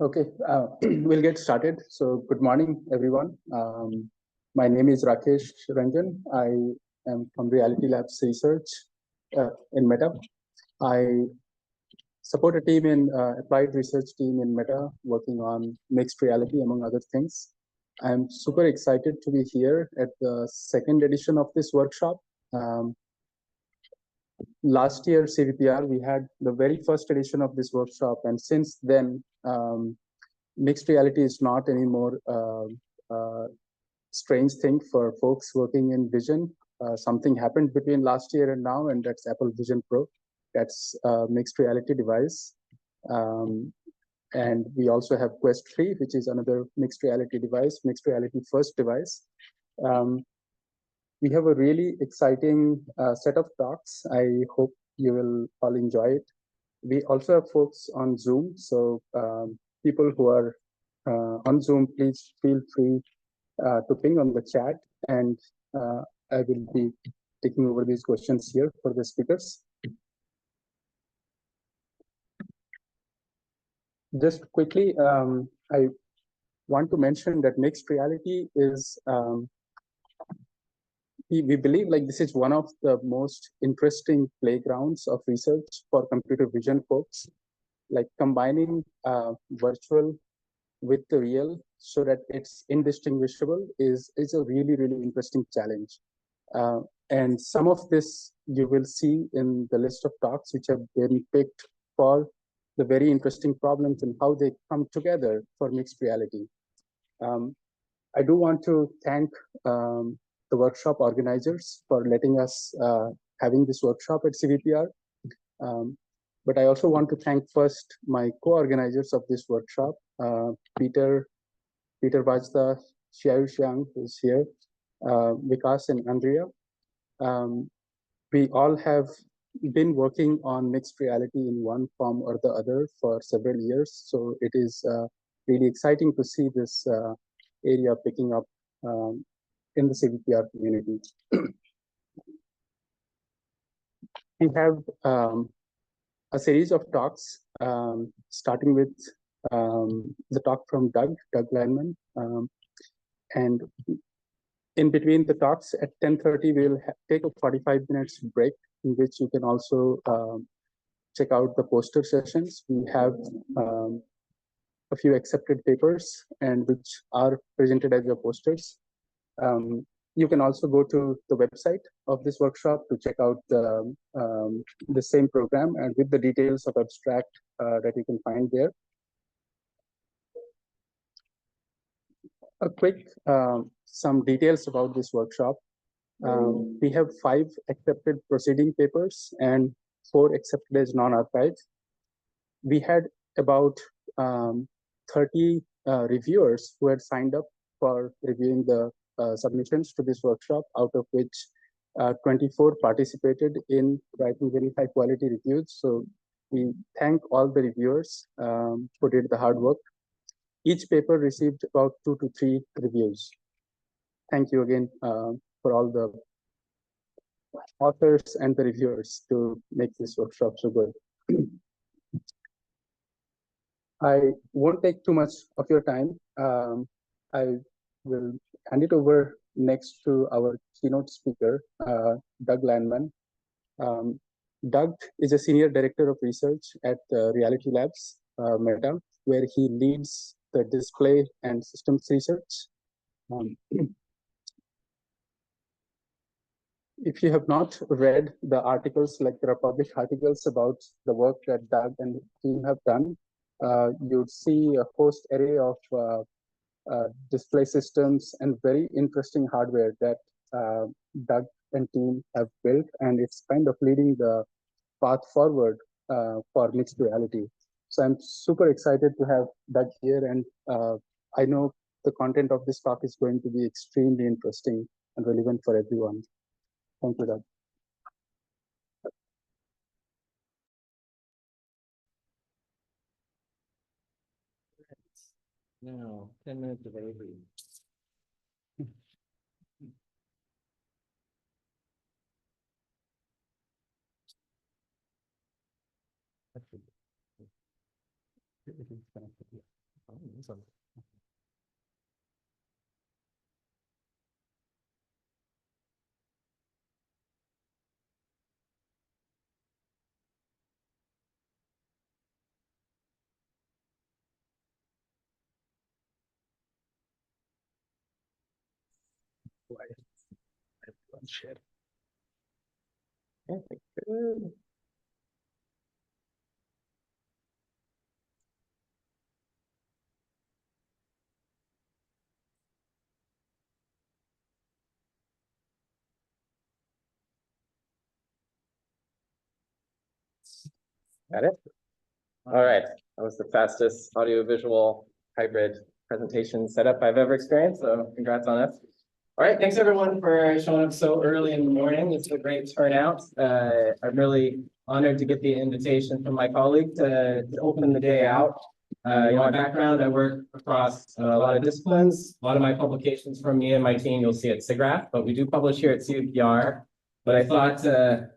Okay, we'll get started. So, good morning, everyone. My name is Rakesh Ranjan. I am from Reality Labs Research in Meta. I support a team in applied research team in Meta working on mixed reality, among other things. I'm super excited to be here at the second edition of this workshop. Last year, CVPR, we had the very first edition of this workshop, and since then, mixed reality is not anymore strange thing for folks working in vision. Something happened between last year and now, and that's Apple Vision Pro. That's a mixed reality device. And we also have Quest 3, which is another mixed reality device, mixed reality first device. We have a really exciting set of talks. I hope you will all enjoy it. We also have folks on Zoom, so people who are on Zoom, please feel free to ping on the chat, and I will be taking over these questions here for the speakers. Just quickly, I want to mention that mixed reality is, we believe like this is one of the most interesting playgrounds of research for computer vision folks, like combining virtual with the real so that it's indistinguishable is a really, really interesting challenge. And some of this you will see in the list of talks which have been picked for the very interesting problems and how they come together for mixed reality. I do want to thank the workshop organizers for letting us having this workshop at CVPR. But I also want to thank first my co-organizers of this workshop, Peter Vajda, Xiao Xiang, who's here, Vikas and Andrea. We all have been working on mixed reality in one form or the other for several years. So it is really exciting to see this area picking up in the CVPR community. We have a series of talks, starting with the talk from Doug Landman. And in between the talks at 10:30, we'll take a 45 minutes break in which you can also check out the poster sessions. We have a few accepted papers and which are presented as your posters. You can also go to the website of this workshop to check out the same program and with the details of abstract that you can find there. A quick some details about this workshop. We have 5 accepted proceeding papers and 4 accepted as non-archived. We had about 30 reviewers who had signed up for reviewing the submissions to this workshop, out of which 24 participated in writing very high quality reviews. So we thank all the reviewers who did the hard work. Each paper received about 2 to 3 reviews. Thank you again for all the authors and the reviewers to make this workshop so good. I won't take too much of your time. I will hand it over next to our keynote speaker, Doug Landman. Doug is a senior director of research at Reality Labs, Meta, where he leads the display and systems research. If you have not read the articles, like there are published articles about the work that Doug and the team have done, you'd see a host array of display systems and very interesting hardware that Doug and team have built, and it's kind of leading the path forward for mixed reality. So I'm super excited to have Doug here, and I know the content of this talk is going to be extremely interesting and relevant for everyone. Thank you, Doug. Now, 10 minutes of AV. Share. Okay, good. Got it? All right, that was the fastest audiovisual hybrid presentation setup I've ever experienced, so congrats on it. All right, thanks everyone for showing up so early in the morning. It's a great turnout. I'm really honored to get the invitation from my colleague to open the day out. My background, I work across a lot of disciplines. A lot of my publications from me and my team, you'll see at SIGGRAPH, but we do publish here at CUPR. But I thought,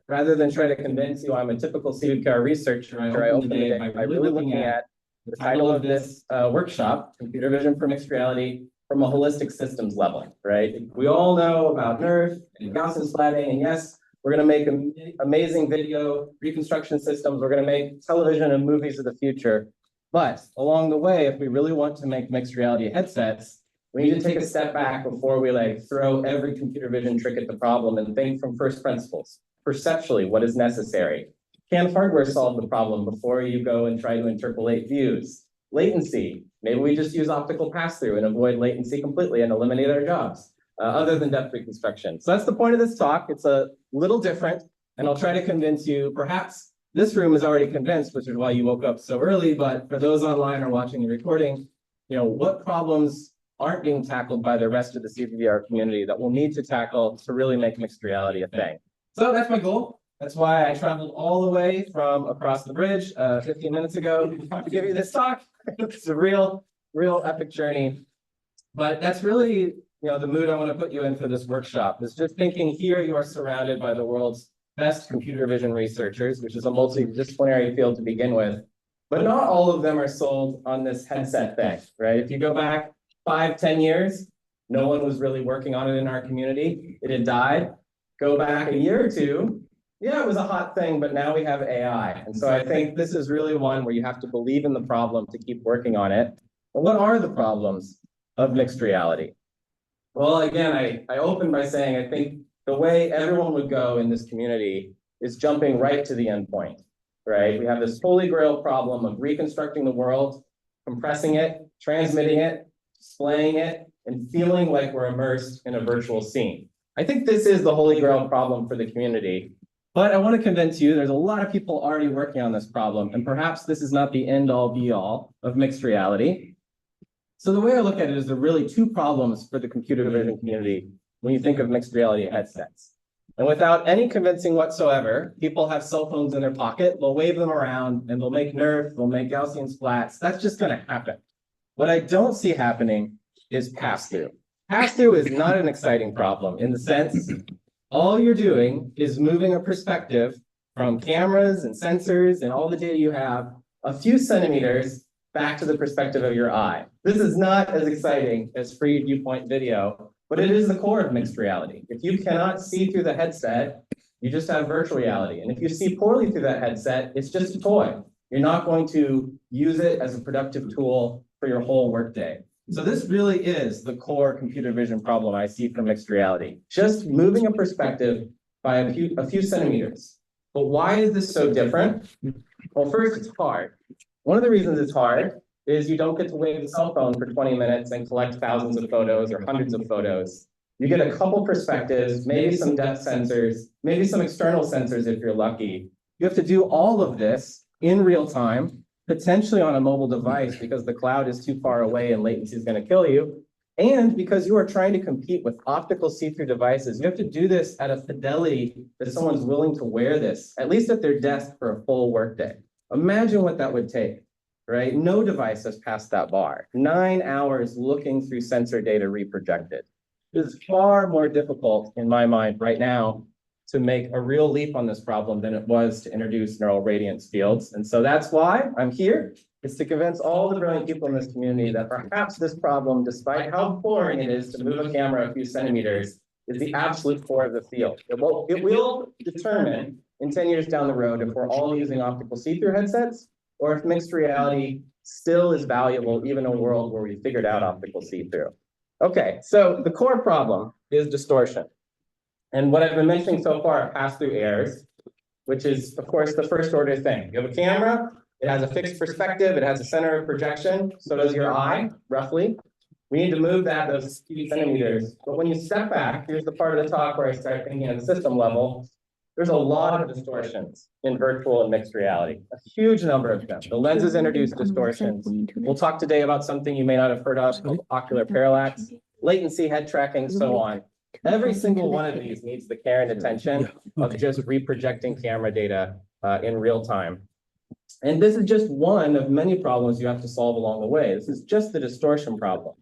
rather than try to convince you I'm a typical CUPR researcher, I opened the day by really looking at the title of this workshop, Computer Vision for Mixed Reality, from a holistic systems level, right? We all know about NeRF and Gaussian splatting, and yes, we're going to make amazing video reconstruction systems. We're going to make television and movies of the future. But along the way, if we really want to make mixed reality headsets, we need to take a step back before we throw every computer vision trick at the problem and think from first principles. Perceptually, what is necessary? Can hardware solve the problem before you go and try to interpolate views? Latency, maybe we just use optical pass-through and avoid latency completely and eliminate our jobs, other than depth reconstruction. So that's the point of this talk. It's a little different, and I'll try to convince you, perhaps this room is already convinced, which is why you woke up so early, but for those online or watching the recording, what problems aren't being tackled by the rest of the CVR community that we'll need to tackle to really make mixed reality a thing. So that's my goal. That's why I traveled all the way from across the bridge 15 minutes ago to give you this talk. It's a real epic journey. But that's really, the mood I want to put you in for this workshop is just thinking here you are surrounded by the world's best computer vision researchers, which is a multidisciplinary field to begin with. But not all of them are sold on this headset thing, right? If you go back 5-10 years, no one was really working on it in our community. It had died. Go back a year or two, yeah, it was a hot thing, but now we have AI. And so I think this is really one where you have to believe in the problem to keep working on it. But what are the problems of mixed reality? Well, again, I opened by saying I think the way everyone would go in this community is jumping right to the endpoint, right? We have this holy grail problem of reconstructing the world, compressing it, transmitting it, displaying it, and feeling like we're immersed in a virtual scene. I think this is the holy grail problem for the community. But I want to convince you there's a lot of people already working on this problem, and perhaps this is not the end-all be-all of mixed reality. So the way I look at it is there are really two problems for the computer vision community when you think of mixed reality headsets. And without any convincing whatsoever, people have cell phones in their pocket, they'll wave them around, and they'll make NeRF, they'll make Gaussian splats. That's just going to happen. What I don't see happening is pass-through. Pass-through is not an exciting problem in the sense all you're doing is moving a perspective from cameras and sensors and all the data you have a few centimeters back to the perspective of your eye. This is not as exciting as free viewpoint video, but it is the core of mixed reality. If you cannot see through the headset, you just have virtual reality. And if you see poorly through that headset, it's just a toy. You're not going to use it as a productive tool for your whole workday. So this really is the core computer vision problem I see for mixed reality. Just moving a perspective by a few centimeters. But why is this so different? Well, first, it's hard. One of the reasons it's hard is you don't get to wave the cell phone for 20 minutes and collect thousands of photos or hundreds of photos. You get a couple perspectives, maybe some depth sensors, maybe some external sensors if you're lucky. You have to do all of this in real time, potentially on a mobile device because the cloud is too far away and latency is going to kill you. And because you are trying to compete with optical see-through devices, you have to do this at a fidelity that someone's willing to wear this, at least at their desk for a full workday. Imagine what that would take, right? No device has passed that bar. 9 hours looking through sensor data reprojected. It is far more difficult in my mind right now to make a real leap on this problem than it was to introduce neural radiance fields. And so that's why I'm here. is to convince all the brilliant people in this community that perhaps this problem, despite how boring it is to move a camera a few centimeters, is the absolute core of the field. It will determine in 10 years down the road if we're all using optical see-through headsets or if mixed reality still is valuable even in a world where we figured out optical see-through. Okay, so the core problem is distortion. And what I've been mentioning so far are pass-through errors, which is, of course, the first order thing. You have a camera, it has a fixed perspective, it has a center of projection, so does your eye, roughly. We need to move that those few centimeters. But when you step back, here's the part of the talk where I start thinking at the system level. There's a lot of distortions in virtual and mixed reality, a huge number of them. The lenses introduce distortions. We'll talk today about something you may not have heard of, called ocular parallax, latency, head tracking, so on. Every single one of these needs the care and attention of just reprojecting camera data in real time. And this is just one of many problems you have to solve along the way. This is just the distortion problem.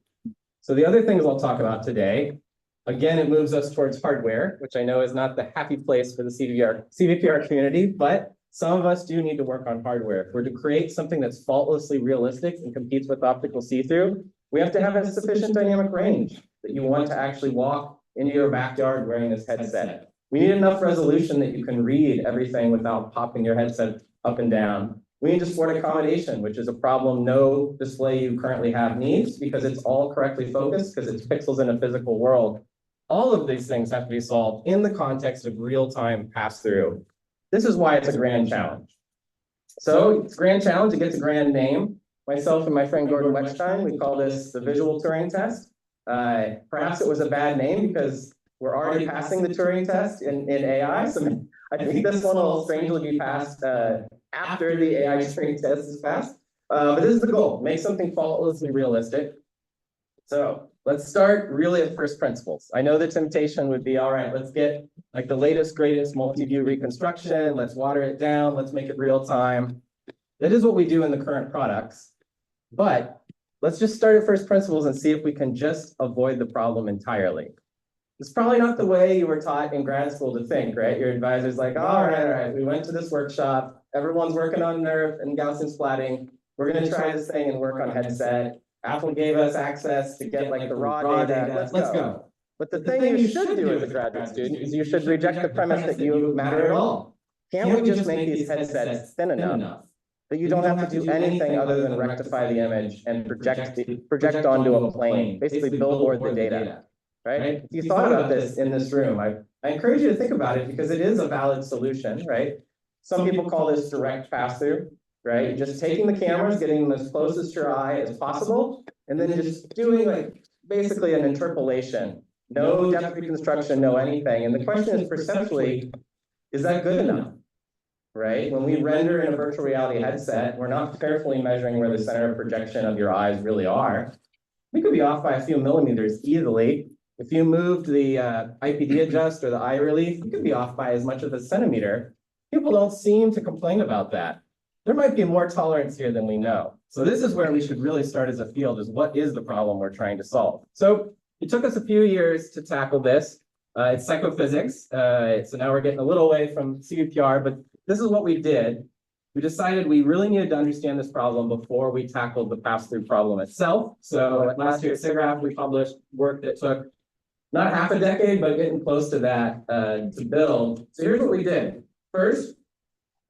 So the other things I'll talk about today, again, it moves us towards hardware, which I know is not the happy place for the CVPR community, but some of us do need to work on hardware. If we're to create something that's faultlessly realistic and competes with optical see-through, we have to have a sufficient dynamic range that you want to actually walk into your backyard wearing this headset. We need enough resolution that you can read everything without popping your headset up and down. We need to support accommodation, which is a problem no display you currently have needs because it's all correctly focused because it's pixels in a physical world. All of these things have to be solved in the context of real-time pass-through. This is why it's a grand challenge. So it's a grand challenge, it gets a grand name. Myself and my friend Gordon Wechstein, we call this the visual Turing test. Perhaps it was a bad name because we're already passing the Turing test in AI. So I think this one will strangely be passed after the AI Turing test is passed. But this is the goal, make something faultlessly realistic. So let's start really at first principles. I know the temptation would be, all right, let's get like the latest, greatest multi-view reconstruction. Let's water it down. Let's make it real time. That is what we do in the current products. But let's just start at first principles and see if we can just avoid the problem entirely. It's probably not the way you were taught in grad school to think, right? Your advisor's like, all right, we went to this workshop. Everyone's working on NeRF and Gaussian splatting. We're going to try this thing and work on headset. Apple gave us access to get like the raw data. Let's go. But the thing you should do as a graduate student is you should reject the premise that you matter at all. Can't we just make these headsets thin enough that you don't have to do anything other than rectify the image and project onto a plane, basically billboard the data, right? If you thought about this in this room, I encourage you to think about it because it is a valid solution, right? Some people call this direct pass-through, right? Just taking the cameras, getting them as close to your eye as possible, and then just doing like basically an interpolation. No depth reconstruction, no anything. And the question is perceptually, is that good enough? Right? When we render in a virtual reality headset, we're not carefully measuring where the center of projection of your eyes really are. We could be off by a few millimeters easily. If you moved the IPD adjust or the eye relief, you could be off by as much as a centimeter. People don't seem to complain about that. There might be more tolerance here than we know. So this is where we should really start as a field, is what is the problem we're trying to solve? So it took us a few years to tackle this. It's psychophysics. So now we're getting a little away from CVPR, but this is what we did. We decided we really needed to understand this problem before we tackled the pass-through problem itself. So last year at SIGGRAPH, we published work that took not half a decade, but getting close to that to build. So here's what we did. First,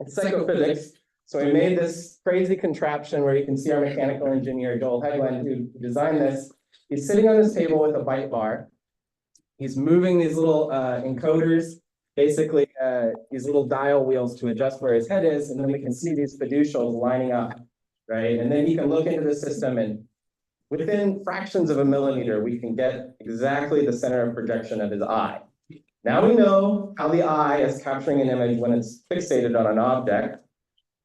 it's psychophysics. So we made this crazy contraption where you can see our mechanical engineer, Joel Hegland, who designed this. He's sitting on this table with a byte bar. He's moving these little encoders, basically these little dial wheels to adjust where his head is, and then we can see these fiducials lining up, right? And then he can look into the system, and within fractions of a millimeter, we can get exactly the center of projection of his eye. Now we know how the eye is capturing an image when it's fixated on an object.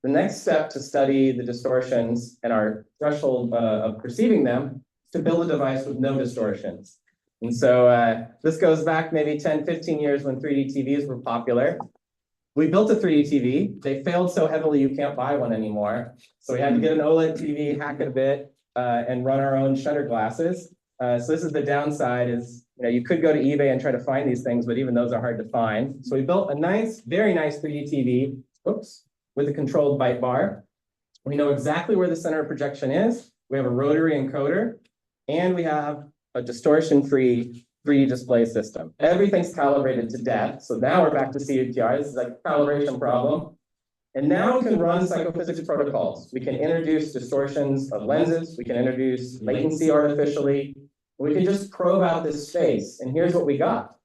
The next step to study the distortions and our threshold of perceiving them is to build a device with no distortions. And so this goes back maybe 10, 15 years when 3D TVs were popular. We built a 3D TV. They failed so heavily you can't buy one anymore. So we had to get an OLED TV, hack it a bit, and run our own shutter glasses. So this is the downside is, you could go to eBay and try to find these things, but even those are hard to find. So we built a nice, very nice 3D TV, with a controlled byte bar. We know exactly where the center of projection is. We have a rotary encoder, and we have a distortion-free 3D display system. Everything's calibrated to death. So now we're back to CUTI. This is like a calibration problem. And now we can run psychophysics protocols. We can introduce distortions of lenses. We can introduce latency artificially. We can just probe out this space. And here's what we got.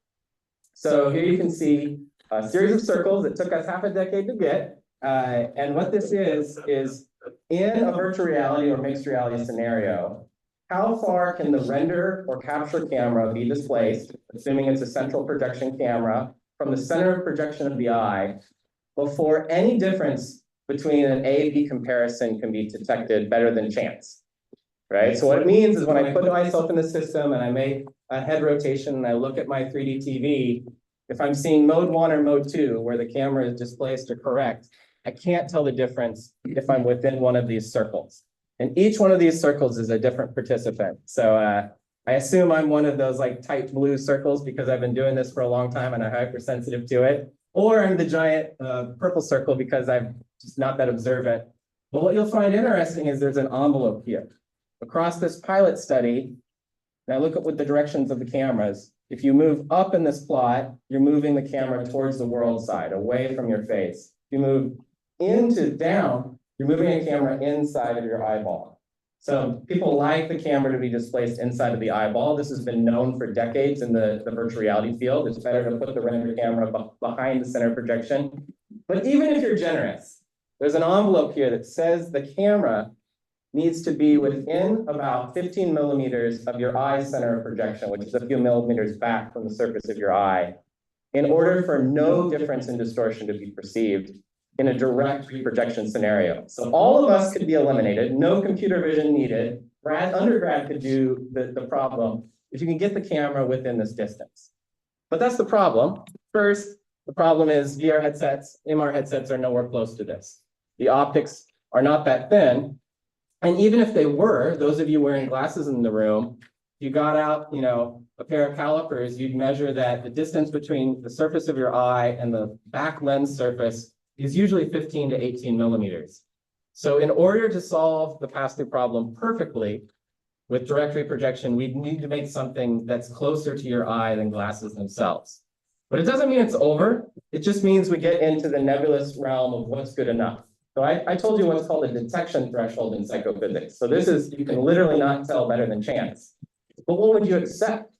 So here you can see a series of circles that took us half a decade to get. And what this is in a virtual reality or mixed reality scenario, how far can the render or capture camera be displaced, assuming it's a central projection camera, from the center of projection of the eye before any difference between an A-B comparison can be detected better than chance, right? So what it means is when I put myself in the system and I make a head rotation and I look at my 3D TV, if I'm seeing mode 1 or mode 2, where the camera is displaced or correct, I can't tell the difference if I'm within one of these circles. And each one of these circles is a different participant. So I assume I'm one of those like tight blue circles because I've been doing this for a long time and I'm hypersensitive to it. Or I'm the giant purple circle because I'm just not that observant. But what you'll find interesting is there's an envelope here. Across this pilot study, now look at what the directions of the cameras. If you move up in this plot, you're moving the camera towards the world side, away from your face. If you move into down, you're moving a camera inside of your eyeball. So people like the camera to be displaced inside of the eyeball. This has been known for decades in the virtual reality field. It's better to put the render camera behind the center of projection. But even if you're generous, there's an envelope here that says the camera needs to be within about 15 millimeters of your eye center of projection, which is a few millimeters back from the surface of your eye, in order for no difference in distortion to be perceived in a direct reprojection scenario. So all of us could be eliminated, no computer vision needed. Undergrad could do the problem if you can get the camera within this distance. But that's the problem. First, the problem is VR headsets, MR headsets are nowhere close to this. The optics are not that thin. And even if they were, those of you wearing glasses in the room, you got out, a pair of calipers, you'd measure that the distance between the surface of your eye and the back lens surface is usually 15 to 18 millimeters. So in order to solve the pass-through problem perfectly with direct reprojection, we need to make something that's closer to your eye than glasses themselves. But it doesn't mean it's over. It just means we get into the nebulous realm of what's good enough. So I told you what's called a detection threshold in psychophysics. So this is, you can literally not tell better than chance. But what would you accept,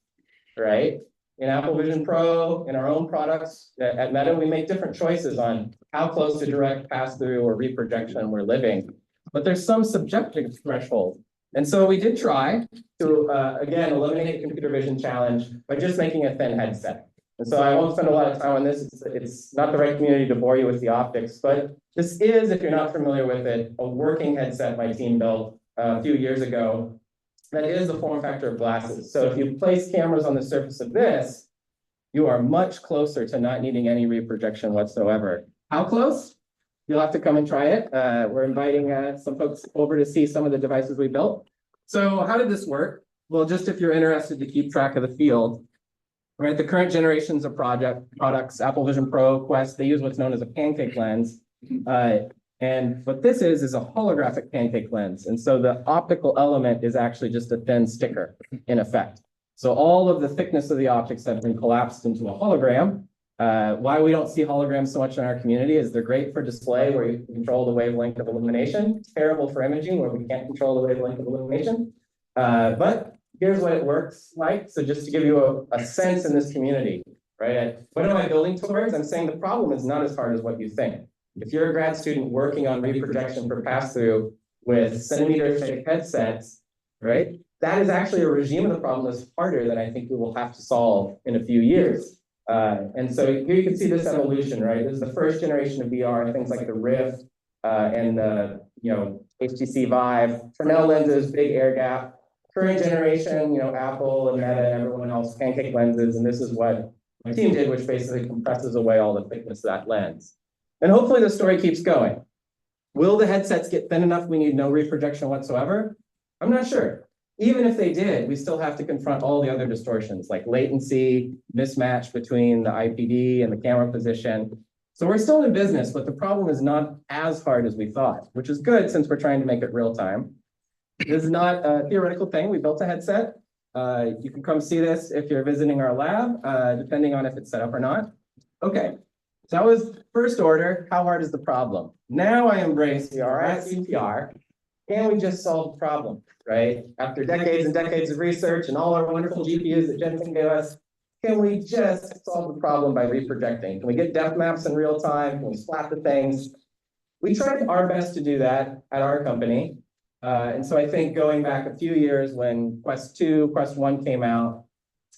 right? In Apple Vision Pro, in our own products at Meta, we make different choices on how close to direct pass-through or reprojection we're living. But there's some subjective threshold. And so we did try to, again, eliminate the computer vision challenge by just making a thin headset. And so I won't spend a lot of time on this. It's not the right community to bore you with the optics, but this is, if you're not familiar with it, a working headset my team built a few years ago that is the form factor of glasses. So if you place cameras on the surface of this, you are much closer to not needing any reprojection whatsoever. How close? You'll have to come and try it. We're inviting some folks over to see some of the devices we built. So how did this work? Well, just if you're interested to keep track of the field, right? The current generations of products, Apple Vision Pro, Quest, they use what's known as a pancake lens. And what this is a holographic pancake lens. And so the optical element is actually just a thin sticker in effect. So all of the thickness of the optics have been collapsed into a hologram. Why we don't see holograms so much in our community is they're great for display where you can control the wavelength of illumination. Terrible for imaging where we can't control the wavelength of illumination. But here's what it works like. So just to give you a sense in this community, right? What am I building towards? I'm saying the problem is not as hard as what you think. If you're a grad student working on reprojection for pass-through with centimeter-thick headsets, right? That is actually a regime of the problem that's harder than I think we will have to solve in a few years. And so here you can see this evolution, right? This is the first generation of VR, things like the Rift and the HTC Vive, Fresnel lenses, big air gap. Current generation, Apple and Meta and everyone else, pancake lenses, and this is what my team did, which basically compresses away all the thickness of that lens. And hopefully the story keeps going. Will the headsets get thin enough we need no reprojection whatsoever? I'm not sure. Even if they did, we still have to confront all the other distortions like latency, mismatch between the IPD and the camera position. So we're still in business, but the problem is not as hard as we thought, which is good since we're trying to make it real time. This is not a theoretical thing. We built a headset. You can come see this if you're visiting our lab, depending on if it's set up or not. Okay, so that was first order. How hard is the problem? Now I embrace, we are at CPR. Can we just solve the problem, right? After decades and decades of research and all our wonderful GPUs that Jensen gave us, can we just solve the problem by reprojecting? Can we get depth maps in real time? Can we splat the things? We tried our best to do that at our company. And so I think going back a few years when Quest 2, Quest 1 came out,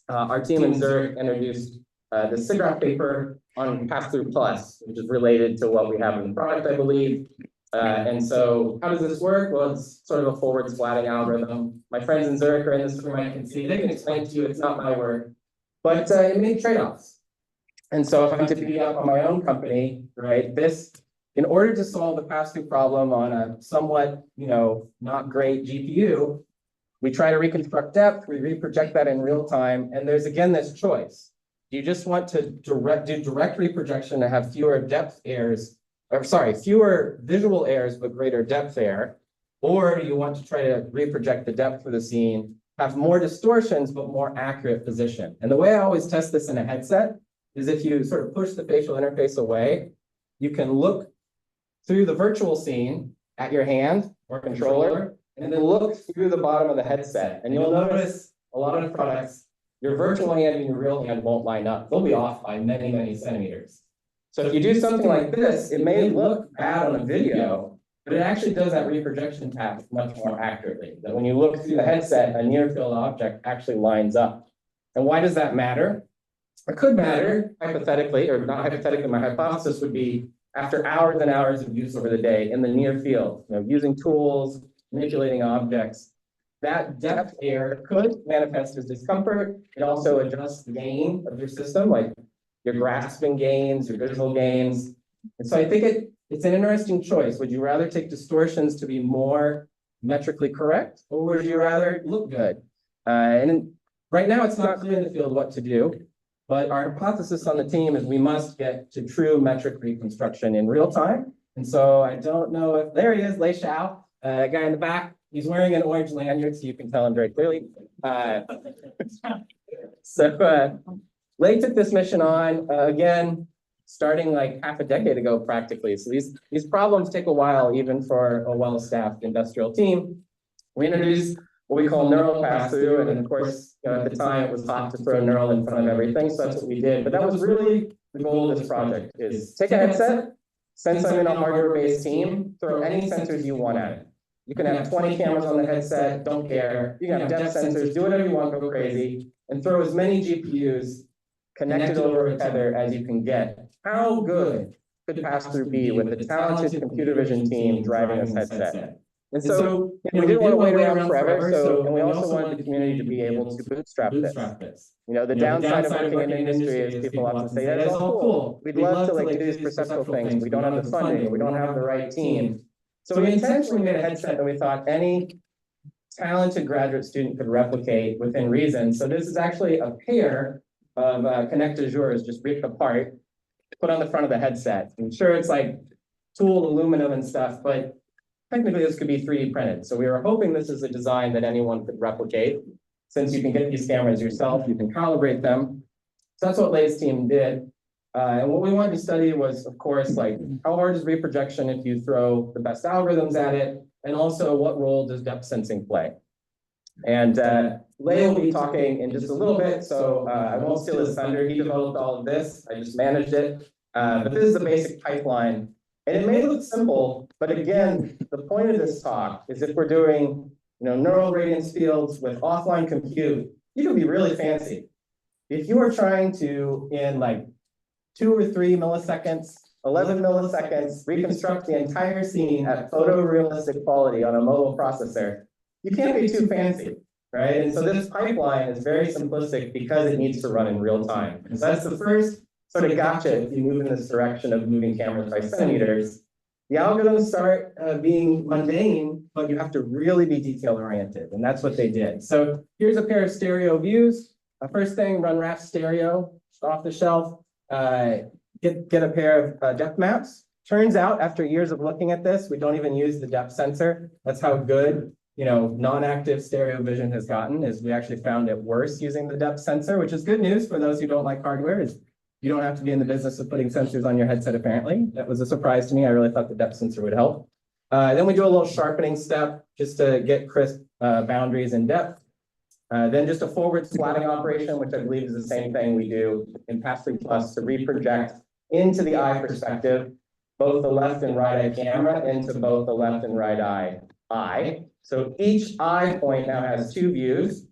our team in Zurich introduced the SIGGRAPH paper on Pass-Through Plus, which is related to what we have in the product, I believe. And so how does this work? Well, it's sort of a forward splatting algorithm. My friends in Zurich are in this room, I can see. They can explain to you, it's not my work. But it made trade-offs. And so if I'm to be up on my own company, right, in order to solve the pass-through problem on a somewhat, not great GPU, we try to reconstruct depth, we reproject that in real time, and there's again this choice. Do you just want to do direct reprojection and have fewer fewer visual errors but greater depth error, or do you want to try to reproject the depth of the scene, have more distortions but more accurate position? And the way I always test this in a headset is if you sort of push the facial interface away, you can look through the virtual scene at your hand or controller, and then look through the bottom of the headset. And you'll notice a lot of products, your virtual hand and your real hand won't line up. They'll be off by many, many centimeters. So if you do something like this, it may look bad on a video, but it actually does that reprojection path much more accurately. That when you look through the headset, a near field object actually lines up. And why does that matter? It could matter hypothetically, or not hypothetically, my hypothesis would be after hours and hours of use over the day in the near field, using tools, manipulating objects, that depth error could manifest as discomfort. It also adjusts the gain of your system, like your grasping gains, your visual gains. And so I think it's an interesting choice. Would you rather take distortions to be more metrically correct, or would you rather look good? And right now, it's not clear in the field what to do. But our hypothesis on the team is we must get to true metric reconstruction in real time. And so I don't know if, there he is, Lei Xiao, guy in the back. He's wearing an orange lanyard, so you can tell him very clearly. Lei took this mission on, again, starting like half a decade ago, practically. So these problems take a while, even for a well-staffed industrial team. We introduced what we call neural pass-through, and of course, at the time it was hot to throw neural in front of everything, so that's what we did. But that was really the goal of this project: is take a headset, since I'm in a hardware-based team, throw any sensors you want at it. You can have 20 cameras on the headset, don't care. You can have depth sensors, do whatever you want, go crazy, and throw as many GPUs connected over a tether as you can get. How good could pass-through be with a talented computer vision team driving this headset? And so we didn't want to wait around forever. And we also wanted the community to be able to bootstrap this. The downside of working in industry is people often say, that's all cool. We'd love to do these perceptual things. We don't have the funding. We don't have the right team. So we intentionally made a headset that we thought any talented graduate student could replicate within reason. So this is actually a pair of connectors just ripped apart, put on the front of the headset. I'm sure it's like tooled aluminum and stuff, but technically this could be 3D printed. So we were hoping this is a design that anyone could replicate. Since you can get these cameras yourself, you can calibrate them. So that's what Lei's team did. And what we wanted to study was, of course, how hard is reprojection if you throw the best algorithms at it? And also, what role does depth sensing play? And Lei will be talking in just a little bit, so I won't steal his thunder. He developed all of this. I just managed it. But this is the basic pipeline. And it may look simple, but again, the point of this talk is if we're doing neural radiance fields with offline compute, you can be really fancy. If you are trying to, in 2 or 3 milliseconds, 11 milliseconds, reconstruct the entire scene at photorealistic quality on a mobile processor, you can't be too fancy, right? And so this pipeline is very simplistic because it needs to run in real time. And so that's the first sort of gotcha if you move in this direction of moving cameras by centimeters. The algorithms start being mundane, but you have to really be detail-oriented, and that's what they did. So here's a pair of stereo views. First thing, run RAF stereo, off the shelf. get a pair of depth maps. Turns out, after years of looking at this, we don't even use the depth sensor. That's how good, non-active stereo vision has gotten, is we actually found it worse using the depth sensor, which is good news for those who don't like hardware, is you don't have to be in the business of putting sensors on your headset, apparently. That was a surprise to me. I really thought the depth sensor would help. Then we do a little sharpening step just to get crisp boundaries and depth. Then just a forward slatting operation, which I believe is the same thing we do in Pass-Through Plus to reproject into the eye perspective, both the left and right eye camera into both the left and right eye. So each eye point now has two views.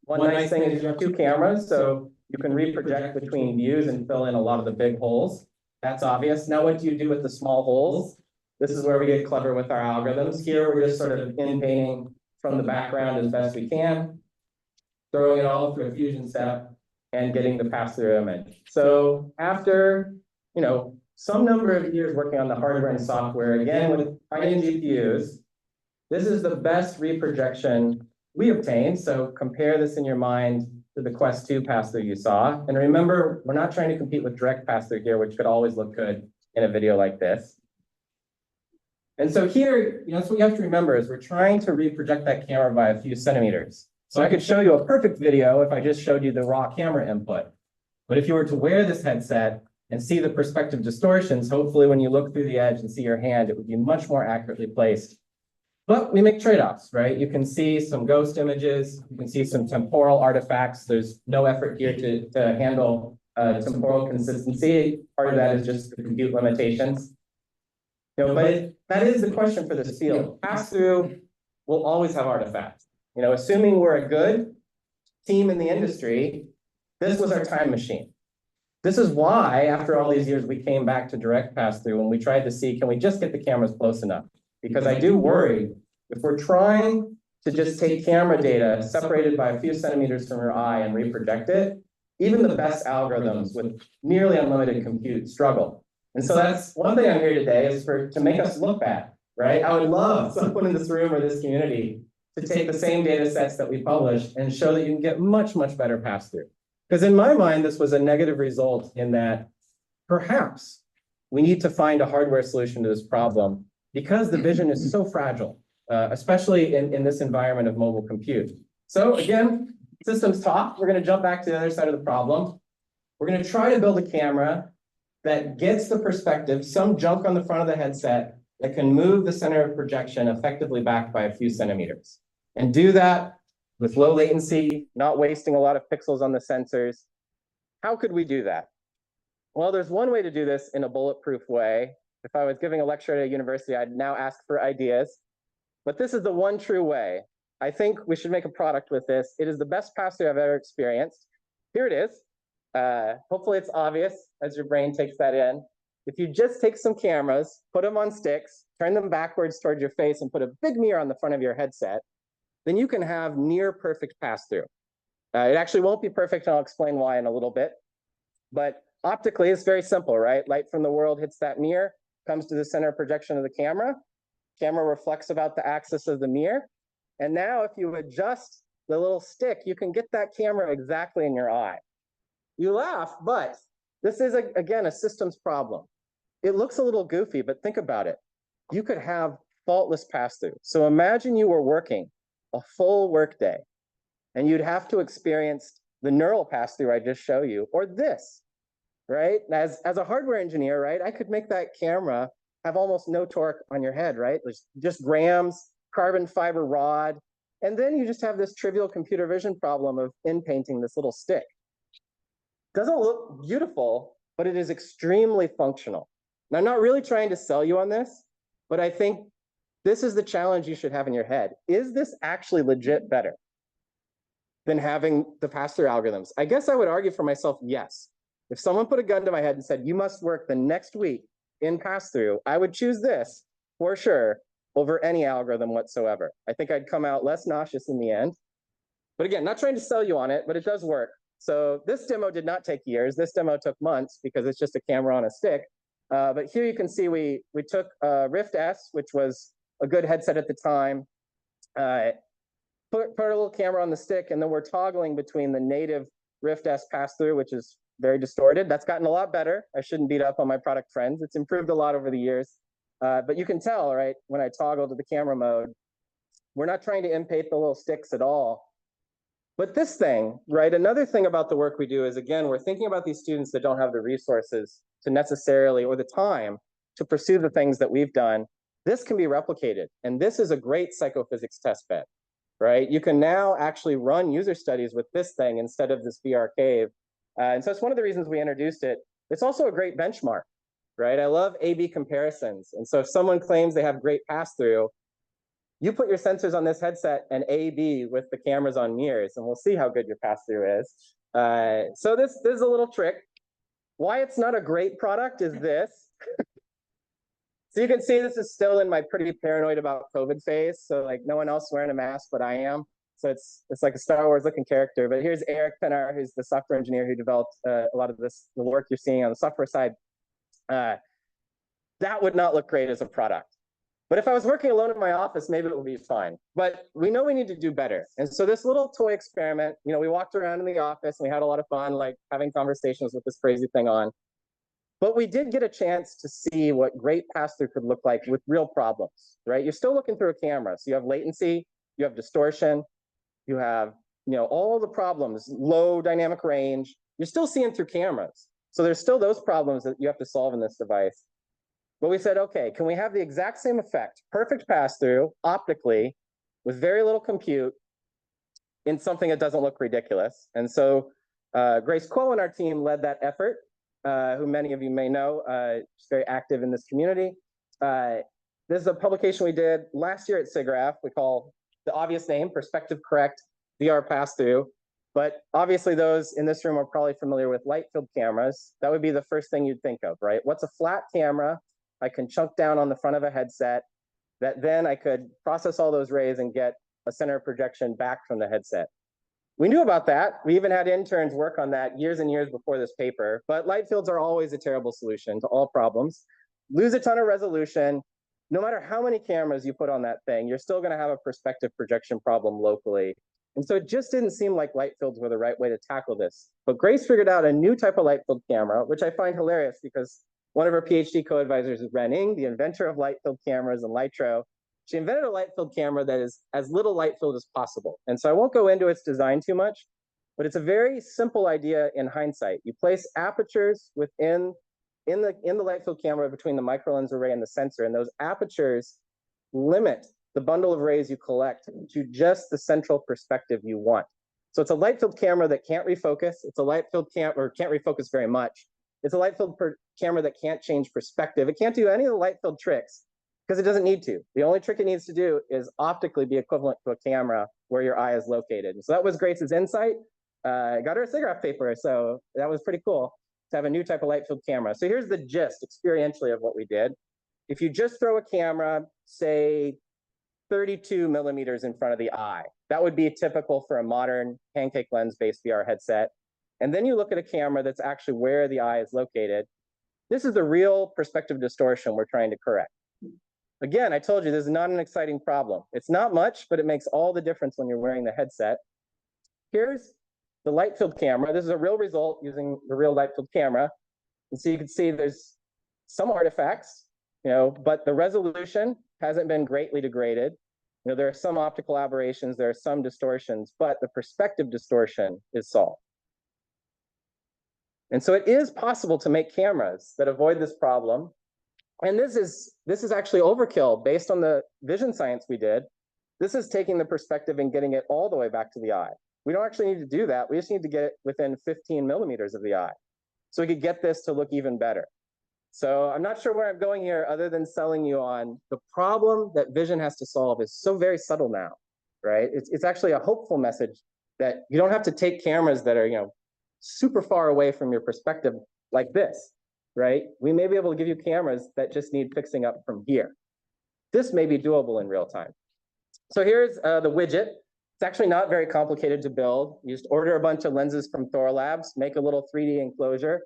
One nice thing is you have two cameras, so you can reproject between views and fill in a lot of the big holes. That's obvious. Now what do you do with the small holes? This is where we get clever with our algorithms. Here we're just sort of in-painting from the background as best we can, throwing it all through a fusion step and getting the pass-through image. So after, some number of years working on the hardware and software, again with high-end GPUs, this is the best reprojection we obtained. So compare this in your mind to the Quest 2 pass-through you saw. And remember, we're not trying to compete with direct pass-through here, which could always look good in a video like this. And so here, that's what you have to remember, is we're trying to reproject that camera by a few centimeters. So I could show you a perfect video if I just showed you the raw camera input. But if you were to wear this headset and see the perspective distortions, hopefully when you look through the edge and see your hand, it would be much more accurately placed. But we make trade-offs, right? You can see some ghost images, you can see some temporal artifacts. There's no effort here to handle temporal consistency. Part of that is just the compute limitations. But that is the question for this field. Pass-through will always have artifacts. Assuming we're a good team in the industry, this was our time machine. This is why, after all these years, we came back to direct pass-through when we tried to see, can we just get the cameras close enough? Because I do worry, if we're trying to just take camera data separated by a few centimeters from your eye and reproject it, even the best algorithms with nearly unlimited compute struggle. And so that's one thing I'm here today, is to make us look bad, right? I would love someone in this room or this community to take the same data sets that we published and show that you can get much, much better pass-through. Because in my mind, this was a negative result in that perhaps we need to find a hardware solution to this problem because the vision is so fragile, especially in this environment of mobile compute. So again, systems talk. We're going to jump back to the other side of the problem. We're going to try to build a camera that gets the perspective, some junk on the front of the headset, that can move the center of projection effectively back by a few centimeters. And do that with low latency, not wasting a lot of pixels on the sensors. How could we do that? Well, there's one way to do this in a bulletproof way. If I was giving a lecture at a university, I'd now ask for ideas. But this is the one true way. I think we should make a product with this. It is the best pass-through I've ever experienced. Here it is. Hopefully it's obvious as your brain takes that in. If you just take some cameras, put them on sticks, turn them backwards towards your face, and put a big mirror on the front of your headset, then you can have near perfect pass-through. It actually won't be perfect, and I'll explain why in a little bit. But optically, it's very simple, right? Light from the world hits that mirror, comes to the center of projection of the camera. Camera reflects about the axis of the mirror. And now if you adjust the little stick, you can get that camera exactly in your eye. You laugh, but this is, again, a systems problem. It looks a little goofy, but think about it. You could have faultless pass-through. So imagine you were working a full workday, and you'd have to experience the neural pass-through I just showed you, or this, right? As a hardware engineer, right, I could make that camera have almost no torque on your head, right? There's just grams, carbon fiber rod, and then you just have this trivial computer vision problem of in-painting this little stick. Doesn't look beautiful, but it is extremely functional. And I'm not really trying to sell you on this, but I think this is the challenge you should have in your head. Is this actually legit better than having the pass-through algorithms? I guess I would argue for myself, yes. If someone put a gun to my head and said, you must work the next week in pass-through, I would choose this for sure over any algorithm whatsoever. I think I'd come out less nauseous in the end. But again, not trying to sell you on it, but it does work. So this demo did not take years. This demo took months because it's just a camera on a stick. But here you can see we took Rift S, which was a good headset at the time, put a little camera on the stick, and then we're toggling between the native Rift S pass-through, which is very distorted. That's gotten a lot better. I shouldn't beat up on my product friends. It's improved a lot over the years. But you can tell, right, when I toggle to the camera mode, we're not trying to impate the little sticks at all. But this thing, right, another thing about the work we do is, again, we're thinking about these students that don't have the resources to necessarily, or the time to pursue the things that we've done. This can be replicated. And this is a great psychophysics test bed, right? You can now actually run user studies with this thing instead of this VR cave. And so it's one of the reasons we introduced it. It's also a great benchmark, right? I love A/B comparisons. And so if someone claims they have great pass-through, you put your sensors on this headset and A/B with the cameras on mirrors, and we'll see how good your pass-through is. So this is a little trick. Why it's not a great product is this. So you can see this is still in my pretty paranoid about COVID phase. So like no one else wearing a mask, but I am. So it's like a Star Wars looking character. But here's Eric Pennar, who's the software engineer who developed a lot of the work you're seeing on the software side. That would not look great as a product. But if I was working alone in my office, maybe it would be fine. But we know we need to do better. And so this little toy experiment, you know, we walked around in the office and we had a lot of fun, like having conversations with this crazy thing on. But we did get a chance to see what great pass-through could look like with real problems, right? You're still looking through a camera. So you have latency, you have distortion, you have, you know, all the problems, low dynamic range. You're still seeing through cameras. So there's still those problems that you have to solve in this device. But we said, okay, can we have the exact same effect, perfect pass-through, optically, with very little compute, in something that doesn't look ridiculous? And so Grace Kuo and our team led that effort, who many of you may know. She's very active in this community. This is a publication we did last year at SIGGRAPH. We call the obvious name, Perspective Correct VR Pass-Through. But obviously those in this room are probably familiar with light field cameras. That would be the first thing you'd think of, right? What's a flat camera I can chunk down on the front of a headset that then I could process all those rays and get a center of projection back from the headset? We knew about that. We even had interns work on that years and years before this paper, but light fields are always a terrible solution to all problems. Lose a ton of resolution. No matter how many cameras you put on that thing, you're still gonna have a perspective projection problem locally. And so it just didn't seem like light fields were the right way to tackle this. But Grace figured out a new type of light field camera, which I find hilarious because one of her PhD co-advisors is Ren Ing, the inventor of light field cameras and Lytro. She invented a light field camera that is as little light field as possible. And so I won't go into its design too much, but it's a very simple idea in hindsight. You place apertures within in the light field camera between the microlens array and the sensor, and those apertures limit the bundle of rays you collect to just the central perspective you want. So it's a light field camera that can't refocus. It's a light field camera, or can't refocus very much. It's a light field camera that can't change perspective. It can't do any of the light field tricks because it doesn't need to. The only trick it needs to do is optically be equivalent to a camera where your eye is located. And so that was Grace's insight. Got her a SIGGRAPH paper, so that was pretty cool to have a new type of light field camera. So here's the gist experientially of what we did. If you just throw a camera, say 32 millimeters in front of the eye, that would be typical for a modern pancake lens-based VR headset. And then you look at a camera that's actually where the eye is located. This is the real perspective distortion we're trying to correct. Again, I told you this is not an exciting problem. It's not much, but it makes all the difference when you're wearing the headset. Here's the light field camera. This is a real result using the real light field camera. And so you can see there's some artifacts, you know, but the resolution hasn't been greatly degraded. You know, there are some optical aberrations, there are some distortions, but the perspective distortion is solved. And so it is possible to make cameras that avoid this problem. And this is actually overkill based on the vision science we did. This is taking the perspective and getting it all the way back to the eye. We don't actually need to do that. We just need to get it within 15 millimeters of the eye. So we could get this to look even better. So I'm not sure where I'm going here other than selling you on the problem that vision has to solve is so very subtle now, right? It's actually a hopeful message that you don't have to take cameras that are, you know, super far away from your perspective like this, right? We may be able to give you cameras that just need fixing up from here. This may be doable in real time. So here's the widget. It's actually not very complicated to build. You just order a bunch of lenses from Thorlabs, make a little 3D enclosure.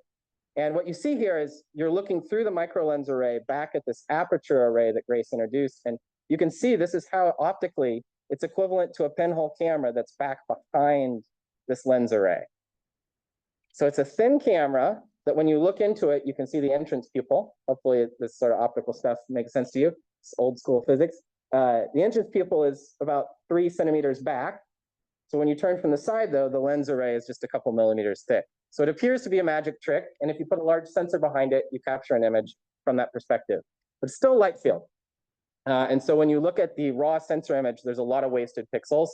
And what you see here is you're looking through the microlens array back at this aperture array that Grace introduced. And you can see this is how optically it's equivalent to a pinhole camera that's back behind this lens array. So it's a thin camera that when you look into it, you can see the entrance pupil. Hopefully this sort of optical stuff makes sense to you. It's old school physics. The entrance pupil is about 3 centimeters back. So when you turn from the side, though, the lens array is just a couple millimeters thick. So it appears to be a magic trick. And if you put a large sensor behind it, you capture an image from that perspective. But it's still light field. And so when you look at the raw sensor image, there's a lot of wasted pixels.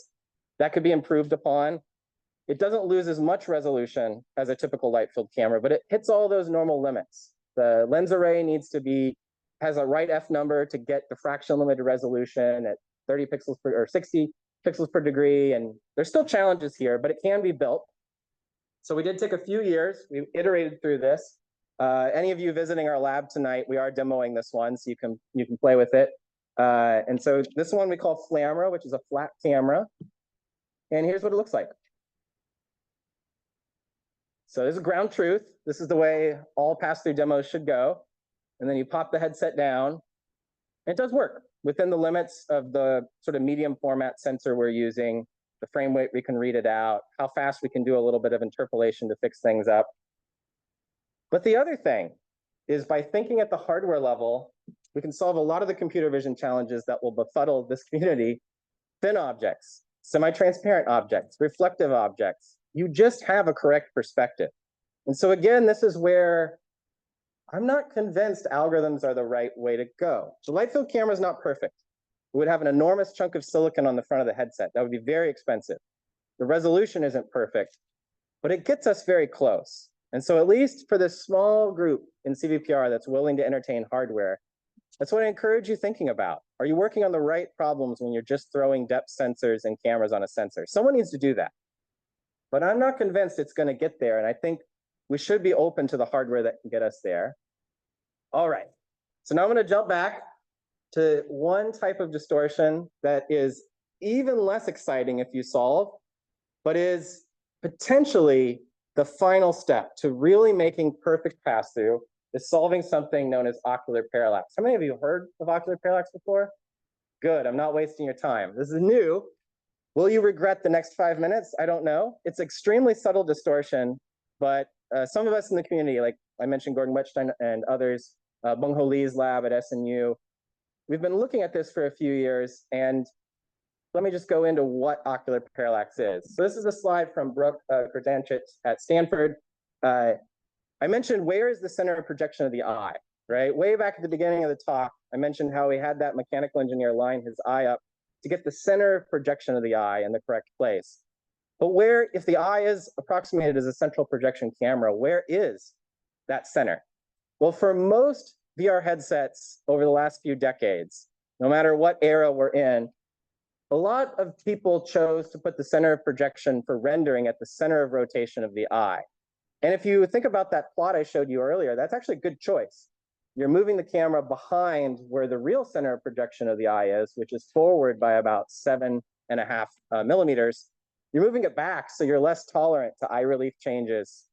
That could be improved upon. It doesn't lose as much resolution as a typical light field camera, but it hits all those normal limits. The lens array has a right F number to get the fraction limited resolution at 30 pixels per, or 60 pixels per degree. And there's still challenges here, but it can be built. So we did take a few years. We iterated through this. Any of you visiting our lab tonight, we are demoing this one, so you can play with it. And so this one we call Flamra, which is a flat camera. And here's what it looks like. So this is ground truth. This is the way all pass-through demos should go. And then you pop the headset down. And it does work within the limits of the sort of medium format sensor we're using, the frame rate we can read it out, how fast we can do a little bit of interpolation to fix things up. But the other thing is by thinking at the hardware level, we can solve a lot of the computer vision challenges that will befuddle this community. Thin objects, semi-transparent objects, reflective objects. You just have a correct perspective. And so again, this is where I'm not convinced algorithms are the right way to go. The light field camera is not perfect. It would have an enormous chunk of silicon on the front of the headset. That would be very expensive. The resolution isn't perfect, but it gets us very close. And so at least for this small group in CVPR that's willing to entertain hardware, that's what I encourage you thinking about. Are you working on the right problems when you're just throwing depth sensors and cameras on a sensor? Someone needs to do that. But I'm not convinced it's going to get there. And I think we should be open to the hardware that can get us there. All right. So now I'm going to jump back to one type of distortion that is even less exciting if you solve, but is potentially the final step to really making perfect pass-through, is solving something known as ocular parallax. How many of you heard of ocular parallax before? Good. I'm not wasting your time. This is new. Will you regret the next 5 minutes? I don't know. It's extremely subtle distortion, but some of us in the community, like I mentioned Gordon Wetstein and others, Bung-Ho Lee's lab at SNU, we've been looking at this for a few years, and let me just go into what ocular parallax is. So this is a slide from Brooke Grodanchik at Stanford. I mentioned where is the center of projection of the eye, right? Way back at the beginning of the talk, I mentioned how we had that mechanical engineer line his eye up to get the center of projection of the eye in the correct place. But where, if the eye is approximated as a central projection camera, where is that center? Well, for most VR headsets over the last few decades, no matter what era we're in, a lot of people chose to put the center of projection for rendering at the center of rotation of the eye. And if you think about that plot I showed you earlier, that's actually a good choice. You're moving the camera behind where the real center of projection of the eye is, which is forward by about 7.5 millimeters. You're moving it back, so you're less tolerant to eye relief changes.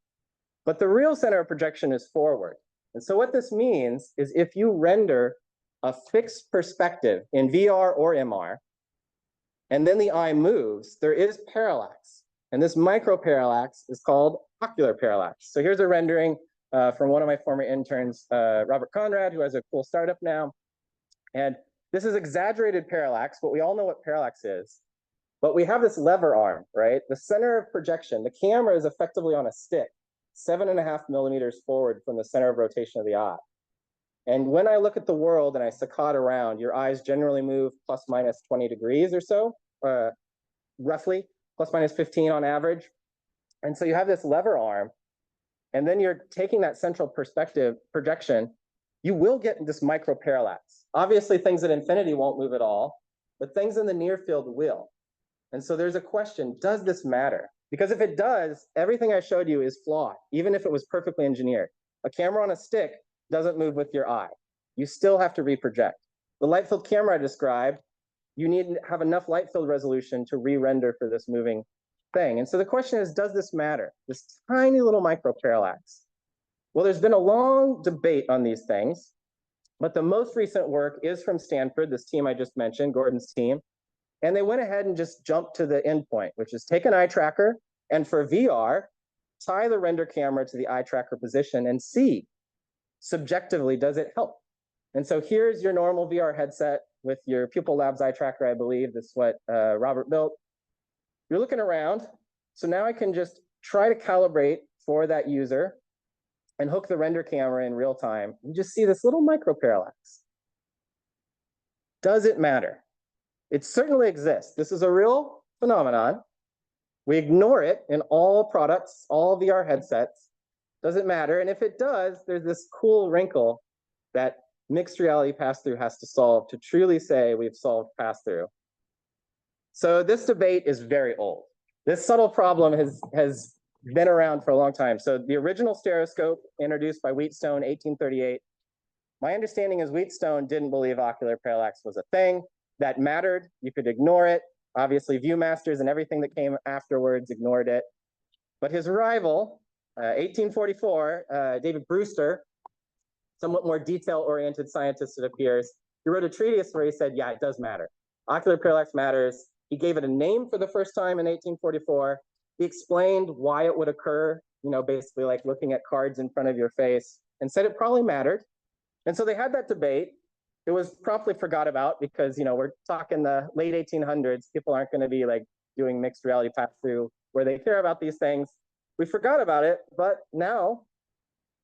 But the real center of projection is forward. And so what this means is if you render a fixed perspective in VR or MR, and then the eye moves, there is parallax. And this micro parallax is called ocular parallax. So here's a rendering from one of my former interns, Robert Conrad, who has a cool startup now. And this is exaggerated parallax, but we all know what parallax is. But we have this lever arm, right? The center of projection, the camera is effectively on a stick, 7.5 millimeters forward from the center of rotation of the eye. And when I look at the world and I saccade around, your eyes generally move plus minus 20 degrees or so, roughly, plus minus 15 on average. And so you have this lever arm, and then you're taking that central perspective projection, you will get this micro parallax. Obviously, things at infinity won't move at all, but things in the near field will. And so there's a question, does this matter? Because if it does, everything I showed you is flawed, even if it was perfectly engineered. A camera on a stick doesn't move with your eye. You still have to reproject. The light field camera I described, you need to have enough light field resolution to re-render for this moving thing. And so the question is, does this matter? This tiny little micro parallax. Well, there's been a long debate on these things, but the most recent work is from Stanford, this team I just mentioned, Gordon's team. And they went ahead and just jumped to the endpoint, which is take an eye tracker, and for VR, tie the render camera to the eye tracker position and see subjectively, does it help? And so here's your normal VR headset with your Pupil Labs eye tracker, I believe. This is what Robert built. You're looking around. So now I can just try to calibrate for that user and hook the render camera in real time. You just see this little micro parallax. Does it matter? It certainly exists. This is a real phenomenon. We ignore it in all products, all VR headsets. Doesn't matter. And if it does, there's this cool wrinkle that mixed reality pass-through has to solve to truly say we've solved pass-through. So this debate is very old. This subtle problem has been around for a long time. So the original stereoscope introduced by Wheatstone, 1838. My understanding is Wheatstone didn't believe ocular parallax was a thing that mattered. You could ignore it. Obviously, Viewmasters and everything that came afterwards ignored it. But his rival, 1844, David Brewster, somewhat more detail-oriented scientist, it appears, he wrote a treatise where he said, yeah, it does matter. Ocular parallax matters. He gave it a name for the first time in 1844. He explained why it would occur, basically like looking at cards in front of your face, and said it probably mattered. And so they had that debate. It was promptly forgot about because, we're talking the late 1800s. People aren't going to be like doing mixed reality pass-through where they care about these things. We forgot about it, but now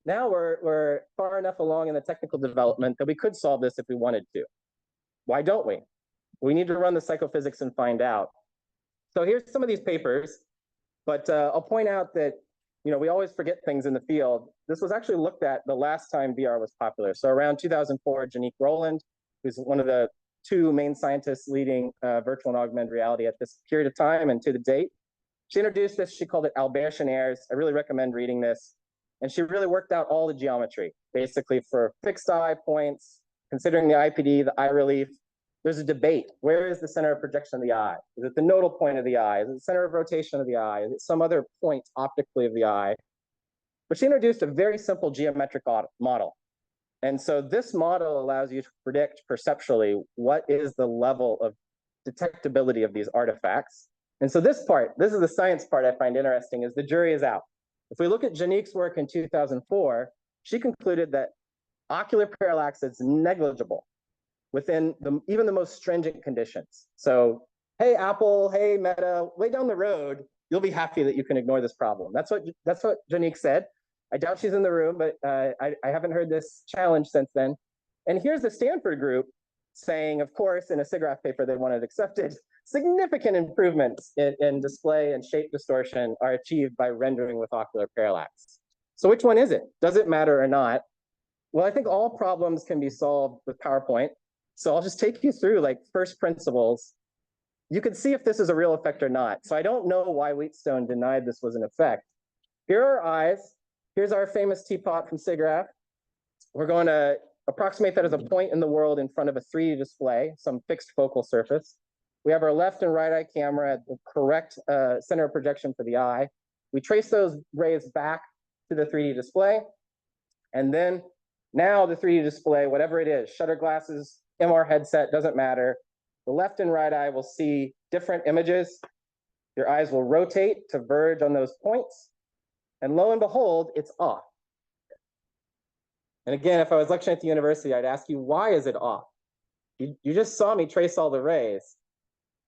we're far enough along in the technical development that we could solve this if we wanted to. Why don't we? We need to run the psychophysics and find out. So here's some of these papers, but I'll point out that we always forget things in the field. This was actually looked at the last time VR was popular. So around 2004, Janique Rowland, who's one of the two main scientists leading virtual and augmented reality at this period of time and to the date, she introduced this. She called it Albertian airs. I really recommend reading this. And she really worked out all the geometry, basically for fixed eye points, considering the IPD, the eye relief. There's a debate. Where is the center of projection of the eye? Is it the nodal point of the eye? Is it the center of rotation of the eye? Is it some other point optically of the eye? But she introduced a very simple geometric model. And so this model allows you to predict perceptually what is the level of detectability of these artifacts. And so this is the science part I find interesting, is the jury is out. If we look at Janique's work in 2004, she concluded that ocular parallax is negligible within even the most stringent conditions. So, hey, Apple, hey, Meta, way down the road, you'll be happy that you can ignore this problem. That's what Janique said. I doubt she's in the room, but I haven't heard this challenge since then. And here's the Stanford group saying, of course, in a SIGGRAPH paper they wanted accepted, significant improvements in display and shape distortion are achieved by rendering with ocular parallax. So which one is it? Does it matter or not? Well, I think all problems can be solved with PowerPoint. So I'll just take you through like first principles. You can see if this is a real effect or not. So I don't know why Wheatstone denied this was an effect. Here are our eyes. Here's our famous teapot from SIGGRAPH. We're going to approximate that as a point in the world in front of a 3D display, some fixed focal surface. We have our left and right eye camera at the correct center of projection for the eye. We trace those rays back to the 3D display. And then now the 3D display, whatever it is, shutter glasses, MR headset, doesn't matter. The left and right eye will see different images. Your eyes will rotate to verge on those points. And lo and behold, it's off. And again, if I was lecturing at the university, I'd ask you, why is it off? You just saw me trace all the rays.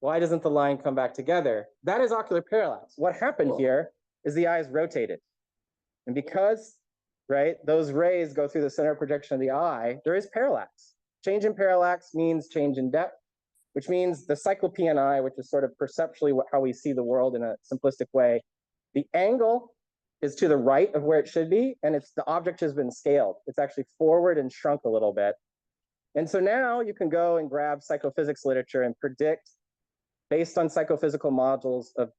Why doesn't the line come back together? That is ocular parallax. What happened here is the eyes rotated. And because, those rays go through the center of projection of the eye, there is parallax. Change in parallax means change in depth, which means the cyclopean eye, which is sort of perceptually how we see the world in a simplistic way, the angle is to the right of where it should be, and the object has been scaled. It's actually forward and shrunk a little bit. And so now you can go and grab psychophysics literature and predict, based on psychophysical modules of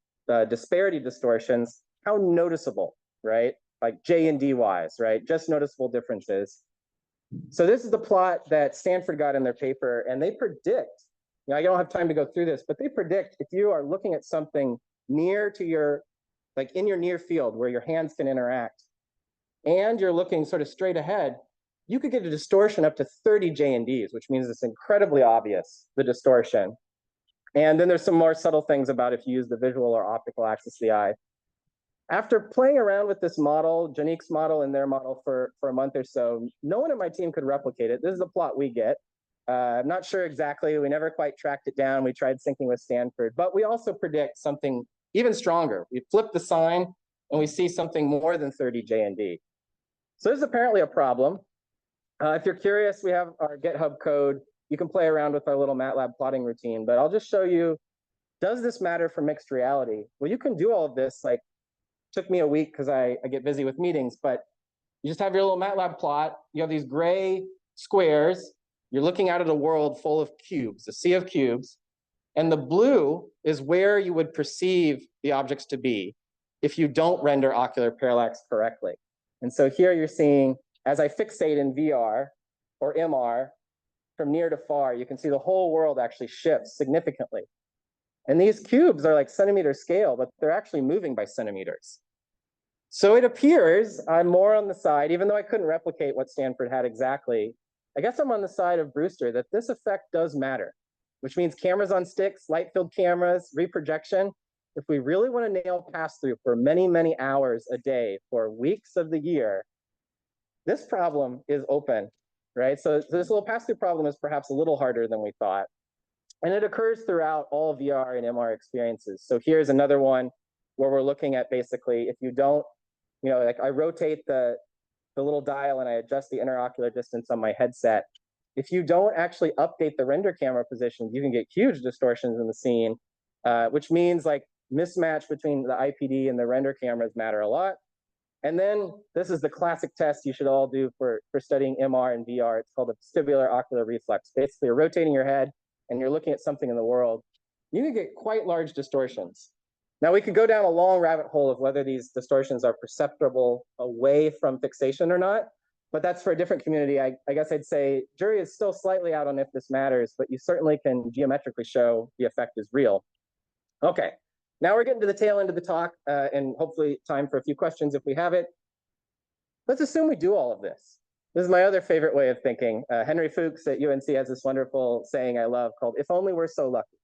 disparity distortions, how noticeable, like J and D wise, just noticeable differences. So this is the plot that Stanford got in their paper, and they predict, I don't have time to go through this, but they predict if you are looking at something near to your, like in your near field where your hands can interact, and you're looking sort of straight ahead, you could get a distortion up to 30 J and Ds, which means it's incredibly obvious, the distortion. And then there's some more subtle things about if you use the visual or optical axis of the eye. After playing around with this model, Janique's model and their model for a month or so, no one in my team could replicate it. This is the plot we get. I'm not sure exactly. We never quite tracked it down. We tried syncing with Stanford, but we also predict something even stronger. We flip the sign and we see something more than 30 JND. So this is apparently a problem. If you're curious, we have our GitHub code. You can play around with our little MATLAB plotting routine, but I'll just show you, does this matter for mixed reality? Well, you can do all of this, like, took me a week because I get busy with meetings, but you just have your little MATLAB plot. You have these gray squares. You're looking out at a world full of cubes, a sea of cubes. And the blue is where you would perceive the objects to be if you don't render ocular parallax correctly. And so here you're seeing, as I fixate in VR or MR, from near to far, you can see the whole world actually shifts significantly. And these cubes are like centimeter scale, but they're actually moving by centimeters. So it appears I'm more on the side, even though I couldn't replicate what Stanford had exactly, I guess I'm on the side of Brewster, that this effect does matter, which means cameras on sticks, light-filled cameras, reprojection. If we really want to nail pass-through for many, many hours a day for weeks of the year, this problem is open, right? So this little pass-through problem is perhaps a little harder than we thought. And it occurs throughout all VR and MR experiences. So here's another one where we're looking at basically, if you don't, like I rotate the little dial and I adjust the interocular distance on my headset. If you don't actually update the render camera positions, you can get huge distortions in the scene, which means like mismatch between the IPD and the render cameras matter a lot. And then this is the classic test you should all do for studying MR and VR. It's called the vestibular ocular reflex. Basically, you're rotating your head and you're looking at something in the world. You can get quite large distortions. Now, we could go down a long rabbit hole of whether these distortions are perceptible away from fixation or not, but that's for a different community. I guess I'd say jury is still slightly out on if this matters, but you certainly can geometrically show the effect is real. Okay, now we're getting to the tail end of the talk, and hopefully time for a few questions if we have it. Let's assume we do all of this. This is my other favorite way of thinking. Henry Fuchs at UNC has this wonderful saying I love called, "If only we're so lucky."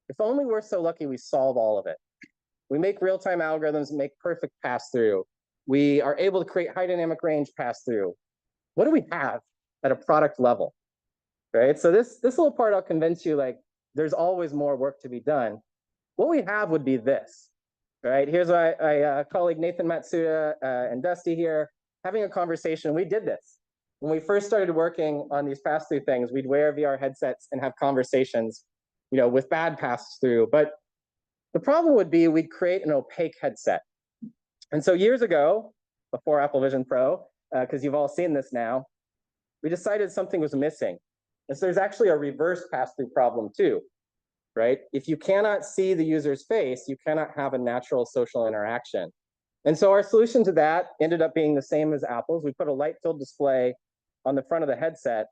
If only we're so lucky we solve all of it. We make real-time algorithms, make perfect pass-through. We are able to create high dynamic range pass-through. What do we have at a product level, right? So this little part, I'll convince you, like, there's always more work to be done. What we have would be this, right? Here's my colleague Nathan Matsuda and Dusty here having a conversation. We did this. When we first started working on these pass-through things, we'd wear VR headsets and have conversations, with bad pass-through. But the problem would be we'd create an opaque headset. And so years ago, before Apple Vision Pro, because you've all seen this now, we decided something was missing. And so there's actually a reverse pass-through problem too, right? If you cannot see the user's face, you cannot have a natural social interaction. And so our solution to that ended up being the same as Apple's. We put a light-filled display on the front of the headset.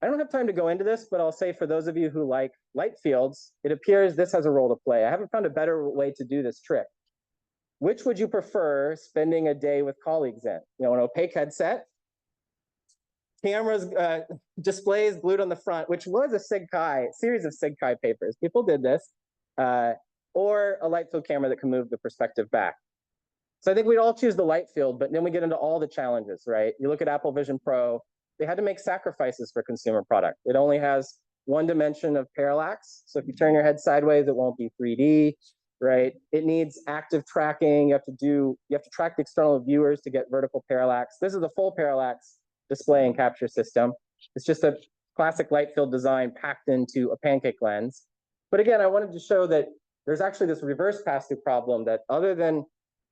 I don't have time to go into this, but I'll say for those of you who like light fields, it appears this has a role to play. I haven't found a better way to do this trick. Which would you prefer spending a day with colleagues in? An opaque headset, cameras, displays glued on the front, which was a series of SIG-Chi papers. People did this, or a light field camera that can move the perspective back. So I think we'd all choose the light field, but then we get into all the challenges, right? You look at Apple Vision Pro, they had to make sacrifices for consumer product. It only has one dimension of parallax. So if you turn your head sideways, it won't be 3D, right? It needs active tracking. You have to track the external viewers to get vertical parallax. This is the full parallax display and capture system. It's just a classic light field design packed into a pancake lens. But again, I wanted to show that there's actually this reverse pass-through problem that other than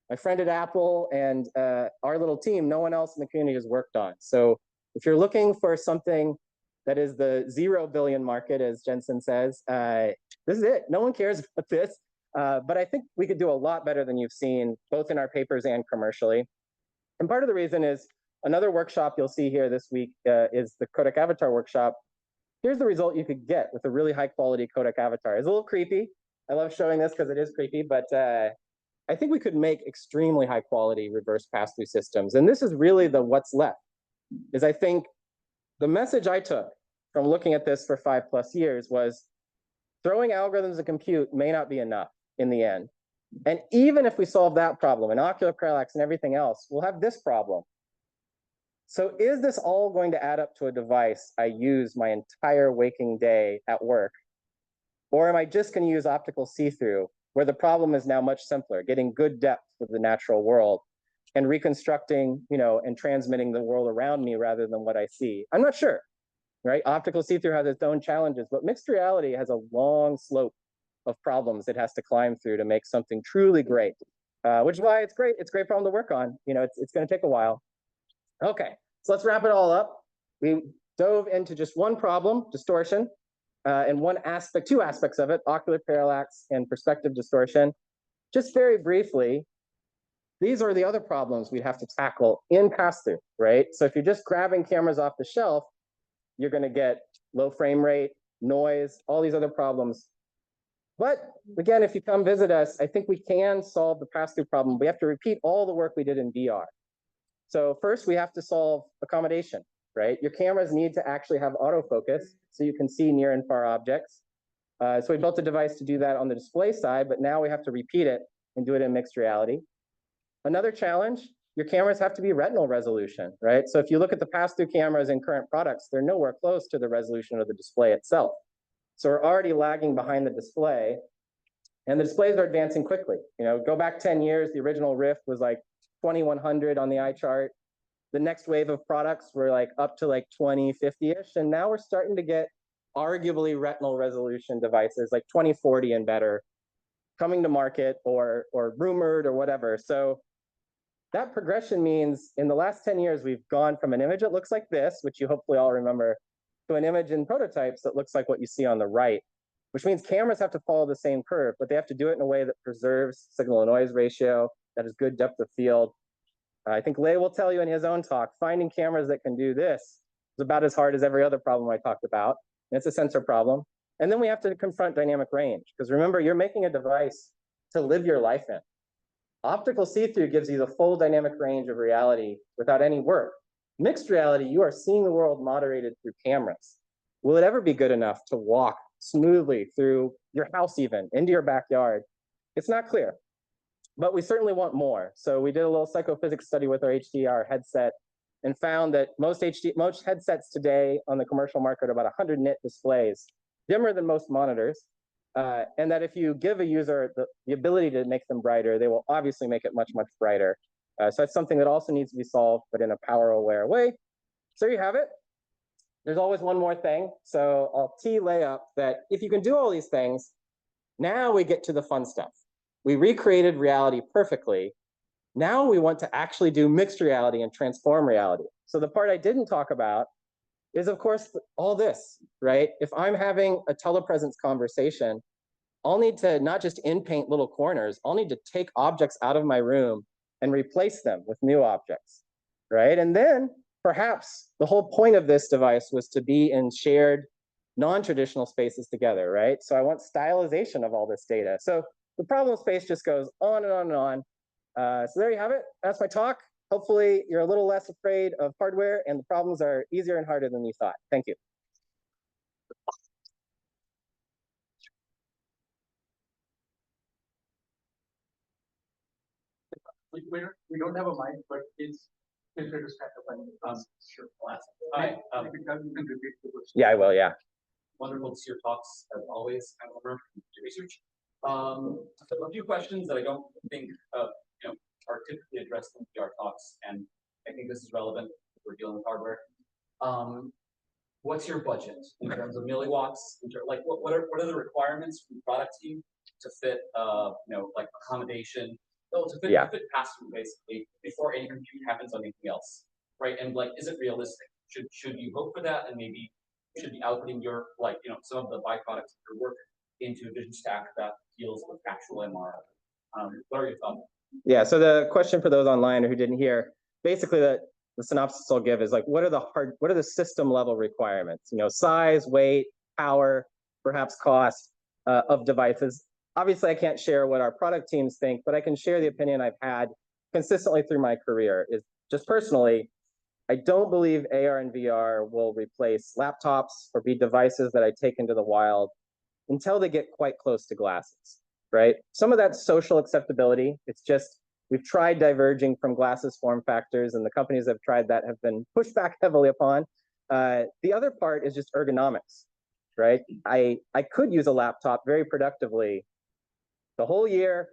my friend at Apple and our little team, no one else in the community has worked on. So if you're looking for something that is the 0 billion market, as Jensen says, this is it. No one cares about this. But I think we could do a lot better than you've seen, both in our papers and commercially. And part of the reason is another workshop you'll see here this week is the Codec Avatar workshop. Here's the result you could get with a really high quality Codec Avatar. It's a little creepy. I love showing this because it is creepy, but I think we could make extremely high quality reverse pass-through systems. And this is really the what's left. Is I think the message I took from looking at this for 5+ years was throwing algorithms at compute may not be enough in the end. And even if we solve that problem and ocular parallax and everything else, we'll have this problem. So is this all going to add up to a device I use my entire waking day at work? Or am I just going to use optical see-through, where the problem is now much simpler, getting good depth of the natural world and reconstructing, and transmitting the world around me rather than what I see? I'm not sure, right? Optical see-through has its own challenges, but mixed reality has a long slope of problems it has to climb through to make something truly great, which is why it's great. It's a great problem to work on. It's going to take a while. Okay, so let's wrap it all up. We dove into just one problem, distortion, and two aspects of it, ocular parallax and perspective distortion. Just very briefly, these are the other problems we'd have to tackle in pass-through, right? So if you're just grabbing cameras off the shelf, you're going to get low frame rate, noise, all these other problems. But again, if you come visit us, I think we can solve the pass-through problem. We have to repeat all the work we did in VR. So first, we have to solve accommodation, right? Your cameras need to actually have autofocus so you can see near and far objects. So we built a device to do that on the display side, but now we have to repeat it and do it in mixed reality. Another challenge, your cameras have to be retinal resolution, right? So if you look at the pass-through cameras in current products, they're nowhere close to the resolution of the display itself. So we're already lagging behind the display, and the displays are advancing quickly. Go back 10 years, the original Rift was like 2100 on the eye chart. The next wave of products were like up to like 2050-ish, and now we're starting to get arguably retinal resolution devices like 2040 and better coming to market or rumored or whatever. So that progression means in the last 10 years, we've gone from an image that looks like this, which you hopefully all remember, to an image in prototypes that looks like what you see on the right, which means cameras have to follow the same curve, but they have to do it in a way that preserves signal to noise ratio, that is good depth of field. I think Lei will tell you in his own talk, finding cameras that can do this is about as hard as every other problem I talked about. And it's a sensor problem. And then we have to confront dynamic range, because remember, you're making a device to live your life in. Optical see-through gives you the full dynamic range of reality without any work. Mixed reality, you are seeing the world moderated through cameras. Will it ever be good enough to walk smoothly through your house, even into your backyard? It's not clear, but we certainly want more. So we did a little psychophysics study with our HDR headset and found that most headsets today on the commercial market are about 100 nit displays, dimmer than most monitors. And that if you give a user the ability to make them brighter, they will obviously make it much, much brighter. So that's something that also needs to be solved, but in a power-aware way. So there you have it. There's always one more thing. So I'll tee Lei up that if you can do all these things, now we get to the fun stuff. We recreated reality perfectly. Now we want to actually do mixed reality and transform reality. So the part I didn't talk about is, of course, all this, right? If I'm having a telepresence conversation, I'll need to not just in-paint little corners, I'll need to take objects out of my room and replace them with new objects, right? And then perhaps the whole point of this device was to be in shared non-traditional spaces together, right? So I want stylization of all this data. So the problem space just goes on and on and on. So there you have it. That's my talk. Hopefully you're a little less afraid of hardware and the problems are easier and harder than you thought. Thank you. We don't have a mic, but it's feel free to stand up and sure. Hi. You can repeat the question. Yeah, I will. Yeah. Wonderful to see your talks as always. I love your research. So a few questions that I don't think are typically addressed in PR talks, and I think this is relevant if we're dealing with hardware. What's your budget in terms of milliwatts? Like what are the requirements from the product team to fit like accommodation? To fit pass-through basically before any compute happens on anything else, right? And like, is it realistic? Should you hope for that, and maybe you should be outputting your some of the byproducts of your work into a vision stack that deals with actual MR? What are your thoughts? Yeah. So the question for those online who didn't hear, basically the synopsis I'll give is like, what are the system level requirements? Size, weight, power, perhaps cost of devices. Obviously, I can't share what our product teams think, but I can share the opinion I've had consistently through my career. Is just personally, I don't believe AR and VR will replace laptops or be devices that I take into the wild until they get quite close to glasses. right? Some of that's social acceptability. It's just, we've tried diverging from glasses form factors, and the companies that have tried that have been pushed back heavily upon. The other part is just ergonomics, right? I could use a laptop very productively the whole year,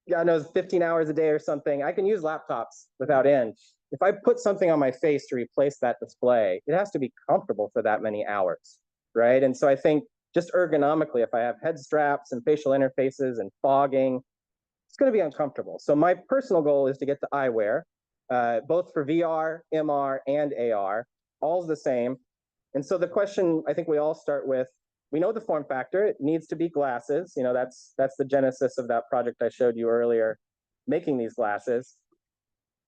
God knows, 15 hours a day or something. I can use laptops without end. If I put something on my face to replace that display, it has to be comfortable for that many hours, right? And so I think just ergonomically, if I have head straps and facial interfaces and fogging, it's going to be uncomfortable. So my personal goal is to get to eyewear, both for VR, MR, and AR, all's the same. And so the question I think we all start with, we know the form factor, it needs to be glasses. You know, that's the genesis of that project I showed you earlier, making these glasses.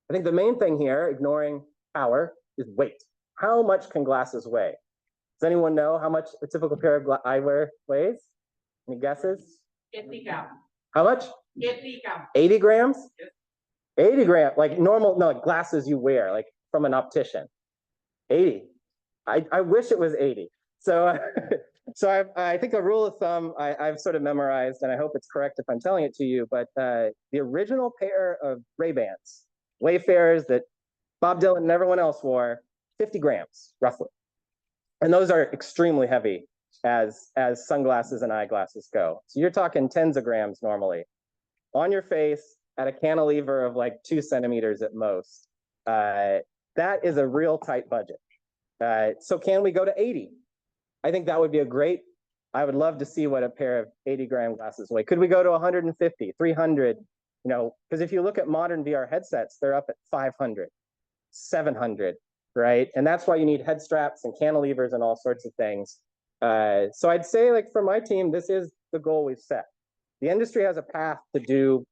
I think the main thing here, ignoring power, is weight. How much can glasses weigh? Does anyone know how much a typical pair of eyewear weighs? Any guesses? 80 grams. How much? 80 grams. 80 grams? Yes. 80 grams, like normal, no, like glasses you wear, like from an optician. 80. I wish it was 80. So, so I think a rule of thumb I've sort of memorized, and I hope it's correct if I'm telling it to you, but the original pair of Ray-Bans, Wayfarers that Bob Dylan and everyone else wore, 50 grams, roughly. And those are extremely heavy as sunglasses and eyeglasses go. So you're talking tens of grams normally on your face at a cantilever of like 2 centimeters at most. That is a real tight budget. So can we go to 80? I think that would be I would love to see what a pair of 80-gram glasses weigh. Could we go to 150, 300? You know, because if you look at modern VR headsets, they're up at 500, 700, right? And that's why you need head straps and cantilevers and all sorts of things. So I'd say, like, for my team, this is the goal we've set. The industry has a path to do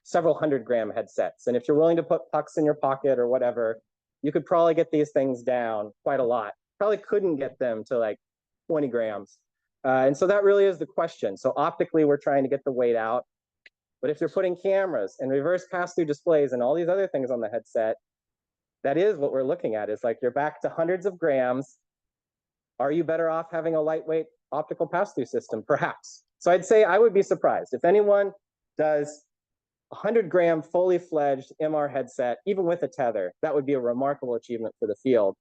several 100-gram headsets. And if you're willing to put pucks in your pocket or whatever, you could probably get these things down quite a lot. Probably couldn't get them to like 20 grams. And so that really is the question. So optically, we're trying to get the weight out. But if you're putting cameras and reverse pass-through displays and all these other things on the headset, that is what we're looking at. Is like you're back to hundreds of grams. Are you better off having a lightweight optical pass-through system? Perhaps. So I'd say I would be surprised if anyone does 100-gram fully fledged MR headset, even with a tether. That would be a remarkable achievement for the field.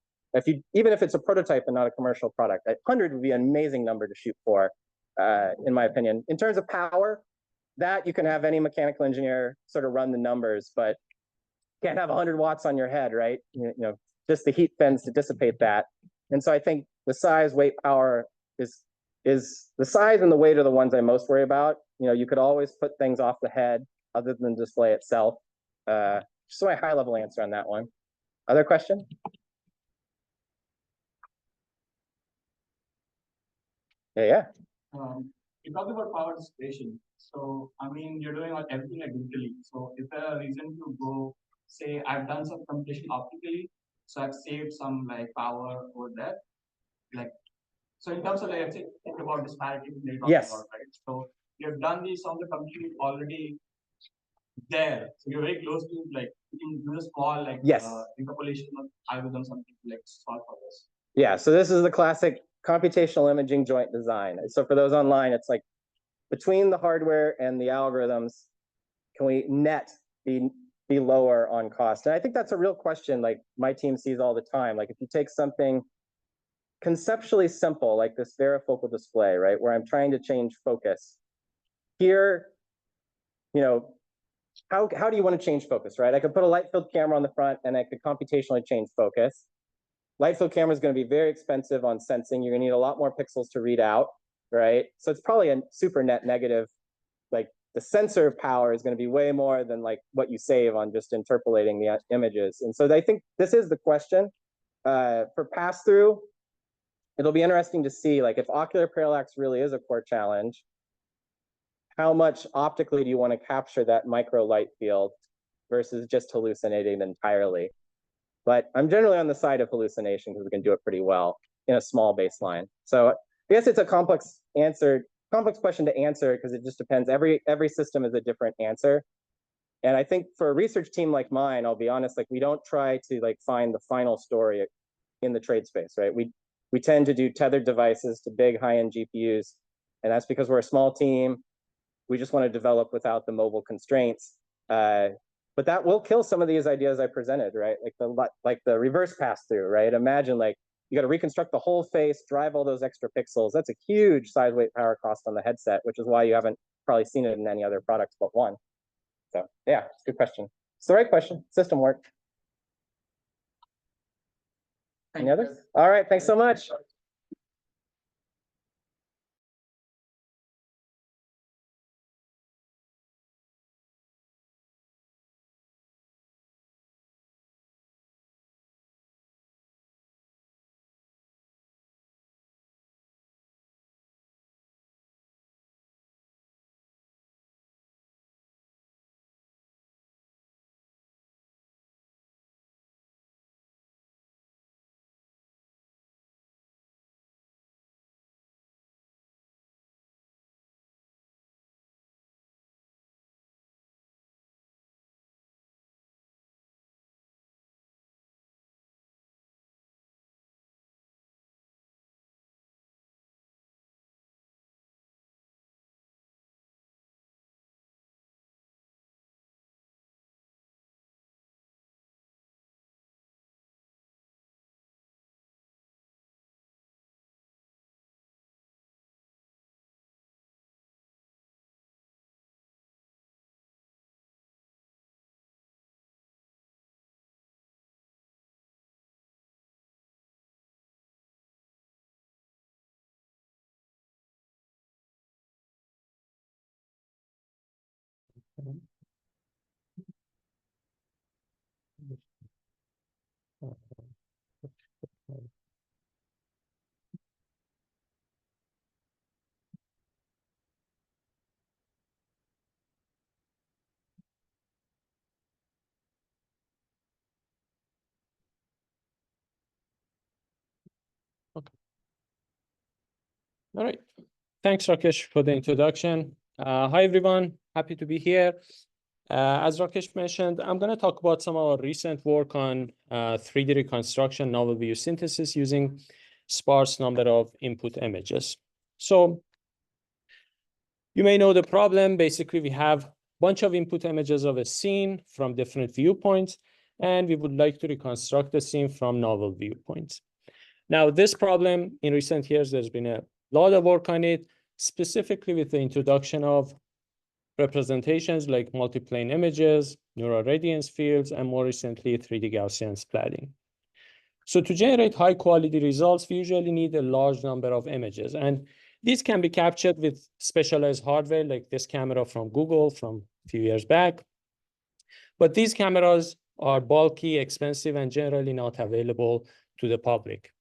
Even if it's a prototype and not a commercial product, 100 would be an amazing number to shoot for, in my opinion. In terms of power, that you can have any mechanical engineer sort of run the numbers, but can't have 100 watts on your head, right? You know, just the heat fins to dissipate that. And so I think the size, weight, power is the size and the weight are the ones I most worry about. You know, you could always put things off the head other than the display itself. Just my high level answer on that one. Other question? Yeah. You talked about power dissipation. So, I mean, you're doing everything like digitally. So, is there a reason to go, say, I've done some computation optically, so I've saved some like power over there? Like, so in terms of like, think about disparity that you're talking Yes. about, right? So, you've done these on the compute already there. So, you're very close to like, you can do a small like Yes. interpolation of algorithm, something to like solve for this. Yeah, so this is the classic computational imaging joint design. So for those online, it's like between the hardware and the algorithms, can we net be lower on cost? And I think that's a real question like my team sees all the time. Like if you take something conceptually simple, like this varifocal display, right, where I'm trying to change focus. Here, you know, how do you want to change focus, right? I could put a light field camera on the front and I could computationally change focus. Light field camera is going to be very expensive on sensing. You're going to need a lot more pixels to read out, right? So it's probably a super net negative. Like the sensor power is going to be way more than like what you save on just interpolating the images. And so I think this is the question. For pass-through, it'll be interesting to see like if ocular parallax really is a core challenge, how much optically do you want to capture that micro light field versus just hallucinating entirely? But I'm generally on the side of hallucination because we can do it pretty well in a small baseline. So I guess it's a complex question to answer because it just depends. Every system is a different answer. And I think for a research team like mine, I'll be honest, like we don't try to like find the final story in the trade space, right? We tend to do tethered devices to big high-end GPUs. And that's because we're a small team. We just want to develop without the mobile constraints. But that will kill some of these ideas I presented, right? Like the reverse pass-through, right? Imagine like you got to reconstruct the whole face, drive all those extra pixels. That's a huge size, weight, power cost on the headset, which is why you haven't probably seen it in any other products but one. So yeah, it's a good question. It's the right question. System work. Any others? All right, thanks so much. All right. Thanks, Rakesh, for the introduction. Hi, everyone. Happy to be here. As Rakesh mentioned, I'm going to talk about some of our recent work on 3D reconstruction, novel view synthesis using sparse number of input images. So you may know the problem. Basically, we have a bunch of input images of a scene from different viewpoints, and we would like to reconstruct the scene from novel viewpoints. Now, this problem, in recent years, there's been a lot of work on it, specifically with the introduction of representations like multiplane images, neural radiance fields, and more recently, 3D Gaussian splatting. So to generate high quality results, we usually need a large number of images. And these can be captured with specialized hardware like this camera from Google from a few years back. But these cameras are bulky, expensive, and generally not available to the public.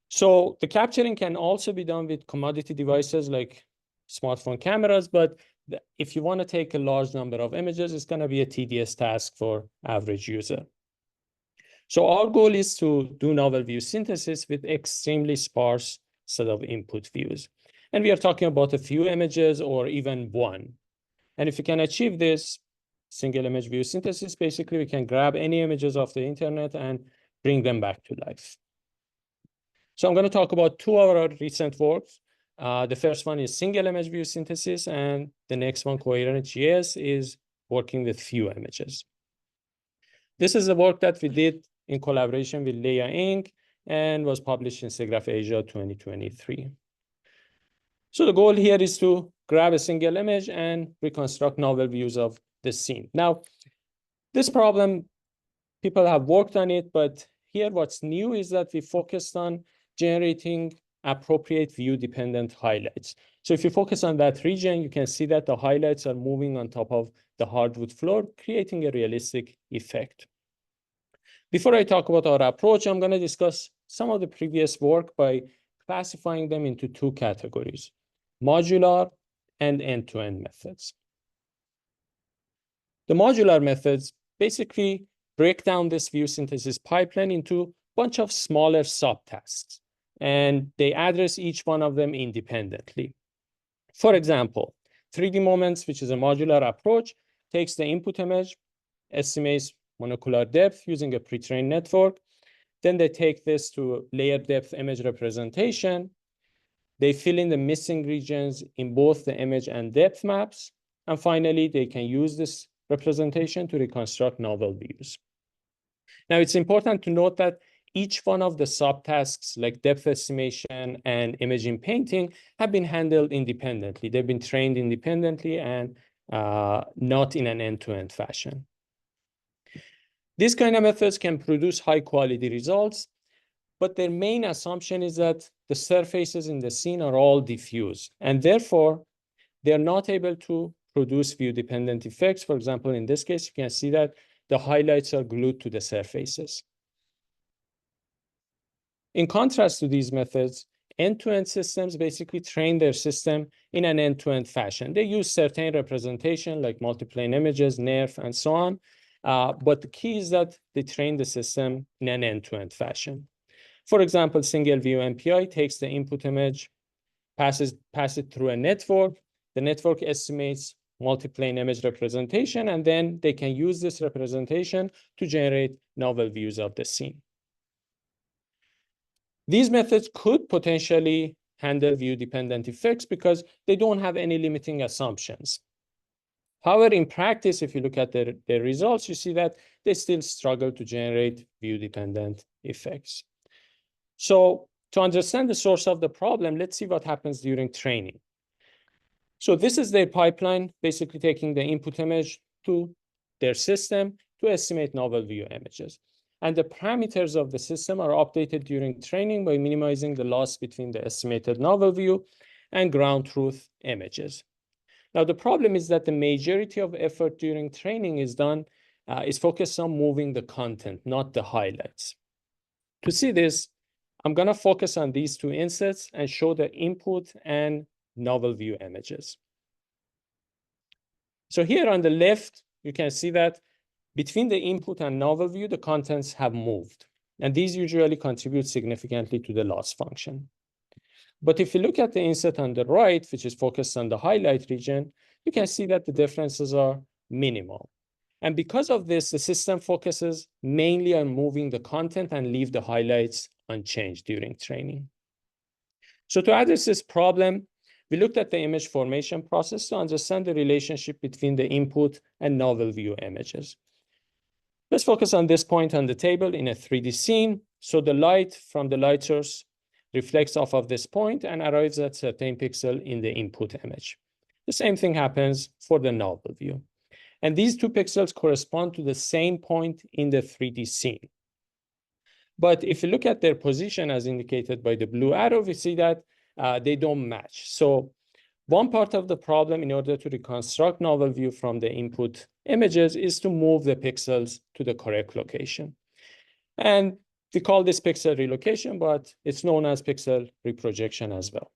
So the capturing can also be done with commodity devices like smartphone cameras, but if you want to take a large number of images, it's going to be a tedious task for average user. So our goal is to do novel view synthesis with extremely sparse set of input views. And we are talking about a few images or even one. And if you can achieve this single image view synthesis, basically we can grab any images off the internet and bring them back to life. So I'm going to talk about two of our recent works. The first one is single image view synthesis, and the next one, Coherent.js, is working with few images. This is the work that we did in collaboration with Leia Inc. and was published in SIGGRAPH Asia 2023. So the goal here is to grab a single image and reconstruct novel views of the scene. Now, this problem, people have worked on it, but here what's new is that we focused on generating appropriate view-dependent highlights. So if you focus on that region, you can see that the highlights are moving on top of the hardwood floor, creating a realistic effect. Before I talk about our approach, I'm going to discuss some of the previous work by classifying them into two categories: modular and end-to-end methods. The modular methods basically break down this view synthesis pipeline into a bunch of smaller subtasks, and they address each one of them independently. For example, 3D Moments, which is a modular approach, takes the input image, estimates monocular depth using a pre-trained network. Then they take this to layer depth image representation, They fill in the missing regions in both the image and depth maps. And finally, they can use this representation to reconstruct novel views. Now, it's important to note that each one of the subtasks like depth estimation and imaging painting have been handled independently. They've been trained independently and not in an end-to-end fashion. These kind of methods can produce high quality results, but their main assumption is that the surfaces in the scene are all diffuse, and therefore they're not able to produce view-dependent effects. For example, in this case, you can see that the highlights are glued to the surfaces. In contrast to these methods, end-to-end systems basically train their system in an end-to-end fashion. They use certain representation like multiplane images, NERF, and so on. But the key is that they train the system in an end-to-end fashion. For example, single view MPI takes the input image, pass it through a network. The network estimates multiplane image representation, and then they can use this representation to generate novel views of the scene. These methods could potentially handle view-dependent effects because they don't have any limiting assumptions. However, in practice, if you look at their results, you see that they still struggle to generate view-dependent effects. So to understand the source of the problem, let's see what happens during training. So this is their pipeline, basically taking the input image to their system to estimate novel view images. And the parameters of the system are updated during training by minimizing the loss between the estimated novel view and ground truth images. Now, the problem is that the majority of effort during training is focused on moving the content, not the highlights. To see this, I'm going to focus on these two insets and show the input and novel view images. So here on the left, you can see that between the input and novel view, the contents have moved. And these usually contribute significantly to the loss function. But if you look at the inset on the right, which is focused on the highlight region, you can see that the differences are minimal. And because of this, the system focuses mainly on moving the content and leave the highlights unchanged during training. So to address this problem, we looked at the image formation process to understand the relationship between the input and novel view images. Let's focus on this point on the table in a 3D scene. So the light from the light source reflects off of this point and arrives at a certain pixel in the input image. The same thing happens for the novel view. And these two pixels correspond to the same point in the 3D scene. But if you look at their position as indicated by the blue arrow, we see that they don't match. So one part of the problem in order to reconstruct novel view from the input images is to move the pixels to the correct location. And we call this pixel relocation, but it's known as pixel reprojection as well.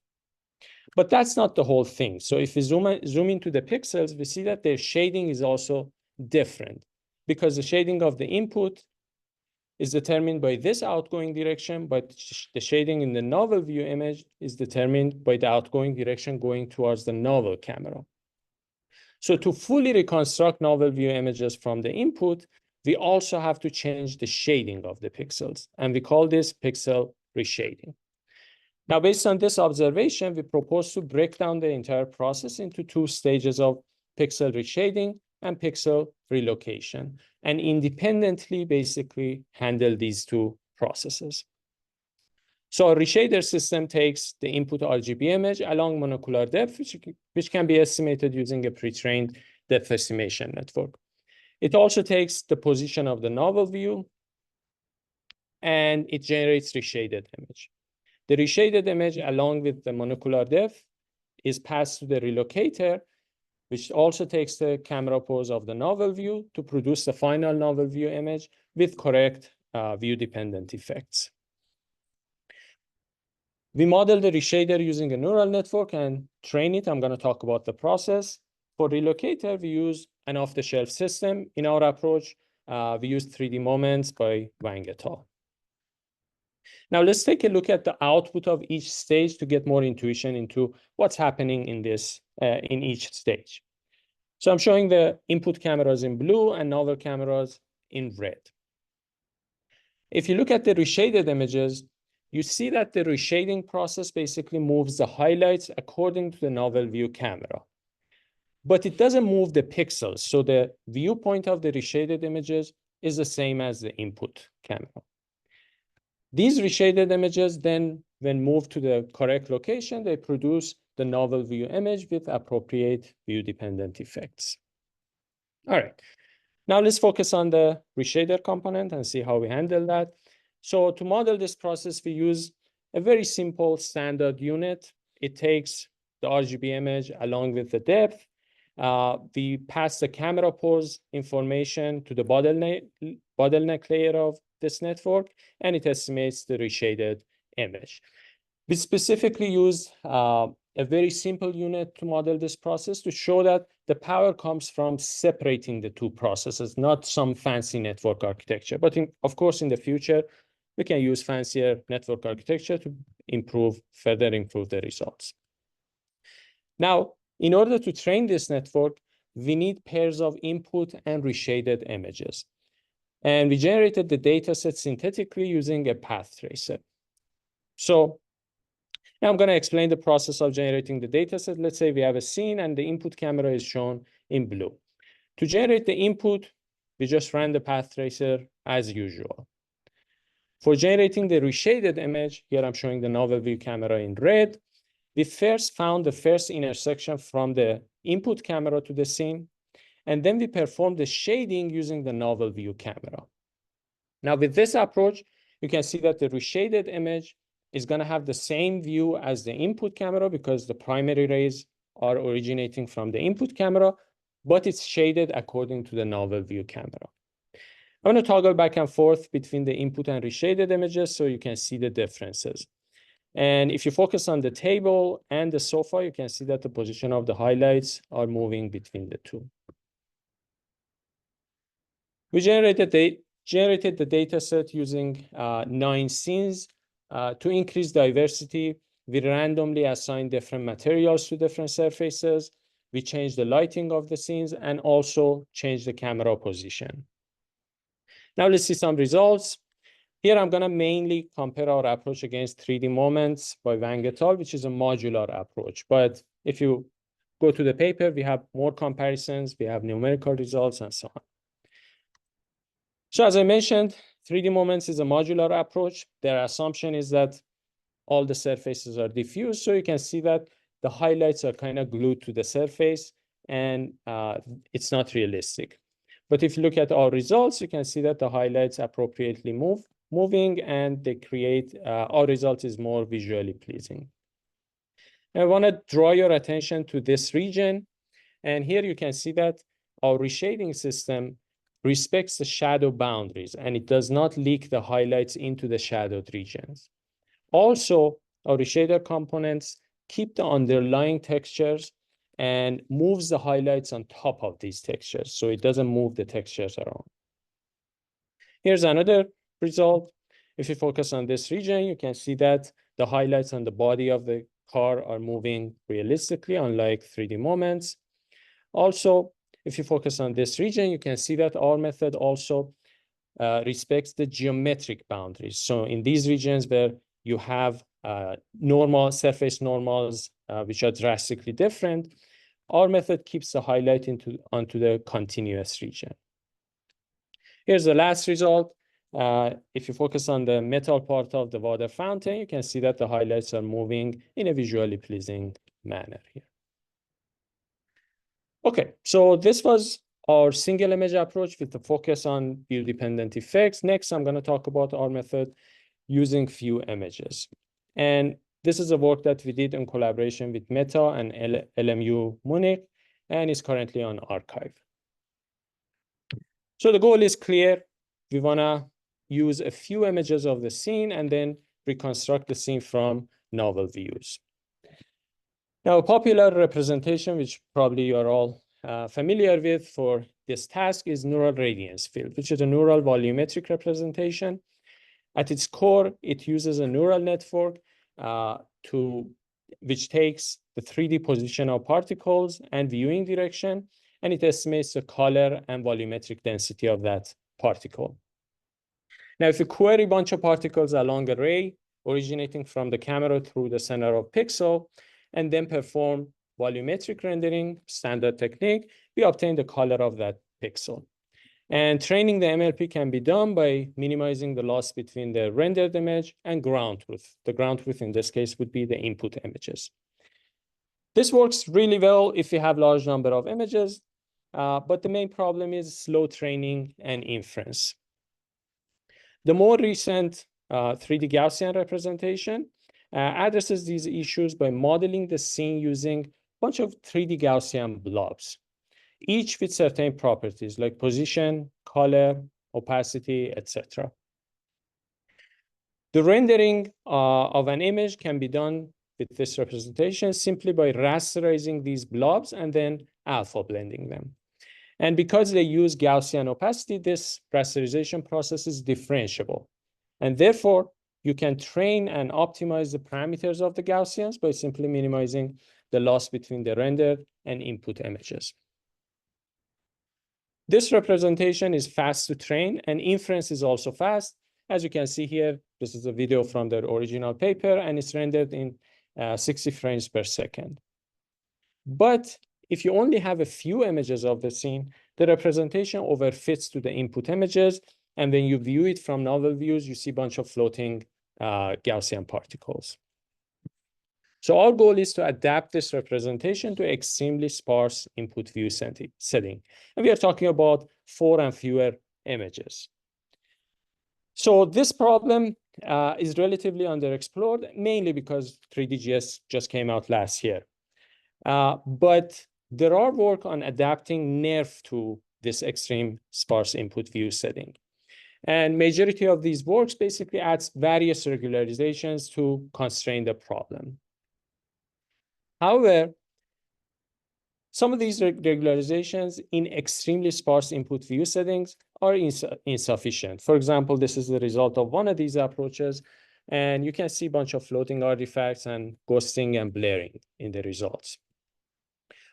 But that's not the whole thing. So if we zoom into the pixels, we see that their shading is also different because the shading of the input is determined by this outgoing direction, but the shading in the novel view image is determined by the outgoing direction going towards the novel camera. So to fully reconstruct novel view images from the input, we also have to change the shading of the pixels, and we call this pixel reshading. Now, based on this observation, we propose to break down the entire process into two stages of pixel reshading and pixel relocation, and independently basically handle these two processes. So our reshader system takes the input RGB image along monocular depth, which can be estimated using a pre-trained depth estimation network. It also takes the position of the novel view, and it generates reshaded image. The reshaded image along with the monocular depth is passed to the relocator, which also takes the camera pose of the novel view to produce the final novel view image with correct view-dependent effects. We model the reshader using a neural network and train it. I'm going to talk about the process. For relocator, we use an off-the-shelf system. In our approach, we use 3D Moments by Wang et al. Now, let's take a look at the output of each stage to get more intuition into what's happening in in each stage. So I'm showing the input cameras in blue and novel cameras in red. If you look at the reshaded images, you see that the reshading process basically moves the highlights according to the novel view camera. But it doesn't move the pixels. So the viewpoint of the reshaded images is the same as the input camera. These reshaded images then, when moved to the correct location, they produce the novel view image with appropriate view-dependent effects. All right, now let's focus on the reshader component and see how we handle that. So to model this process, we use a very simple standard unit. It takes the RGB image along with the depth. We pass the camera pose information to the bottleneck layer of this network, and it estimates the reshaded image. We specifically use a very simple unit to model this process to show that the power comes from separating the two processes, not some fancy network architecture. But of course, in the future, we can use fancier network architecture to further improve the results. Now, in order to train this network, we need pairs of input and reshaded images. And we generated the data set synthetically using a path tracer. So now I'm going to explain the process of generating the data set. Let's say we have a scene and the input camera is shown in blue. To generate the input, we just ran the path tracer as usual. For generating the reshaded image, here I'm showing the novel view camera in red. We first found the first intersection from the input camera to the scene, and then we performed the shading using the novel view camera. Now, with this approach, you can see that the reshaded image is going to have the same view as the input camera because the primary rays are originating from the input camera, but it's shaded according to the novel view camera. I'm going to toggle back and forth between the input and reshaded images so you can see the differences. And if you focus on the table and the sofa, you can see that the position of the highlights are moving between the two. We generated the data set using 9 scenes. To increase diversity, we randomly assigned different materials to different surfaces. We changed the lighting of the scenes and also changed the camera position. Now let's see some results. Here, I'm going to mainly compare our approach against 3D Moments by Wang et al., which is a modular approach. But if you go to the paper, we have more comparisons, we have numerical results, and so on. So as I mentioned, 3D Moments is a modular approach. Their assumption is that all the surfaces are diffused. So you can see that the highlights are kind of glued to the surface, and it's not realistic. But if you look at our results, you can see that the highlights appropriately moving, and they create, our result is more visually pleasing. I want to draw your attention to this region. And here you can see that our reshading system respects the shadow boundaries, and it does not leak the highlights into the shadowed regions. Also, our reshader components keep the underlying textures and moves the highlights on top of these textures, so it doesn't move the textures around. Here's another result. If you focus on this region, you can see that the highlights on the body of the car are moving realistically, unlike 3D Moments. Also, if you focus on this region, you can see that our method also respects the geometric boundaries. So in these regions where you have normal surface normals, which are drastically different, our method keeps the highlight onto the continuous region. Here's the last result. If you focus on the metal part of the water fountain, you can see that the highlights are moving in a visually pleasing manner here. Okay, so this was our single image approach with the focus on view-dependent effects. Next, I'm going to talk about our method using few images. And this is a work that we did in collaboration with Meta and LMU Munich, and is currently on arXiv. So the goal is clear. We want to use a few images of the scene and then reconstruct the scene from novel views. Now, a popular representation, which probably you're all familiar with for this task, is neural radiance field, which is a neural volumetric representation. At its core, it uses a neural network which takes the 3D position of particles and viewing direction, and it estimates the color and volumetric density of that particle. Now, if you query a bunch of particles along a ray, originating from the camera through the center of pixel, and then perform volumetric rendering, standard technique. We obtain the color of that pixel. And training the MLP can be done by minimizing the loss between the rendered image and ground truth. The ground truth in this case would be the input images. This works really well if you have large number of images, but the main problem is slow training and inference. The more recent 3D Gaussian representation addresses these issues by modeling the scene using a bunch of 3D Gaussian blobs, each with certain properties like position, color, opacity, etc. The rendering of an image can be done with this representation simply by rasterizing these blobs and then alpha blending them. And because they use Gaussian opacity, this rasterization process is differentiable. And therefore, you can train and optimize the parameters of the Gaussians by simply minimizing the loss between the rendered and input images. This representation is fast to train, and inference is also fast. As you can see here, this is a video from the original paper, and it's rendered in 60 frames per second. But if you only have a few images of the scene, the representation overfits to the input images, and when you view it from novel views, you see a bunch of floating Gaussian particles. So our goal is to adapt this representation to extremely sparse input view setting. And we are talking about 4 and fewer images. So this problem is relatively underexplored, mainly because 3DGS just came out last year. But there are work on adapting NERF to this extreme sparse input view setting. And majority of these works basically adds various regularizations to constrain the problem. However, some of these regularizations in extremely sparse input view settings are insufficient. For example, this is the result of one of these approaches, and you can see a bunch of floating artifacts and ghosting and blurring in the results.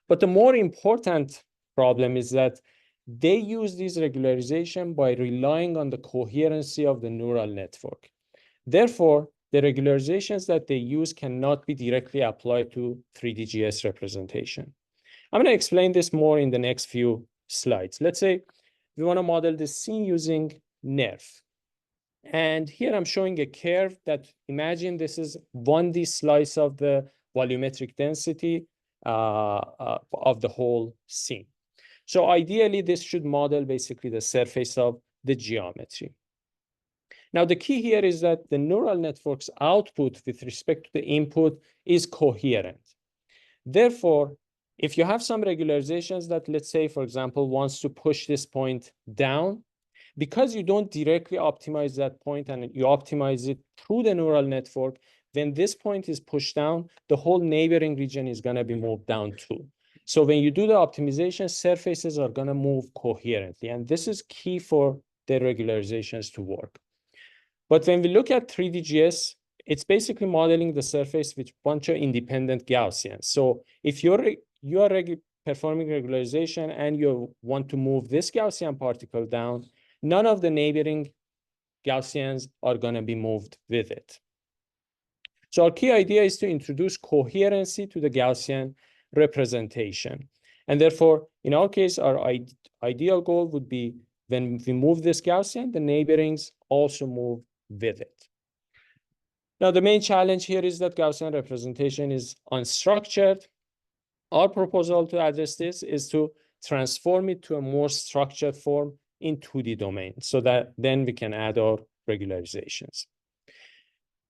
But the more important problem is that they use this regularization by relying on the coherency of the neural network. Therefore, the regularizations that they use cannot be directly applied to 3DGS representation. I'm going to explain this more in the next few slides. Let's say we want to model the scene using NERF. And here I'm showing a curve that, imagine this is 1D slice of the volumetric density of the whole scene. So ideally, this should model basically the surface of the geometry. Now, the key here is that the neural network's output with respect to the input is coherent. Therefore, if you have some regularizations that, let's say, for example, wants to push this point down, because you don't directly optimize that point and you optimize it through the neural network, when this point is pushed down, the whole neighboring region is going to be moved down too. So when you do the optimization, surfaces are going to move coherently. And this is key for the regularizations to work. But when we look at 3DGS, it's basically modeling the surface with a bunch of independent Gaussians. So if you are performing regularization and you want to move this Gaussian particle down, none of the neighboring Gaussians are going to be moved with it. So our key idea is to introduce coherency to the Gaussian representation. And therefore, in our case, our ideal goal would be when we move this Gaussian, the neighborings also move with it. Now, the main challenge here is that Gaussian representation is unstructured. Our proposal to address this is to transform it to a more structured form in 2D domain so that then we can add our regularizations.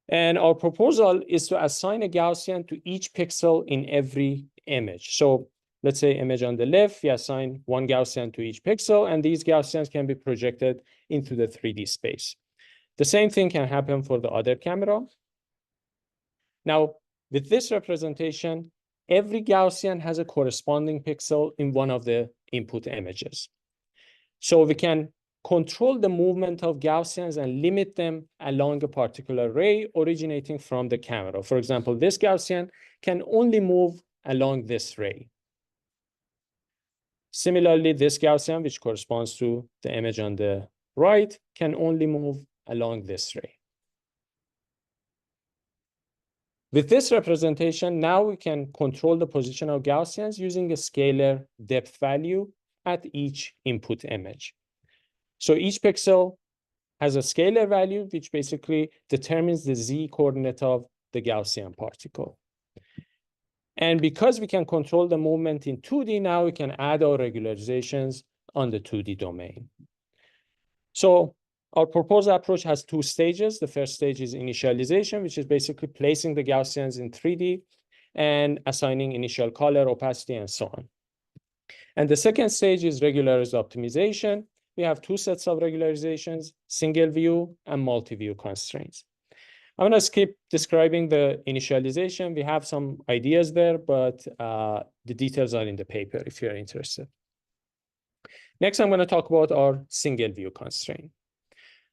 And our proposal is to assign a Gaussian to each pixel in every image. So let's say image on the left, we assign 1 Gaussian to each pixel, and these Gaussians can be projected into the 3D space. The same thing can happen for the other camera. Now, with this representation, every Gaussian has a corresponding pixel in one of the input images. So we can control the movement of Gaussians and limit them along a particular ray originating from the camera. For example, this Gaussian can only move along this ray. Similarly, this Gaussian, which corresponds to the image on the right, can only move along this ray. With this representation, now we can control the position of Gaussians using a scalar depth value at each input image. So each pixel has a scalar value, which basically determines the z coordinate of the Gaussian particle. And because we can control the movement in 2D, now we can add our regularizations on the 2D domain. So our proposed approach has two stages. The first stage is initialization, which is basically placing the Gaussians in 3D and assigning initial color, opacity, and so on. And the second stage is regularized optimization. We have two sets of regularizations, single view and multi-view constraints. I'm going to skip describing the initialization. We have some ideas there, but the details are in the paper if you're interested. Next, I'm going to talk about our single view constraint.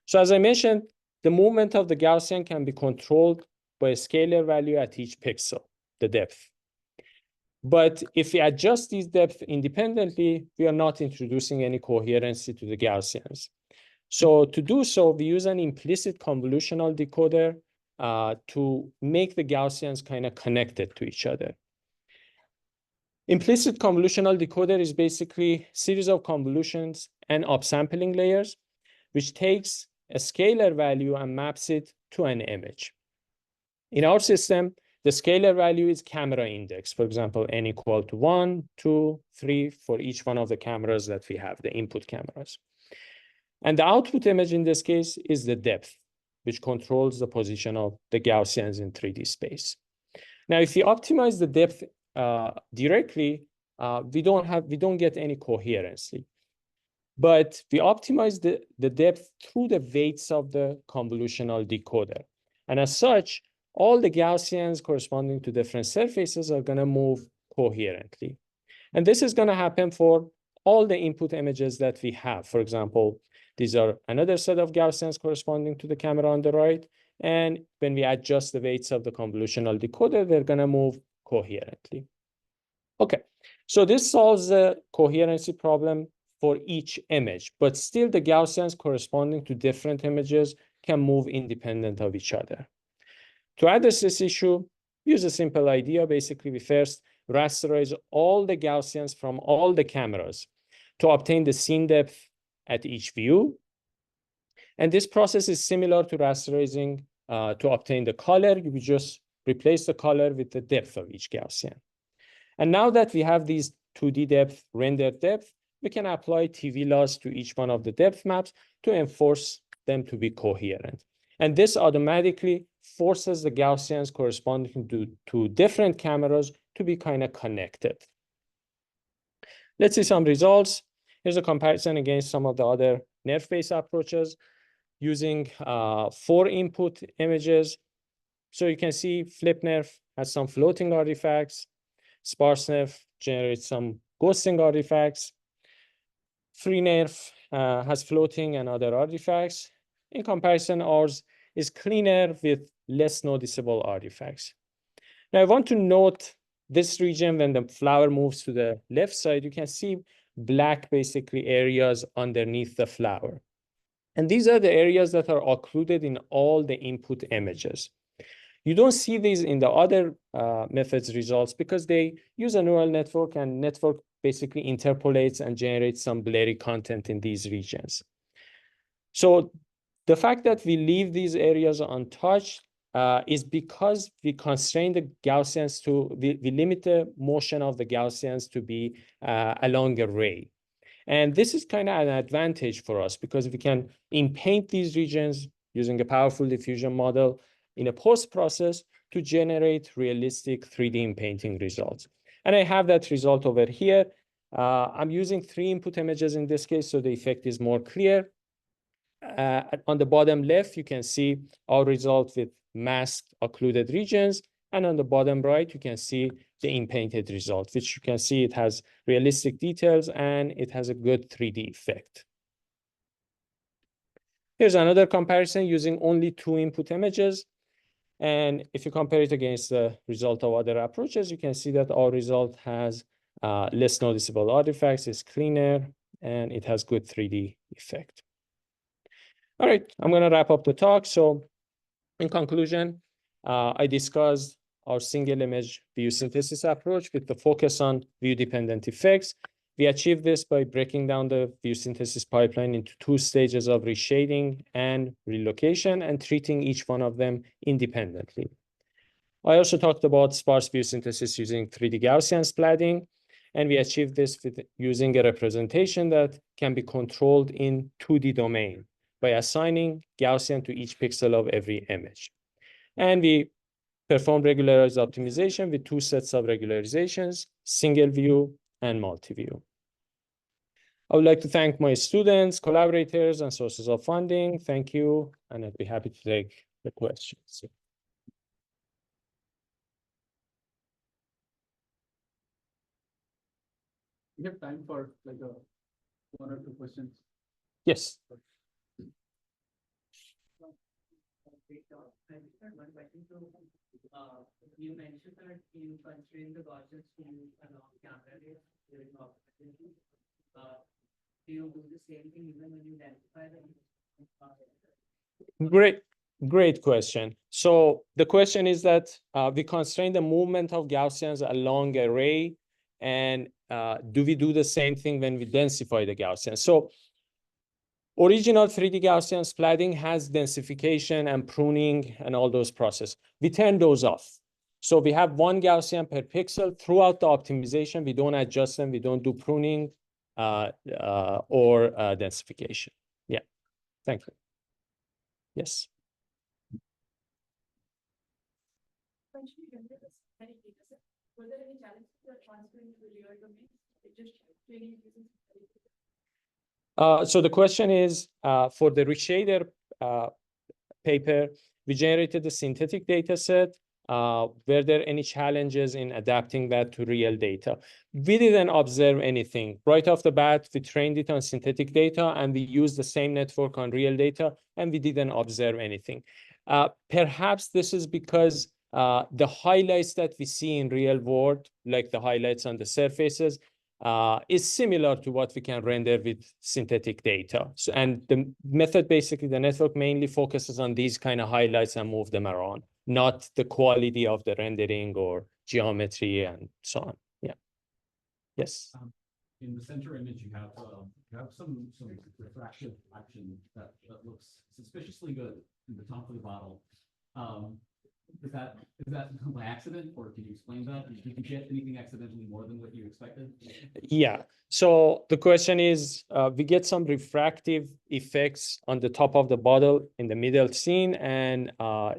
So as I mentioned, the movement of the Gaussian can be controlled by a scalar value at each pixel, the depth. But if we adjust these depths independently, we are not introducing any coherency to the Gaussians. So to do so, we use an implicit convolutional decoder to make the Gaussians kind of connected to each other. Implicit convolutional decoder is basically a series of convolutions and upsampling layers, which takes a scalar value and maps it to an image. In our system, the scalar value is camera index. For example, n equal to 1, 2, 3 for each one of the cameras that we have, the input cameras. And the output image in this case is the depth, which controls the position of the Gaussians in 3D space. Now, if you optimize the depth directly, we don't get any coherency. But we optimize the depth through the weights of the convolutional decoder. And as such, all the Gaussians corresponding to different surfaces are going to move coherently. And this is going to happen for all the input images that we have. For example, these are another set of Gaussians corresponding to the camera on the right. And when we adjust the weights of the convolutional decoder, they're going to move coherently. Okay, so this solves the coherency problem for each image, but still the Gaussians corresponding to different images can move independent of each other. To address this issue, use a simple idea. Basically, we first rasterize all the Gaussians from all the cameras to obtain the scene depth at each view. And this process is similar to rasterizing to obtain the color. You just replace the color with the depth of each Gaussian. And now that we have these 2D depth, rendered depth, we can apply TV loss to each one of the depth maps to enforce them to be coherent. And this automatically forces the Gaussians corresponding to different cameras to be kind of connected. Let's see some results. Here's a comparison against some of the other nerf-based approaches using 4 input images. So you can see FlipNerf has some floating artifacts. SparseNerf generates some ghosting artifacts. FreeNerf has floating and other artifacts. In comparison, ours is cleaner with less noticeable artifacts. Now, I want to note this region when the flower moves to the left side, you can see black basically areas underneath the flower. And these are the areas that are occluded in all the input images. You don't see these in the other methods results because they use a neural network, and network basically interpolates and generates some blurry content in these regions. So the fact that we leave these areas untouched is because we constrain the Gaussians to, we limit the motion of the Gaussians to be along a ray. And this is kind of an advantage for us because we can in-paint these regions using a powerful diffusion model in a post-process to generate realistic 3D in-painting results. And I have that result over here. I'm using 3 input images in this case, so the effect is more clear. On the bottom left, you can see our result with masked occluded regions. And on the bottom right, you can see the in-painted result, which you can see it has realistic details and it has a good 3D effect. Here's another comparison using only 2 input images. And if you compare it against the result of other approaches, you can see that our result has less noticeable artifacts, it's cleaner, and it has good 3D effect. All right, I'm going to wrap up the talk. So in conclusion, I discussed our single image view synthesis approach with the focus on view-dependent effects. We achieve this by breaking down the view synthesis pipeline into two stages of reshading and relocation and treating each one of them independently. I also talked about sparse view synthesis using 3D Gaussian splatting, and we achieve this with using a representation that can be controlled in 2D domain by assigning Gaussian to each pixel of every image. And we perform regularized optimization with two sets of regularizations, single view and multi-view. I would like to thank my students, collaborators, and sources of funding. Thank you, and I'd be happy to take the questions. We have time for like one or two questions. Yes. One question. So, you mentioned that you constrain the Gaussians to along camera rays during optimization. Do you do the same thing even when you densify them? Great question. So the question is that we constrain the movement of Gaussians along a ray, and do we do the same thing when we densify the Gaussians? So original 3D Gaussian splatting has densification and pruning and all those processes. We turn those off. So we have one Gaussian per pixel throughout the optimization. We don't adjust them. We don't do pruning or densification. Yeah, thank you. Yes. Were there any challenges that transferring to real domain? Just training using. So the question is, for the reshader paper, we generated the synthetic data set. Were there any challenges in adapting that to real data? We didn't observe anything. Right off the bat, we trained it on synthetic data, and we used the same network on real data, and we didn't observe anything. Perhaps this is because the highlights that we see in real world, like the highlights on the surfaces, is similar to what we can render with synthetic data. So, and the method, basically, the network mainly focuses on these kind of highlights and move them around, not the quality of the rendering or geometry and so on. Yeah. Yes. In the center image, you have some refraction action that looks suspiciously good in the top of the bottle. Is that done by accident, or can you explain that? Did you get anything accidentally more than what you expected? Yeah. So the question is, we get some refractive effects on the top of the bottle in the middle scene, and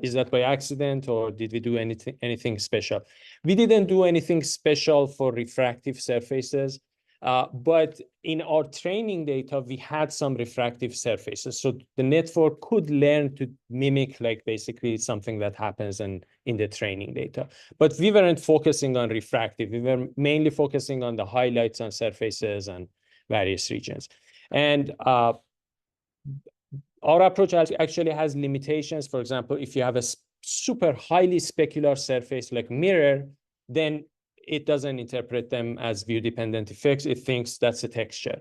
is that by accident, or did we do anything special? We didn't do anything special for refractive surfaces. But in our training data, we had some refractive surfaces. So the network could learn to mimic, like, basically something that happens in the training data. But we weren't focusing on refractive. We were mainly focusing on the highlights on surfaces and various regions. And our approach actually has limitations. For example, if you have a super highly specular surface like mirror, then it doesn't interpret them as view-dependent effects. It thinks that's a texture.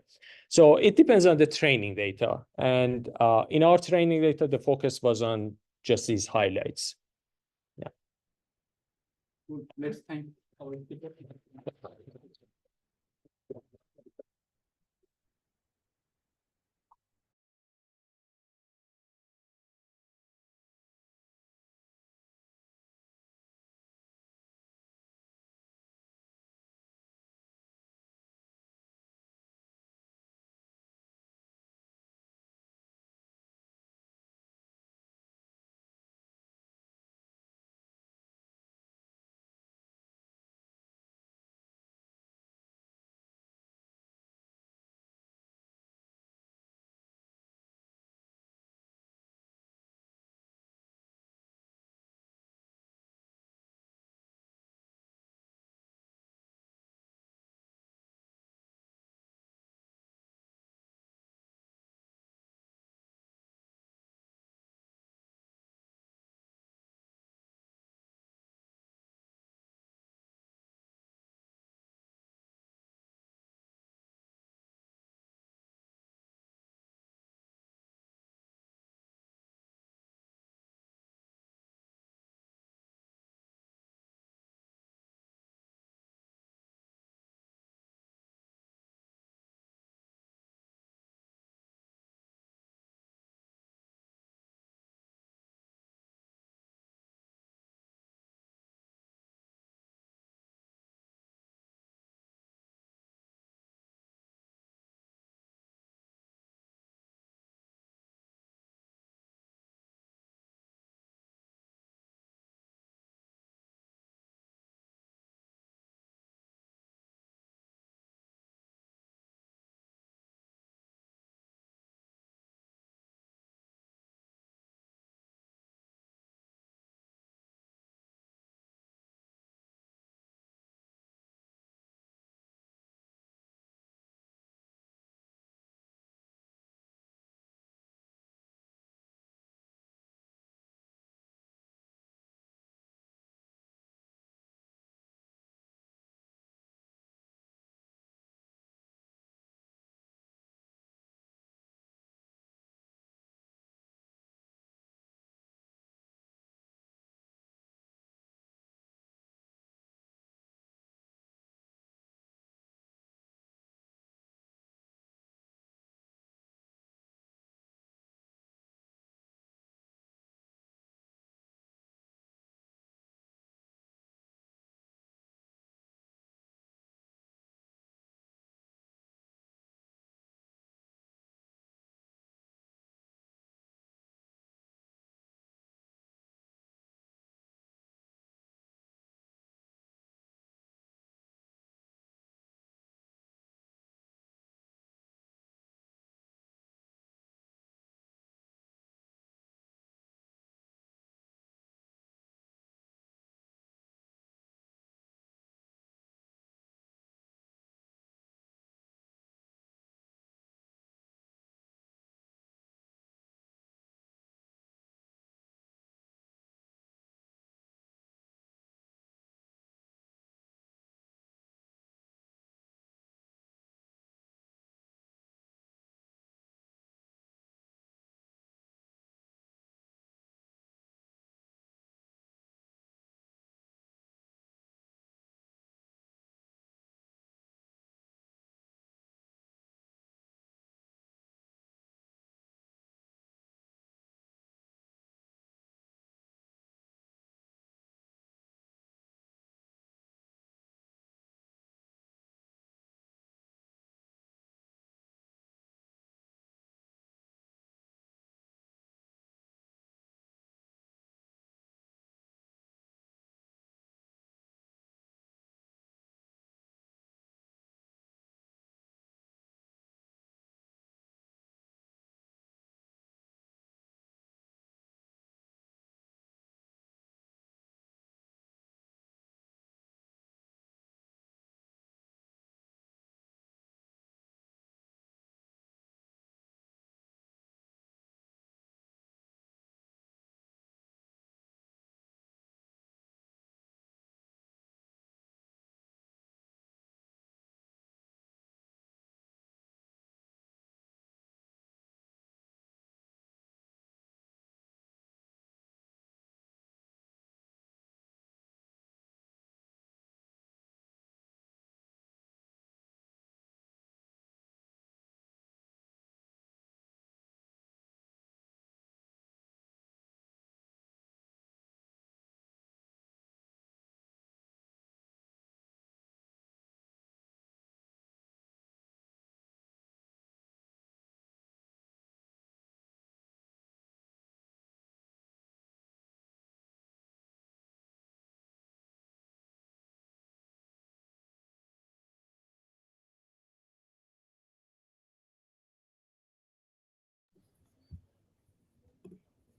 So it depends on the training data. And in our training data, the focus was on just these highlights. Yeah. Let's thank our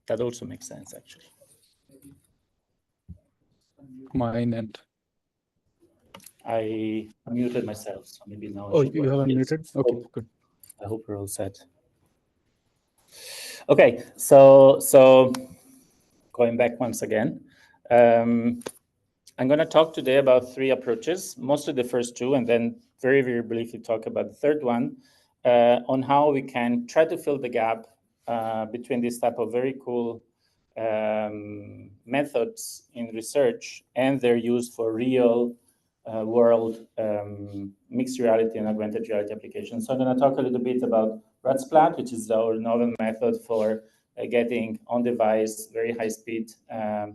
that also makes sense, actually. Mine and I muted myself, so maybe now. oh, you have unmuted? Okay, good. I hope we're all set. Okay, so going back once again, I'm going to talk today about 3 approaches, mostly the first 2, and then very, very briefly talk about the third one, on how we can try to fill the gap between this type of very cool methods in research and their use for real world mixed reality and augmented reality applications. So I'm going to talk a little bit about RadSplat, which is our novel method for getting on-device very high-speed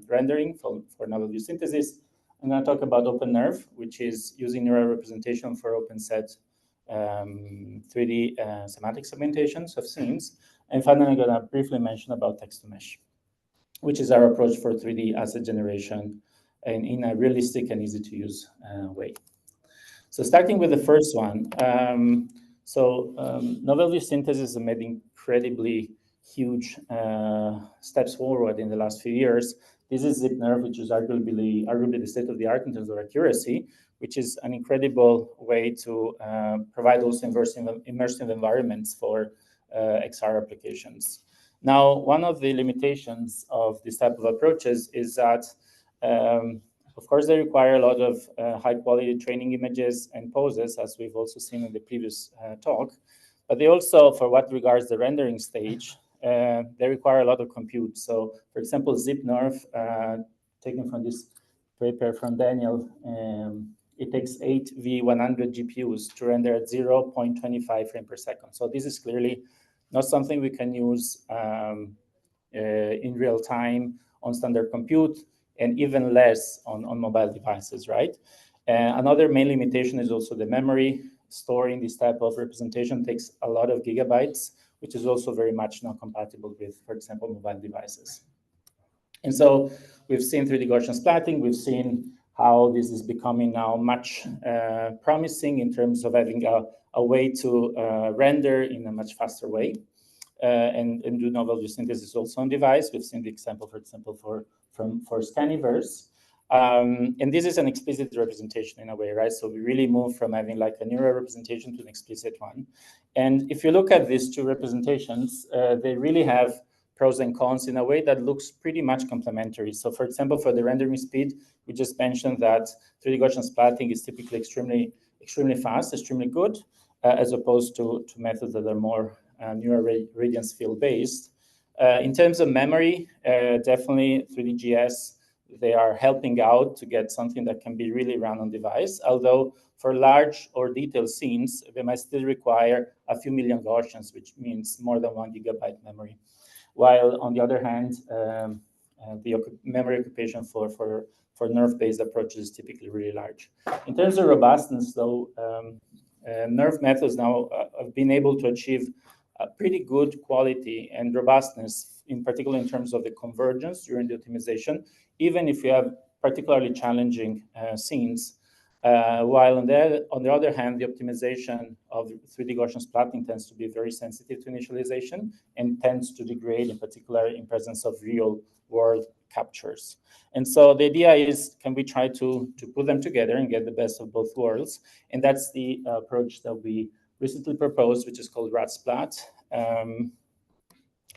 rendering for novel view synthesis. I'm going to talk about OpenNerve, which is using neural representation for OpenSet 3D semantic segmentations of scenes. And finally, I'm going to briefly mention about text-to-mesh, which is our approach for 3D asset generation in a realistic and easy-to-use way. So starting with the first one, novel view synthesis has made incredibly huge steps forward in the last few years. This is ZipNerve, which is arguably the state-of-the-art in terms of accuracy, which is an incredible way to provide also immersive environments for XR applications. Now, one of the limitations of this type of approaches is that, of course, they require a lot of high-quality training images and poses, as we've also seen in the previous talk. But they also, for what regards the rendering stage, they require a lot of compute. So, for example, ZipNerve, taken from this paper from Daniel, it takes 8 V100 GPUs to render at 0.25 frames per second. So this is clearly not something we can use in real time on standard compute, and even less on mobile devices, right? Another main limitation is also the memory. Storing this type of representation takes a lot of gigabytes, which is also very much not compatible with, for example, mobile devices. And so we've seen 3D Gaussian splatting. We've seen how this is becoming now much promising in terms of having a way to render in a much faster way and do novel view synthesis also on device. We've seen the example, for example, for Scaniverse. And this is an explicit representation in a way, right? So we really move from having like a neural representation to an explicit one. And if you look at these 2 representations, they really have pros and cons in a way that looks pretty much complementary. So for example, for the rendering speed, we just mentioned that 3D Gaussian splatting is typically extremely fast, extremely good, as opposed to methods that are more neural radiance field based. In terms of memory, definitely 3DGS, they are helping out to get something that can be really run on device, although for large or detailed scenes, they might still require a few million Gaussians, which means more than 1 GB memory. While on the other hand, the memory occupation for NERV-based approaches is typically really large. In terms of robustness, though, NERV methods now have been able to achieve a pretty good quality and robustness, in particular in terms of the convergence during the optimization, even if you have particularly challenging scenes. While on the other hand, the optimization of 3D Gaussian splatting tends to be very sensitive to initialization and tends to degrade, in particular in presence of real world captures. And so the idea is, can we try to put them together and get the best of both worlds? And that's the approach that we recently proposed, which is called RadSplat.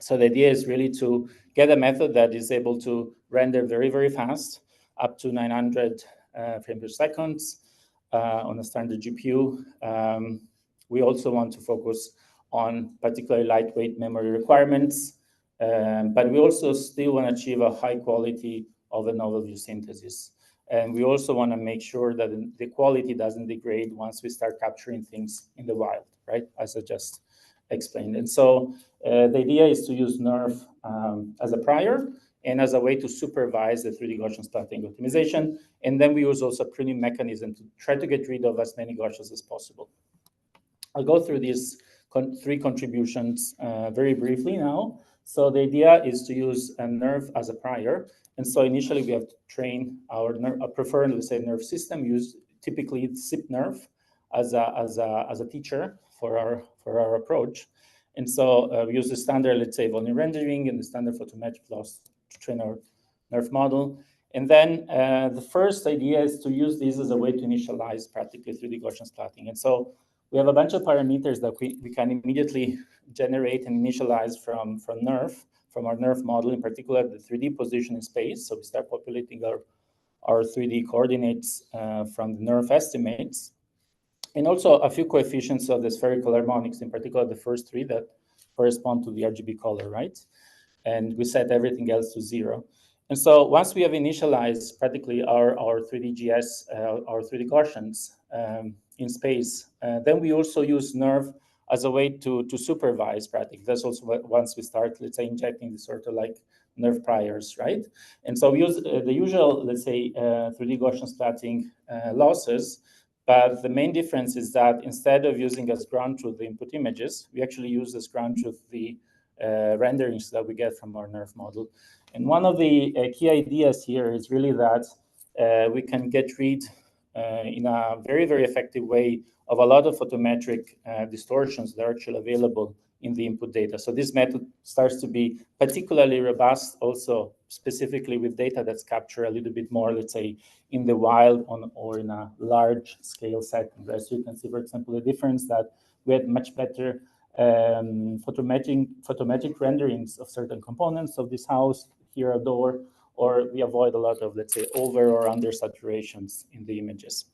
So the idea is really to get a method that is able to render very, very fast, up to 900 frames per second on a standard GPU. We also want to focus on particularly lightweight memory requirements, but we also still want to achieve a high quality of a novel view synthesis. And we also want to make sure that the quality doesn't degrade once we start capturing things in the wild, right? As I just explained. And so the idea is to use NERV as a prior and as a way to supervise the 3D Gaussian splatting optimization. And then we use also a pruning mechanism to try to get rid of as many Gaussians as possible. I'll go through these 3 contributions very briefly now. So the idea is to use a NERV as a prior. And so initially we have to train our preferred, let's say, NERV system, use typically ZipNerve as a teacher for our approach. And so we use the standard, let's say, volume rendering and the standard photometric loss to train our NeRF model. And then the first idea is to use this as a way to initialize practically 3D Gaussian splatting. And so we have a bunch of parameters that we can immediately generate and initialize from NeRF, from our NeRF model, in particular the 3D position in space. So we start populating our 3D coordinates from the NeRF estimates. And also a few coefficients of the spherical harmonics, in particular the first three that correspond to the RGB color, right? And we set everything else to 0. And so once we have initialized practically our 3D GS, our 3D Gaussians in space, then we also use NeRF as a way to supervise practically. That's also once we start, let's say, injecting the sort of like NeRF priors, right? And so we use the usual, let's say, 3D Gaussian splatting losses. But the main difference is that instead of using as ground truth the input images, we actually use as ground truth the renderings that we get from our NeRF model. And one of the key ideas here is really that we can get rid in a very, very effective way of a lot of photometric distortions that are actually available in the input data. So this method starts to be particularly robust also specifically with data that's captured a little bit more, let's say, in the wild or in a large scale setting. As you can see, for example, the difference that we had much better photometric renderings of certain components of this house, here a door, or we avoid a lot of, let's say, over or under saturations in the images.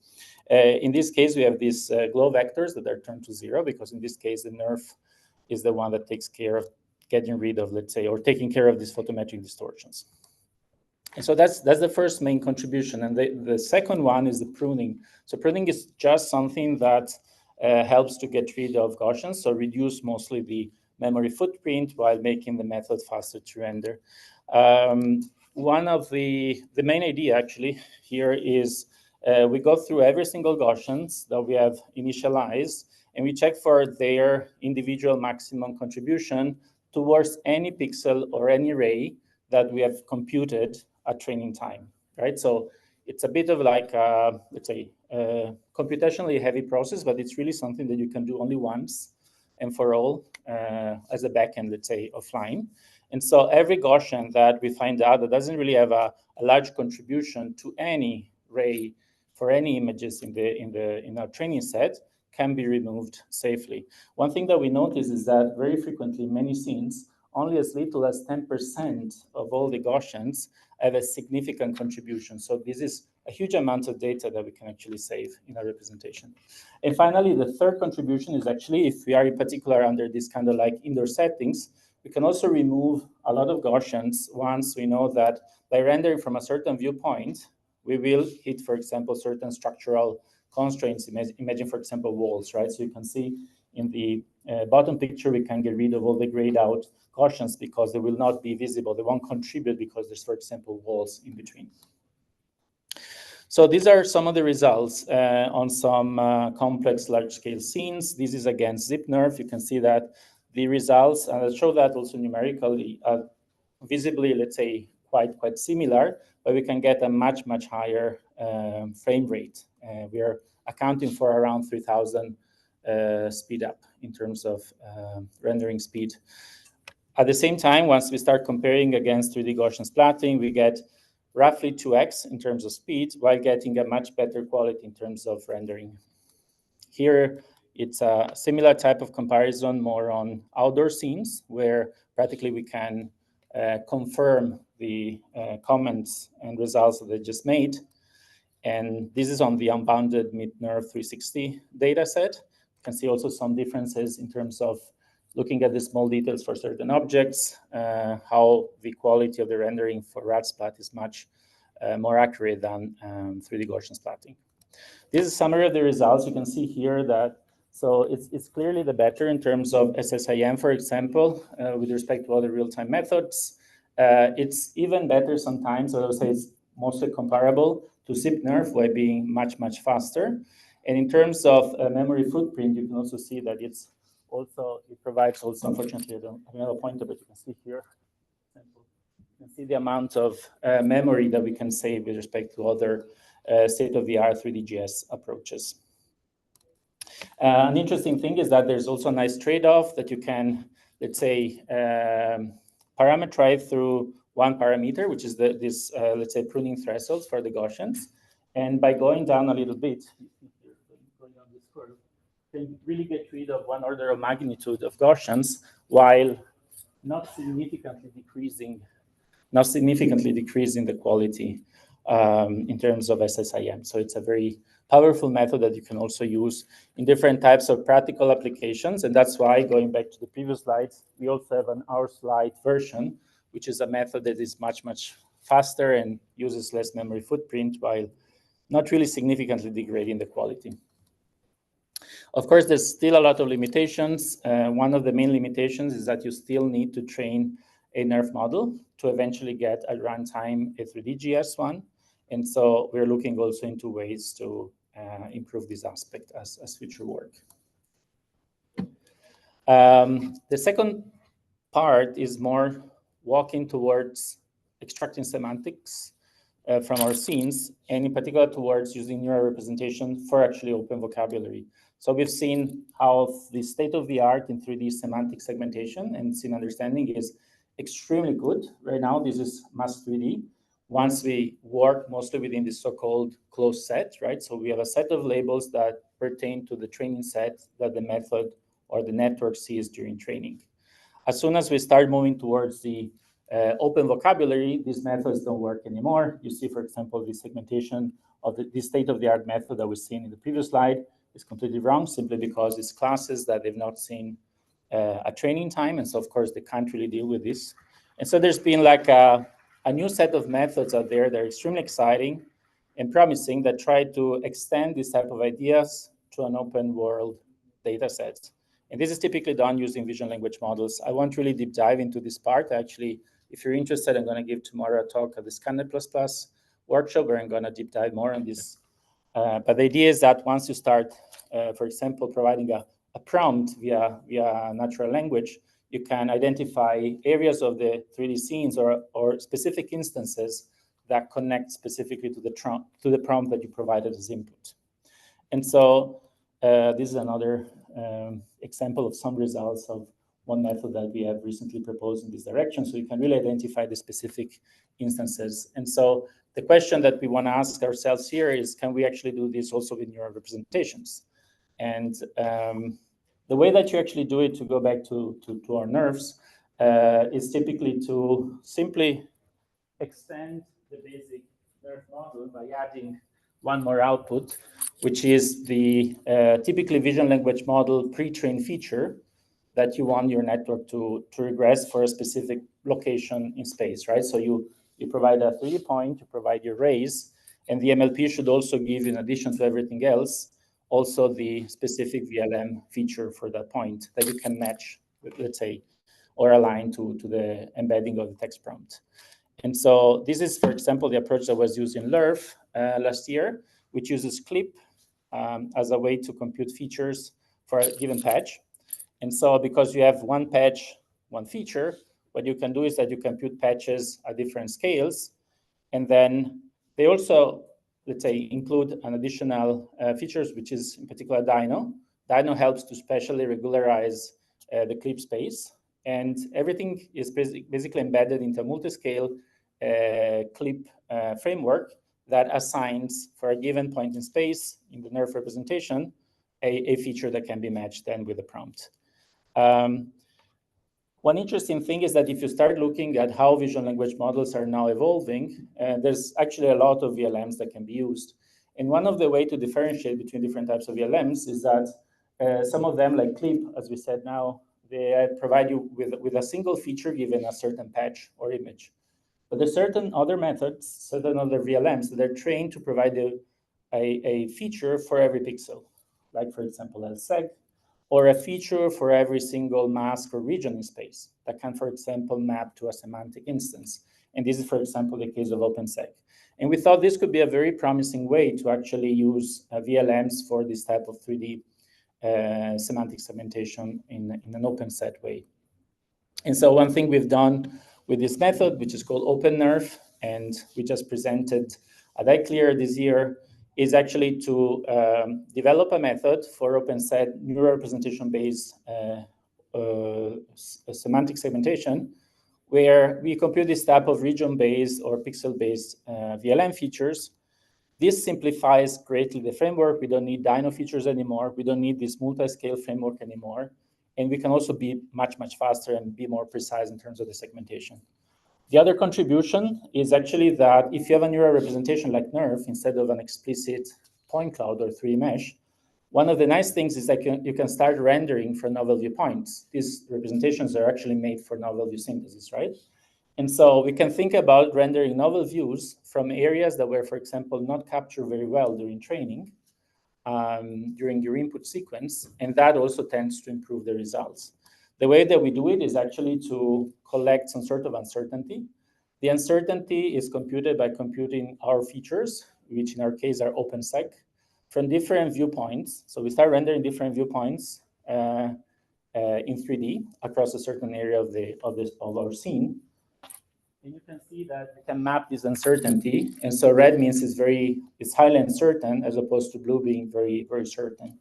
In this case, we have these glow vectors that are turned to 0, because in this case, the NeRF is the one that takes care of getting rid of, let's say, or taking care of these photometric distortions. And so that's the first main contribution. And the second one is the pruning. So pruning is just something that helps to get rid of Gaussians, so reduce mostly the memory footprint while making the method faster to render. One of the main idea actually here is we go through every single Gaussians that we have initialized, and we check for their individual maximum contribution towards any pixel or any ray that we have computed at training time, right? So it's a bit of like, let's say, computationally heavy process, but it's really something that you can do only once and for all as a backend, let's say, offline. And so every Gaussian that we find out that doesn't really have a large contribution to any ray for any images in our training set can be removed safely. One thing that we notice is that very frequently in many scenes, only as little as 10% of all the Gaussians have a significant contribution. So this is a huge amount of data that we can actually save in our representation. And finally, the third contribution is actually, if we are in particular under this kind of like indoor settings, we can also remove a lot of Gaussians once we know that by rendering from a certain viewpoint, we will hit, for example, certain structural constraints. Imagine, for example, walls, right? So you can see in the bottom picture, we can get rid of all the grayed out Gaussians because they will not be visible. They won't contribute because there's, for example, walls in between. So these are some of the results on some complex large-scale scenes. This is again ZipNeRF. You can see that the results, and I'll show that also numerically, are visibly, let's say, quite similar, but we can get a much higher frame rate. We are accounting for around 3,000 speed up in terms of rendering speed. At the same time, once we start comparing against 3D Gaussian splatting, we get roughly 2x in terms of speed, while getting a much better quality in terms of rendering. Here, it's a similar type of comparison, more on outdoor scenes, where practically we can confirm the comments and results that I just made. And this is on the unbounded MIP-NeRF 360 data set. You can see also some differences in terms of looking at the small details for certain objects, how the quality of the rendering for RadSplat is much more accurate than 3D Gaussian splatting. This is a summary of the results. You can see here that, so it's clearly the better in terms of SSIM, for example, with respect to other real-time methods. It's even better sometimes, I would say it's mostly comparable to ZipNeRF by being much faster. And in terms of memory footprint, you can also see that it provides also, unfortunately, I don't have a pointer, but you can see here, you can see the amount of memory that we can save with respect to other state-of-the-art 3D GS approaches. An interesting thing is that there's also a nice trade-off that you can, let's say, parameterize through one parameter, which is this, let's say, pruning thresholds for the Gaussians. And by going down a little bit, going down this curve, can really get rid of one order of magnitude of Gaussians while not significantly decreasing the quality in terms of SSIM. So it's a very powerful method that you can also use in different types of practical applications. And that's why, going back to the previous slides, we also have an R-Slide version, which is a method that is much, much faster and uses less memory footprint while not really significantly degrading the quality. Of course, there's still a lot of limitations. One of the main limitations is that you still need to train a NeRF model to eventually get at runtime a 3D-GS one. And so we're looking also into ways to improve this aspect as future work. The second part is more walking towards extracting semantics from our scenes, and in particular towards using neural representation for actually open vocabulary. So we've seen how the state of the art in 3D semantic segmentation and scene understanding is extremely good. Right now, this is Mass3D. Once we work mostly within this so-called closed set, right? So we have a set of labels that pertain to the training set that the method or the network sees during training. As soon as we start moving towards the open vocabulary, these methods don't work anymore. You see, for example, the segmentation of the state-of-the-art method that we've seen in the previous slide is completely wrong, simply because it's classes that they've not seen a training time. And so, of course, they can't really deal with this. And so there's been like a new set of methods out there that are extremely exciting and promising that try to extend this type of ideas to an open world data set. And this is typically done using vision language models. I won't really deep dive into this part. Actually, if you're interested, I'm going to give tomorrow a talk at the Scannet++ workshop where I'm going to deep dive more on this. But the idea is that once you start, for example, providing a prompt via natural language, you can identify areas of the 3D scenes or specific instances that connect specifically to the prompt that you provided as input. And so this is another example of some results of one method that we have recently proposed in this direction. So you can really identify the specific instances. And so the question that we want to ask ourselves here is, can we actually do this also with neural representations? And the way that you actually do it, to go back to our nerves, is typically to simply extend the basic nerve model by adding one more output, which is the typically vision language model pre-trained feature that you want your network to regress for a specific location in space, right? So you provide a 3D point, you provide your rays, and the MLP should also give, in addition to everything else, also the specific VLM feature for that point that you can match with, let's say, or align to the embedding of the text prompt. And so this is, for example, the approach that was used in LeRF last year, which uses CLIP as a way to compute features for a given patch. And so because you have one patch, one feature, what you can do is that you compute patches at different scales. And then they also, let's say, include an additional features, which is in particular Dino. Dino helps to spatially regularize the CLIP space. And everything is basically embedded into a multi-scale CLIP framework that assigns for a given point in space in the NeRF representation a feature that can be matched then with the prompt. One interesting thing is that if you start looking at how vision language models are now evolving, there's actually a lot of VLMs that can be used. And one of the ways to differentiate between different types of VLMs is that some of them, like CLIP, as we said now, they provide you with a single feature given a certain patch or image. But there's certain other methods, certain other VLMs that are trained to provide a feature for every pixel, like, for example, LSEG, or a feature for every single mask or region in space that can, for example, map to a semantic instance. And this is, for example, the case of OpenSeg. And we thought this could be a very promising way to actually use VLMs for this type of 3D semantic segmentation in an open set way. And so one thing we've done with this method, which is called OpenNeRF, and we just presented at iClear this year, is actually to develop a method for OpenSet neural representation-based semantic segmentation, where we compute this type of region-based or pixel-based VLM features. This simplifies greatly the framework. We don't need Dino features anymore. We don't need this multi-scale framework anymore. And we can also be much, much faster and be more precise in terms of the segmentation. The other contribution is actually that if you have a neural representation like NeRF, instead of an explicit point cloud or 3D mesh, one of the nice things is that you can start rendering for novel viewpoints. These representations are actually made for novel view synthesis, right? And so we can think about rendering novel views from areas that were, for example, not captured very well during training, during your input sequence, and that also tends to improve the results. The way that we do it is actually to collect some sort of uncertainty. The uncertainty is computed by computing our features, which in our case are OpenSec, from different viewpoints. So we start rendering different viewpoints in 3D across a certain area of our scene. And you can see that we can map this uncertainty. And so red means it's highly uncertain as opposed to blue being very, very certain.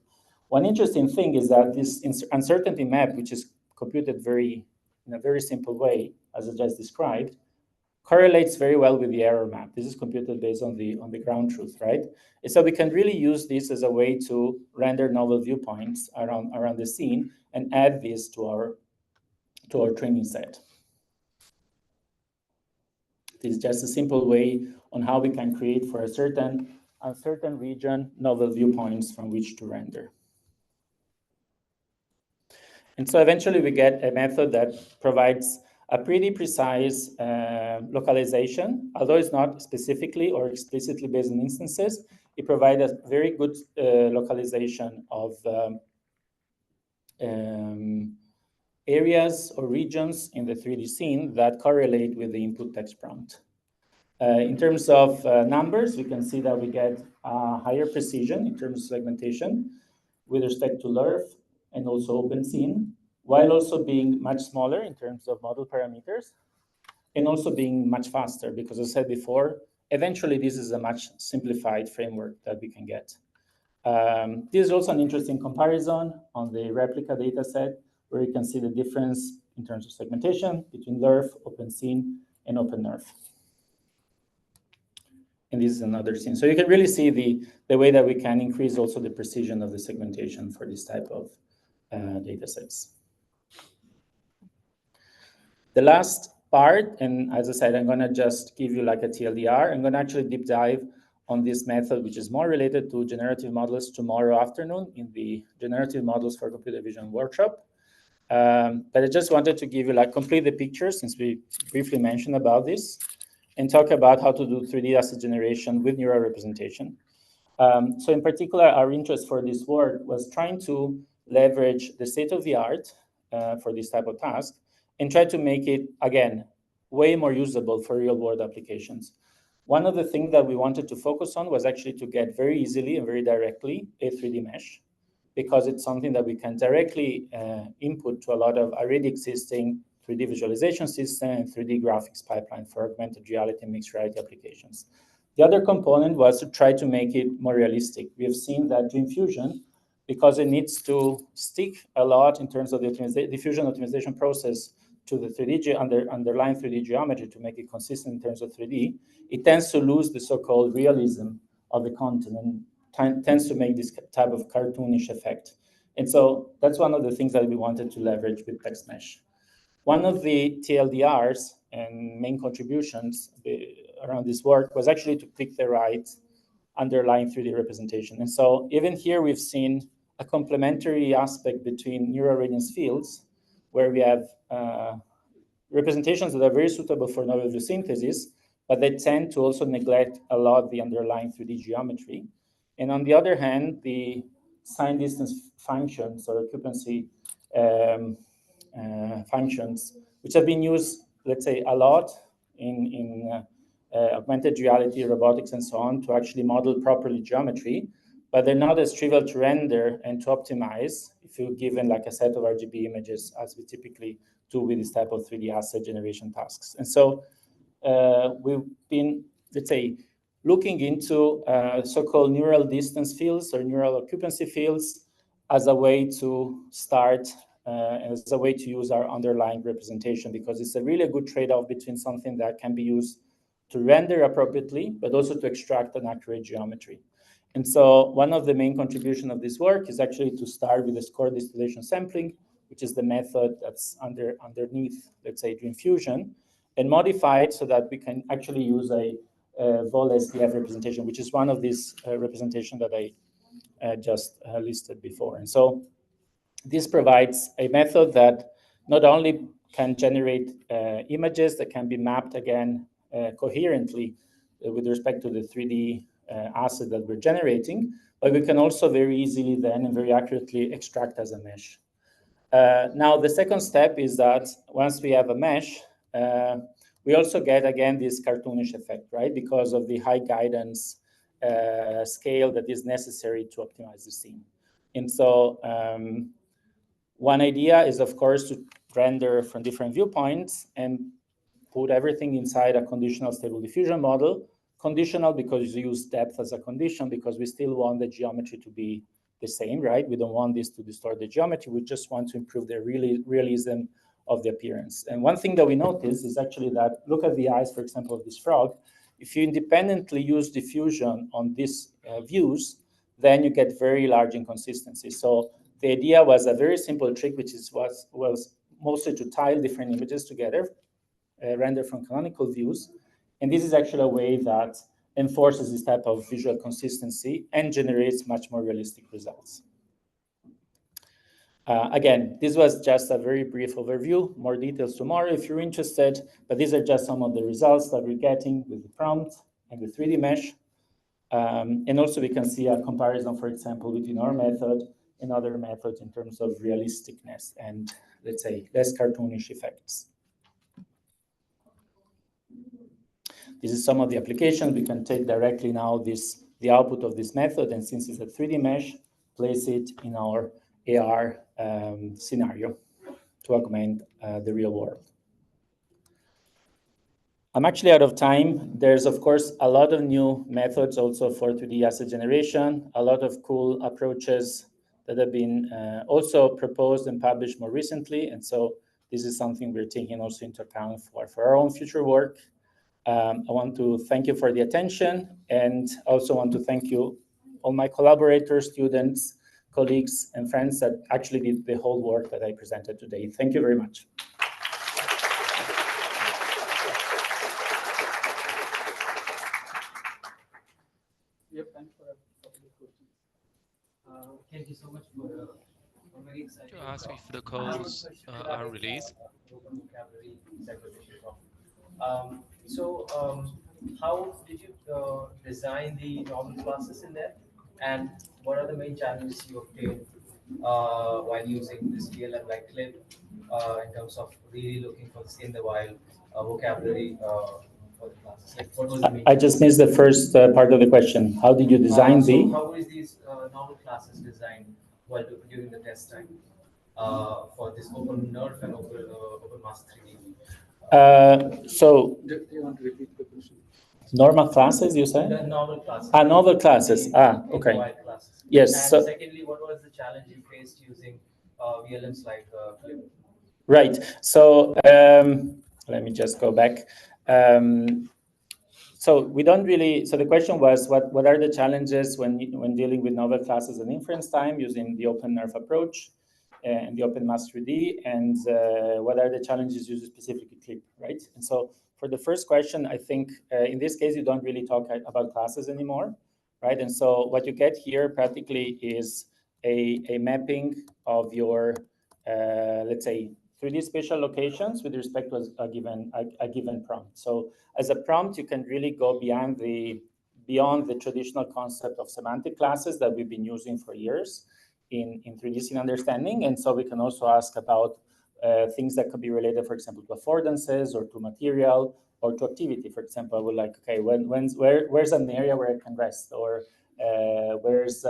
One interesting thing is that this uncertainty map, which is computed in a very simple way, as I just described, correlates very well with the error map. This is computed based on the ground truth, right? And so we can really use this as a way to render novel viewpoints around the scene and add this to our training set. This is just a simple way on how we can create for a certain region novel viewpoints from which to render. And so eventually we get a method that provides a pretty precise localization, although it's not specifically or explicitly based on instances. It provides a very good localization of areas or regions in the 3D scene that correlate with the input text prompt. In terms of numbers, we can see that we get higher precision in terms of segmentation with respect to LeRF and also OpenScene, while also being much smaller in terms of model parameters and also being much faster, because as I said before, eventually this is a much simplified framework that we can get. This is also an interesting comparison on the replica data set, where you can see the difference in terms of segmentation between LeRF, OpenScene, and OpenNeRF. And this is another scene. So you can really see the way that we can increase also the precision of the segmentation for this type of data sets. The last part, and as I said, I'm going to just give you like a TLDR. I'm going to actually deep dive on this method, which is more related to generative models tomorrow afternoon in the Generative Models for Computer Vision workshop. But I just wanted to give you like complete the picture, since we briefly mentioned about this, and talk about how to do 3D asset generation with neural representation. So in particular, our interest for this work was trying to leverage the state of the art for this type of task and try to make it, again, way more usable for real world applications. One of the things that we wanted to focus on was actually to get very easily and very directly a 3D mesh, because it's something that we can directly input to a lot of already existing 3D visualization system and 3D graphics pipeline for augmented reality and mixed reality applications. The other component was to try to make it more realistic. We have seen that Dream Fusion, because it needs to stick a lot in terms of the diffusion optimization process to the 3D underlying 3D geometry to make it consistent in terms of 3D, it tends to lose the so-called realism of the content and tends to make this type of cartoonish effect. And so that's one of the things that we wanted to leverage with TextMesh. One of the TLDRs and main contributions around this work was actually to pick the right underlying 3D representation. And so even here, we've seen a complementary aspect between neural radiance fields, where we have representations that are very suitable for novel view synthesis, but they tend to also neglect a lot the underlying 3D geometry. And on the other hand, the sign distance functions or occupancy functions, which have been used, let's say, a lot in augmented reality, robotics, and so on, to actually model properly geometry, but they're not as trivial to render and to optimize if you're given like a set of RGB images, as we typically do with this type of 3D asset generation tasks. And so we've been, let's say, looking into so-called neural distance fields or neural occupancy fields as a way to start, as a way to use our underlying representation, because it's a really good trade-off between something that can be used to render appropriately, but also to extract an accurate geometry. And so one of the main contributions of this work is actually to start with the score distillation sampling, which is the method that's underneath, let's say, DreamFusion, and modify it so that we can actually use a Vol SDF representation, which is one of these representations that I just listed before. And so this provides a method that not only can generate images that can be mapped again coherently with respect to the 3D asset that we're generating, but we can also very easily then and very accurately extract as a mesh. Now, the second step is that once we have a mesh, we also get, again, this cartoonish effect, right? Because of the high guidance scale that is necessary to optimize the scene. And so one idea is, of course, to render from different viewpoints and put everything inside a conditional stable diffusion model. Conditional because you use depth as a condition, because we still want the geometry to be the same, right? We don't want this to distort the geometry. We just want to improve the realism of the appearance. And one thing that we notice is actually that, look at the eyes, for example, of this frog. If you independently use diffusion on these views, then you get very large inconsistencies. So the idea was a very simple trick, which was mostly to tile different images together, render from canonical views. And this is actually a way that enforces this type of visual consistency and generates much more realistic results. Again, this was just a very brief overview, more details tomorrow if you're interested, but these are just some of the results that we're getting with the prompt and the 3D mesh. And also we can see a comparison, for example, between our method and other methods in terms of realisticness and, let's say, less cartoonish effects. This is some of the applications. We can take directly now the output of this method, and since it's a 3D mesh, place it in our AR scenario to augment the real world. I'm actually out of time. There's, of course, a lot of new methods also for 3D asset generation, a lot of cool approaches that have been also proposed and published more recently. And so this is something we're taking also into account for our own future work. I want to thank you for the attention, and also want to thank you, all my collaborators, students, colleagues, and friends that actually did the whole work that I presented today. Thank you very much. Yep, thanks for the questions. Thank you so much for very exciting. To ask if the codes are released. How did you design the normal classes in there, and what are the main challenges you obtained while using this VLM like clip in terms of really looking for in the wild vocabulary for the classes? Like, what was the main I just missed the first part of the question. How did you design how is these normal classes designed while during the test time for this OpenNeRF and OpenMaster 3D? So, Do you want to repeat the question? normal classes, you said? The novel classes. Novel classes. Okay. Classes. Yes. And So, secondly, what was the challenge you faced using VLMs like Clip? right. So let me just go back. So we don't really. So the question was, what are the challenges when dealing with novel classes and inference time using the OpenNeRF approach and the OpenMaster 3D, and what are the challenges using specifically Clip, right? And so for the first question, I think in this case you don't really talk about classes anymore, right? And so what you get here practically is a mapping of your let's say 3D spatial locations with respect to a given prompt. So as a prompt, you can really go beyond the traditional concept of semantic classes that we've been using for years in 3D scene understanding. And so we can also ask about things that could be related, for example, to affordances or to material or to activity. For example, I would like, okay, where's an area where I can rest, or where's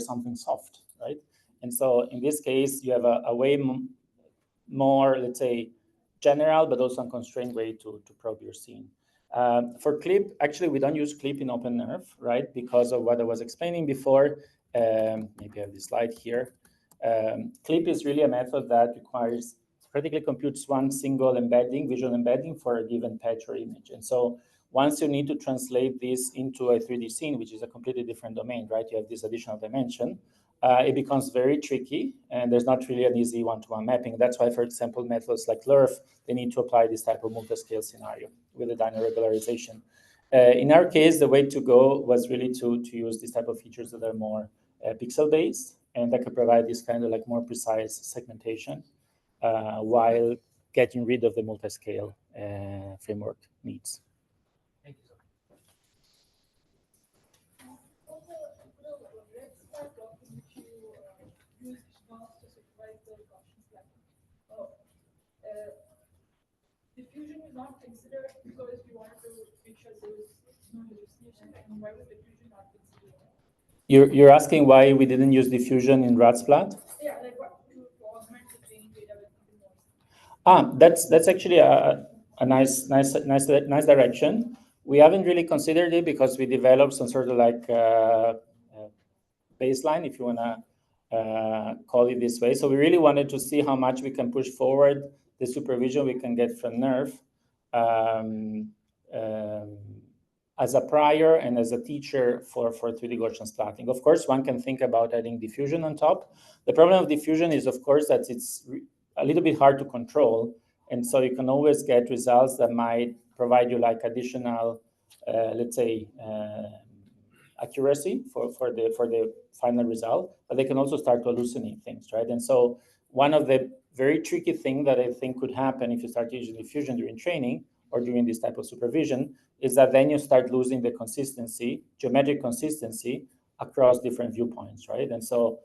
something soft, right? And so in this case, you have a way more, let's say, general, but also unconstrained way to probe your scene. For CLIP, actually, we don't use CLIP in OpenNerve, right? Because of what I was explaining before. Maybe I have this slide here. CLIP is really a method that requires, practically computes one single embedding, visual embedding for a given patch or image. And so once you need to translate this into a 3D scene, which is a completely different domain, right? You have this additional dimension. It becomes very tricky, and there's not really an easy one-to-one mapping. That's why, for example, methods like LERF, they need to apply this type of multi-scale scenario with the dyno regularization. In our case, the way to go was really to use this type of features that are more pixel-based, and that could provide this kind of like more precise segmentation while getting rid of the multi-scale framework needs. Thank you. Diffusion is not considered because we wanted to make sure there was no hallucination, and why was diffusion not considered? You're asking why we didn't use diffusion in RADSplat? Yeah, like what to augment the training data with something more. That's actually a nice direction. We haven't really considered it because we developed some sort of like baseline, if you want to call it this way. So we really wanted to see how much we can push forward the supervision we can get from NERV as a prior and as a teacher for 3D Gaussian splatting. Of course, one can think about adding diffusion on top. The problem of diffusion is, of course, that it's a little bit hard to control. And so you can always get results that might provide you like additional, let's say, accuracy for the final result, but they can also start to hallucinate things, right? And so one of the very tricky things that I think could happen if you start using diffusion during training or during this type of supervision is that then you start losing the consistency, geometric consistency across different viewpoints, right? And so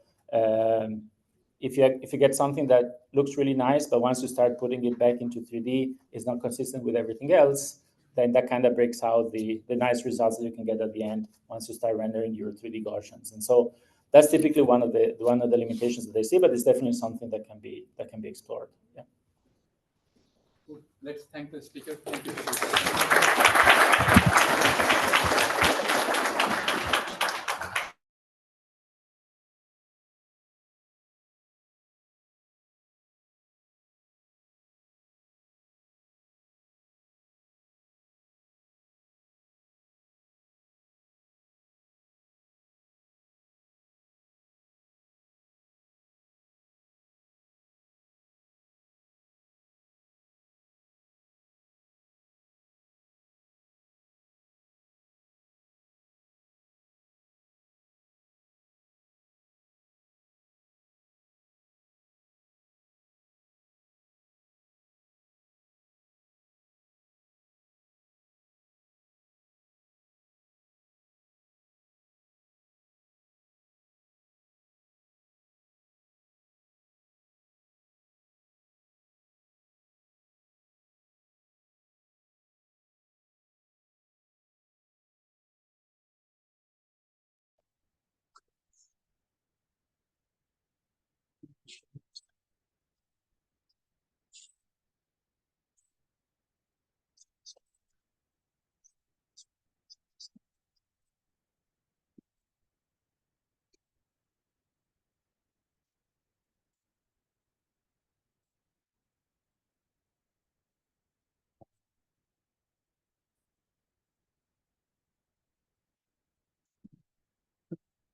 if you get something that looks really nice, but once you start putting it back into 3D, it's not consistent with everything else, then that kind of breaks out the nice results that you can get at the end once you start rendering your 3D Gaussians. And so that's typically one of the limitations that they see, but it's definitely something that can be explored. Yeah. Cool. Let's thank the speaker. Thank you.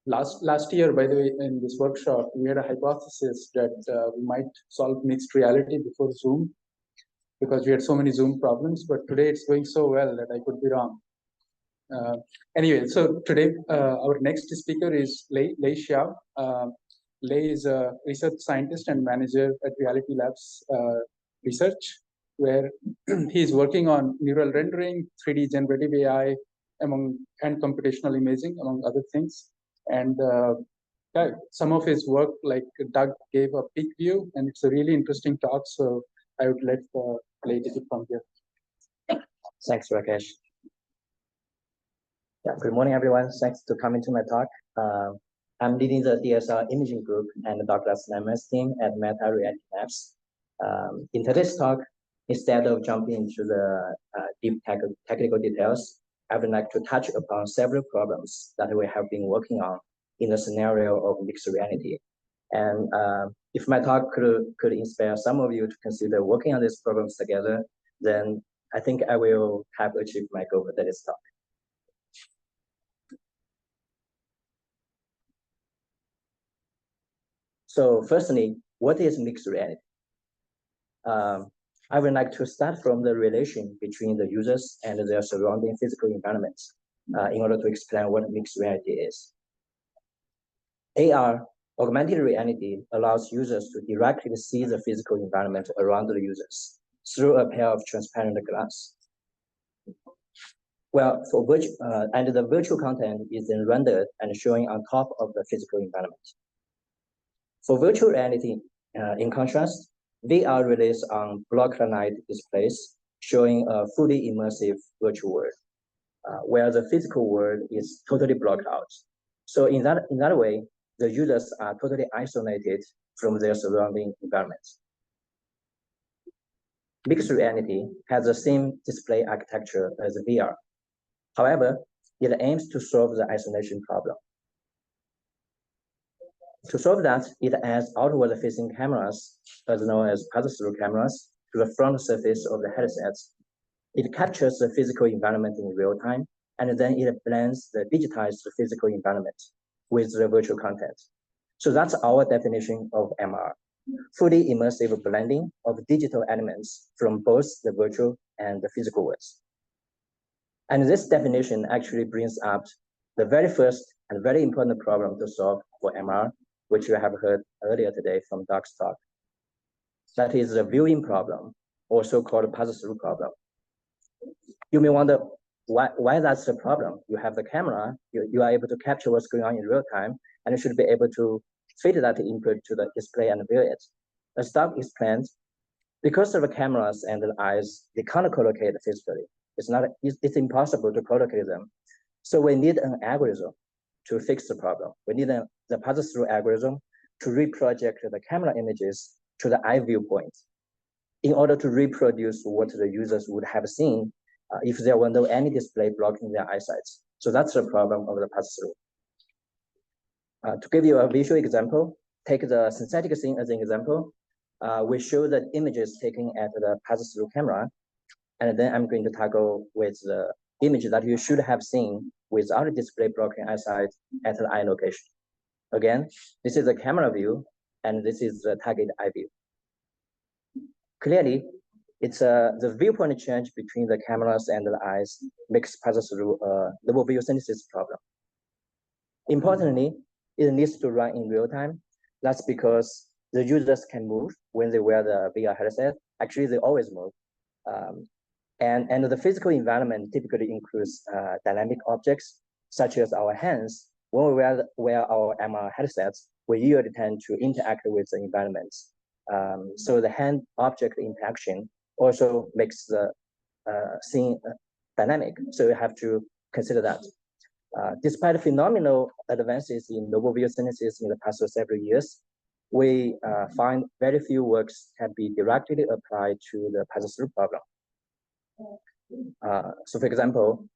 Last year, by the way, in this workshop, we had a hypothesis that we might solve mixed reality before Zoom because we had so many Zoom problems. But today it's going so well that I could be wrong. Anyway, so today our next speaker is Lei Xiao. Lei is a research scientist and manager at Reality Labs Research, where he is working on neural rendering, 3D generative AI, and computational imaging, among other things. And some of his work, like Doug gave a peek view, and it's a really interesting talk. So I would let Lei take it from here. Thanks, Rakesh. Yeah, good morning, everyone. Thanks for coming to my talk. I'm leading the DSR imaging group and the Douglas Lemmer's team at Meta Reality Labs. In today's talk, instead of jumping into the deep technical details, I would like to touch upon several problems that we have been working on in the scenario of mixed reality. And if my talk could inspire some of you to consider working on these problems together, then I think I will have achieved my goal for this talk. So firstly, what is mixed reality? I would like to start from the relation between the users and their surrounding physical environments in order to explain what mixed reality is. AR, augmented reality, allows users to directly see the physical environment around the users through a pair of transparent glass. Well, and the virtual content is then rendered and showing on top of the physical environment. For virtual reality, in contrast, VR relies on block light displays showing a fully immersive virtual world, where the physical world is totally blocked out. So in that way, the users are totally isolated from their surrounding environment. Mixed reality has the same display architecture as VR. However, it aims to solve the isolation problem. To solve that, it adds outward-facing cameras, as known as pass-through cameras, to the front surface of the headsets. It captures the physical environment in real time, and then it blends the digitized physical environment with the virtual content. So that's our definition of MR, fully immersive blending of digital elements from both the virtual and the physical worlds. And this definition actually brings up the very first and very important problem to solve for MR, which you have heard earlier today from Doc's talk. That is the viewing problem, also called pass-through problem. You may wonder why that's the problem. You have the camera, you are able to capture what's going on in real time, and you should be able to feed that input to the display and view it. As Doc explained, because of the cameras and the eyes, they can't collocate physically. It's impossible to collocate them. So we need an algorithm to fix the problem. We need the pass-through algorithm to reproject the camera images to the eye viewpoint in order to reproduce what the users would have seen if there were no any display blocking their eyesight. So that's the problem of the pass-through. To give you a visual example, take the synthetic scene as an example. We show the images taken at the pass-through camera, and then I'm going to tackle with the image that you should have seen without a display blocking eyesight at the eye location. Again, this is the camera view, and this is the target eye view. Clearly, it's the viewpoint change between the cameras and the eyes makes pass-through the view synthesis problem. Importantly, it needs to run in real time. That's because the users can move when they wear the VR headset. Actually, they always move. And the physical environment typically includes dynamic objects, such as our hands. When we wear our MR headsets, we usually tend to interact with the environment. So the hand-object interaction also makes the scene dynamic. So you have to consider that. Despite phenomenal advances in novel view synthesis in the past several years, we find very few works can be directly applied to the pass-through problem. So for example,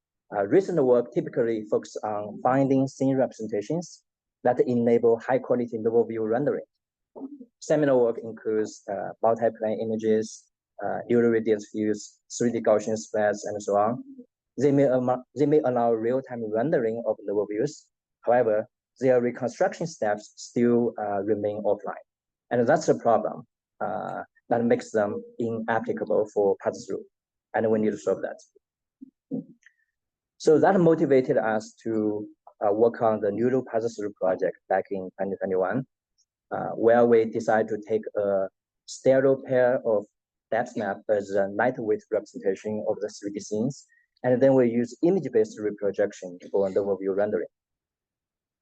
recent work typically focus on finding scene representations that enable high-quality novel view rendering. Seminal work includes multi-plane images, neural radiance views, 3D Gaussian spreads, and so on. They may allow real-time rendering of novel views. However, their reconstruction steps still remain offline. And that's a problem that makes them inapplicable for pass-through. And we need to solve that. So that motivated us to work on the Neural pass-through project back in 2021, where we decided to take a stereo pair of depth map as a lightweight representation of the 3D scenes. And then we use image-based reprojection for novel view rendering.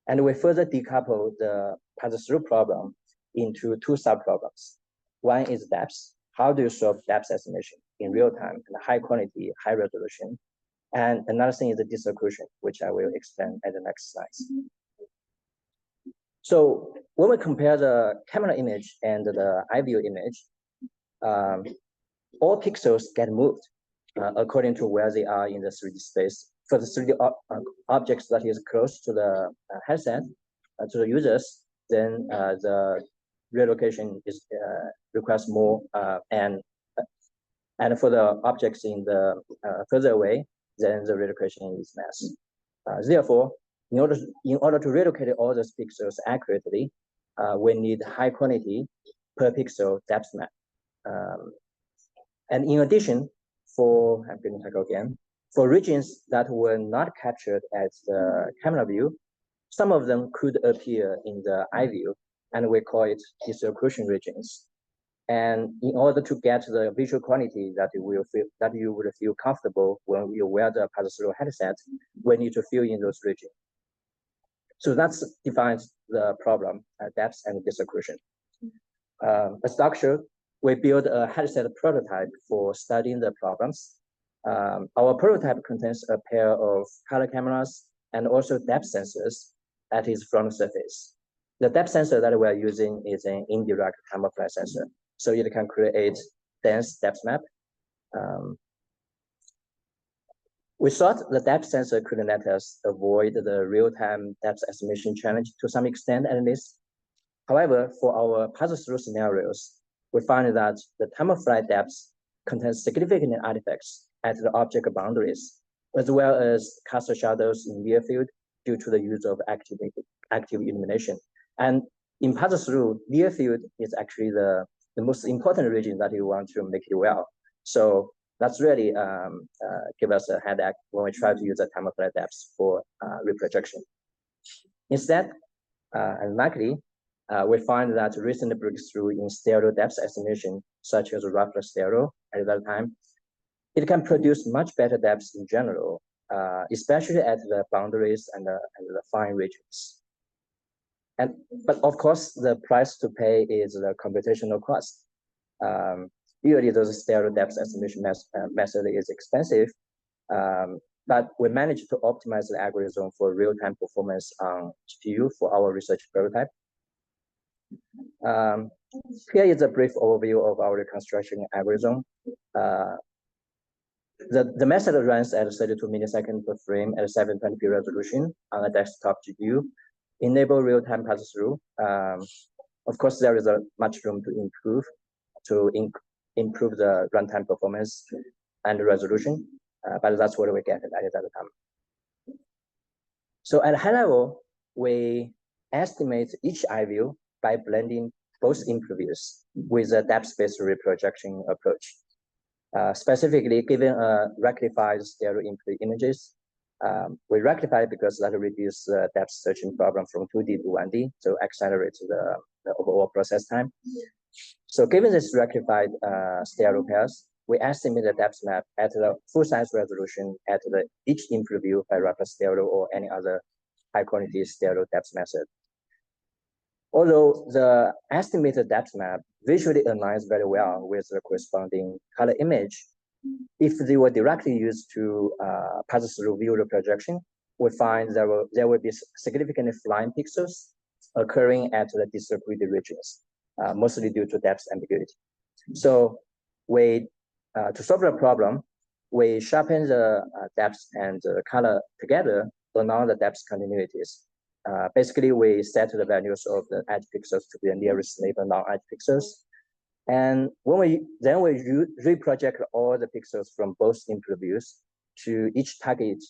And we further decouple the pass-through problem into two subproblems. One is depth. How do you solve depth estimation in real time and high quality, high resolution? And another thing is the disaccretion, which I will explain at the next slides. So when we compare the camera image and the eye view image, all pixels get moved according to where they are in the 3D space. For the 3D objects that is close to the headset, to the users, then the relocation is requires more, and for the objects in the further away, then the relocation is less. Therefore, in order to relocate all those pixels accurately, we need high quality per pixel depth map. And in addition, I'm going to go again, for regions that were not captured at the camera view, some of them could appear in the eye view, and we call it disocclusion regions. And in order to get the visual quality that you would feel comfortable when you wear the pass-through headset, we need to fill in those regions. So that defines the problem, depth and disocclusion. As structure, we built a headset prototype for studying the problems. Our prototype contains a pair of color cameras and also depth sensors at its front surface. The depth sensor that we are using is an indirect camouflage sensor, so it can create dense depth map. We thought the depth sensor could let us avoid the real-time depth estimation challenge to some extent at least. However, for our pass-through scenarios, we find that the time of flight depth contains significant artifacts at the object boundaries, as well as cast shadows in near field due to the use of active illumination. And in pass-through, near field is actually the most important region that you want to make it well. So that's really give us a headache when we try to use the time of flight depth for reprojection. Instead, unlikely, we find that recent breakthrough in stereo depth estimation, such as Raffler stereo at that time, it can produce much better depths in general, especially at the boundaries and the fine regions. But of course, the price to pay is the computational cost. Usually those stereo depth estimation method is expensive, but we managed to optimize the algorithm for real-time performance on GPU for our research prototype. Here is a brief overview of our reconstruction algorithm. The method runs at 32 milliseconds per frame at 720p resolution on a desktop GPU, enable real-time pass-through. Of course, there is much room to improve the runtime performance and resolution, but that's what we get at that time. So at a high level, we estimate each eye view by blending both input views with a depth-based reprojection approach. Specifically, given a rectified stereo input images, we rectify because that reduces the depth searching problem from 2D to 1D, so accelerates the overall process time. So given this rectified stereo pairs, we estimate the depth map at the full-size resolution at each input view by Raffler stereo or any other high-quality stereo depth method. Although the estimated depth map visually aligns very well with the corresponding color image, if they were directly used to pass through view reprojection, we find there will be significant flying pixels occurring at the distributed regions, mostly due to depth ambiguity. So to solve the problem, we sharpen the depth and the color together along the depth continuities. Basically, we set the values of the edge pixels to be the nearest neighbor non-edge pixels. And when we reproject all the pixels from both input views to each target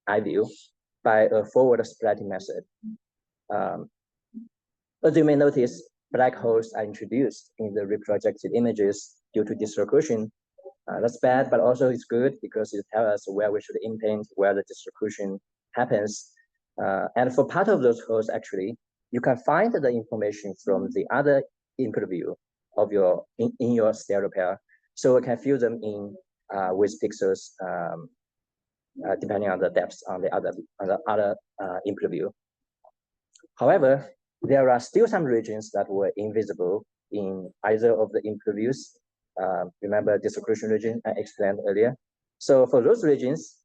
eye view by a forward splitting method. As you may notice, black holes are introduced in the reprojected images due to distribution. That's bad, but also it's good because it tells us where we should inpaint, where the distribution happens. And for part of those holes, actually, you can find the information from the other input view of in your stereo pair. So we can fill them in with pixels depending on the depth on the other input view. However, there are still some regions that were invisible in either of the input views. Remember the disocclusion region I explained earlier. So for those regions,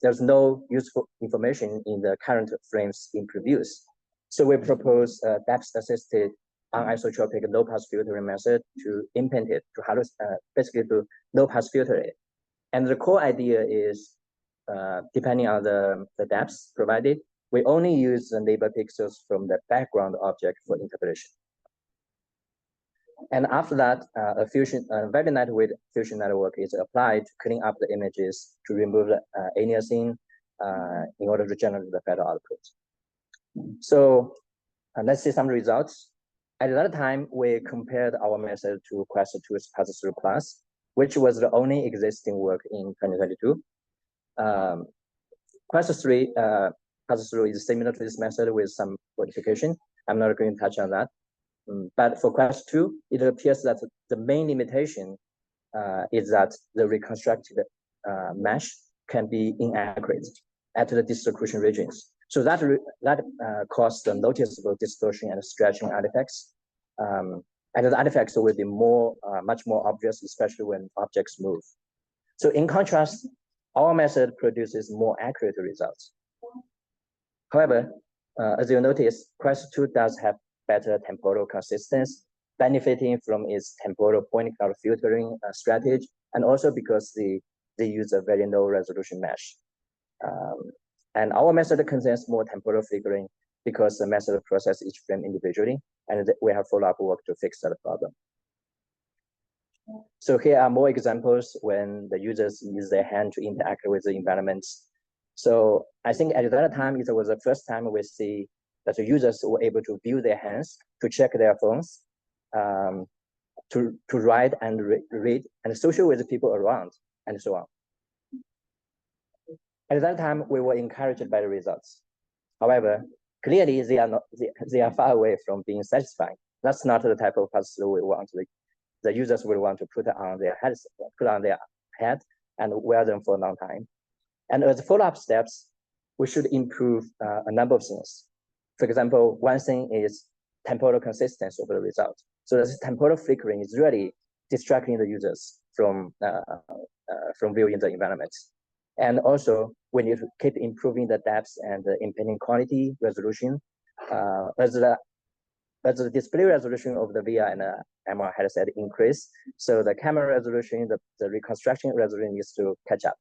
there's no useful information in the current frames input views. So we propose depth-assisted anisotropic low-pass filtering method to implement it, to basically to low-pass filter it. And the core idea is, depending on the depths provided, we only use the neighbor pixels from the background object for interpolation. And after that, a very lightweight fusion network is applied to clean up the images to remove the aliasing in order to generate the better output. So let's see some results. At that time, we compared our method to Quest 2's Pass-Through Plus, which was the only existing work in 2022. Quest 3 Pass-Through is similar to this method with some modification. I'm not going to touch on that. But for Quest 2, it appears that the main limitation is that the reconstructed mesh can be inaccurate at the distribution regions. So that caused the noticeable distortion and stretching artifacts. And the artifacts will be much more obvious, especially when objects move. So in contrast, our method produces more accurate results. However, as you notice, Quest 2 does have better temporal consistency, benefiting from its temporal point cloud filtering strategy, and also because they use a very low resolution mesh. And our method contains more temporal flickering because the method processes each frame individually, and we have follow-up work to fix that problem. So here are more examples when the users use their hand to interact with the environments. So I think at that time, it was the first time we see that the users were able to view their hands, to check their phones, to write and read, and social with the people around, and so on. At that time, we were encouraged by the results. However, clearly they are far away from being satisfying. That's not the type of pass-through we want. The users will want to put on their head and wear them for a long time. And as follow-up steps, we should improve a number of things. For example, one thing is temporal consistency of the result. So this temporal flickering is really distracting the users from viewing the environment. And also, we need to keep improving the depth and the impending quality resolution. As the display resolution of the VR and MR headset increase, so the camera resolution, the reconstruction resolution needs to catch up.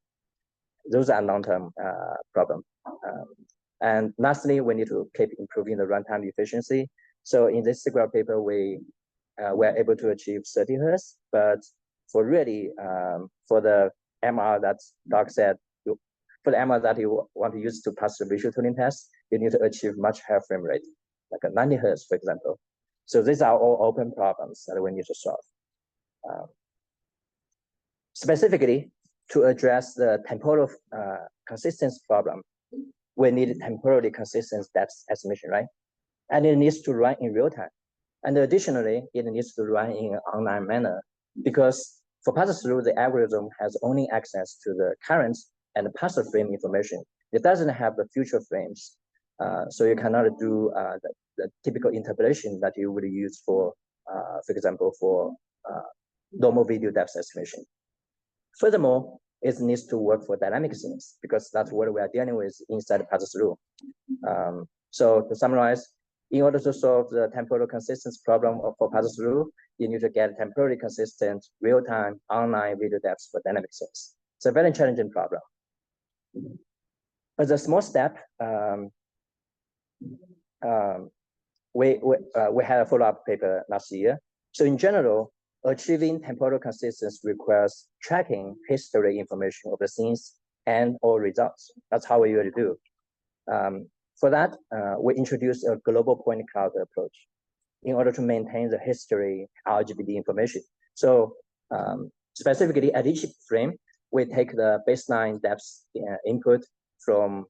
Those are long-term problem. And lastly, we need to keep improving the runtime efficiency. So in this SIGGRAPH paper, we were able to achieve 30 Hz, but for the MR that Doug said, for the MR that you want to use to pass the visual tuning test, you need to achieve much higher frame rate, like a 90 Hz, for example. So these are all open problems that we need to solve. Specifically, to address the temporal consistency problem, we need temporally consistent depth estimation, right? And it needs to run in real time. And additionally, it needs to run in an online manner, because for pass-through, the algorithm has only access to the current and the past frame information. It doesn't have the future frames. So you cannot do the typical interpolation that you would use for example, for normal video depth estimation. Furthermore, it needs to work for dynamic scenes, because that's what we are dealing with inside pass-through. So to summarize, in order to solve the temporal consistency problem for pass-through, you need to get temporally consistent, real-time, online video depths for dynamic scenes. It's a very challenging problem. As a small step, we had a follow-up paper last year. So in general, achieving temporal consistency requires tracking history information of the scenes and all results. That's how we usually do. For that, we introduced a global point cloud approach in order to maintain the history RGBD information. So specifically at each frame, we take the baseline depth input from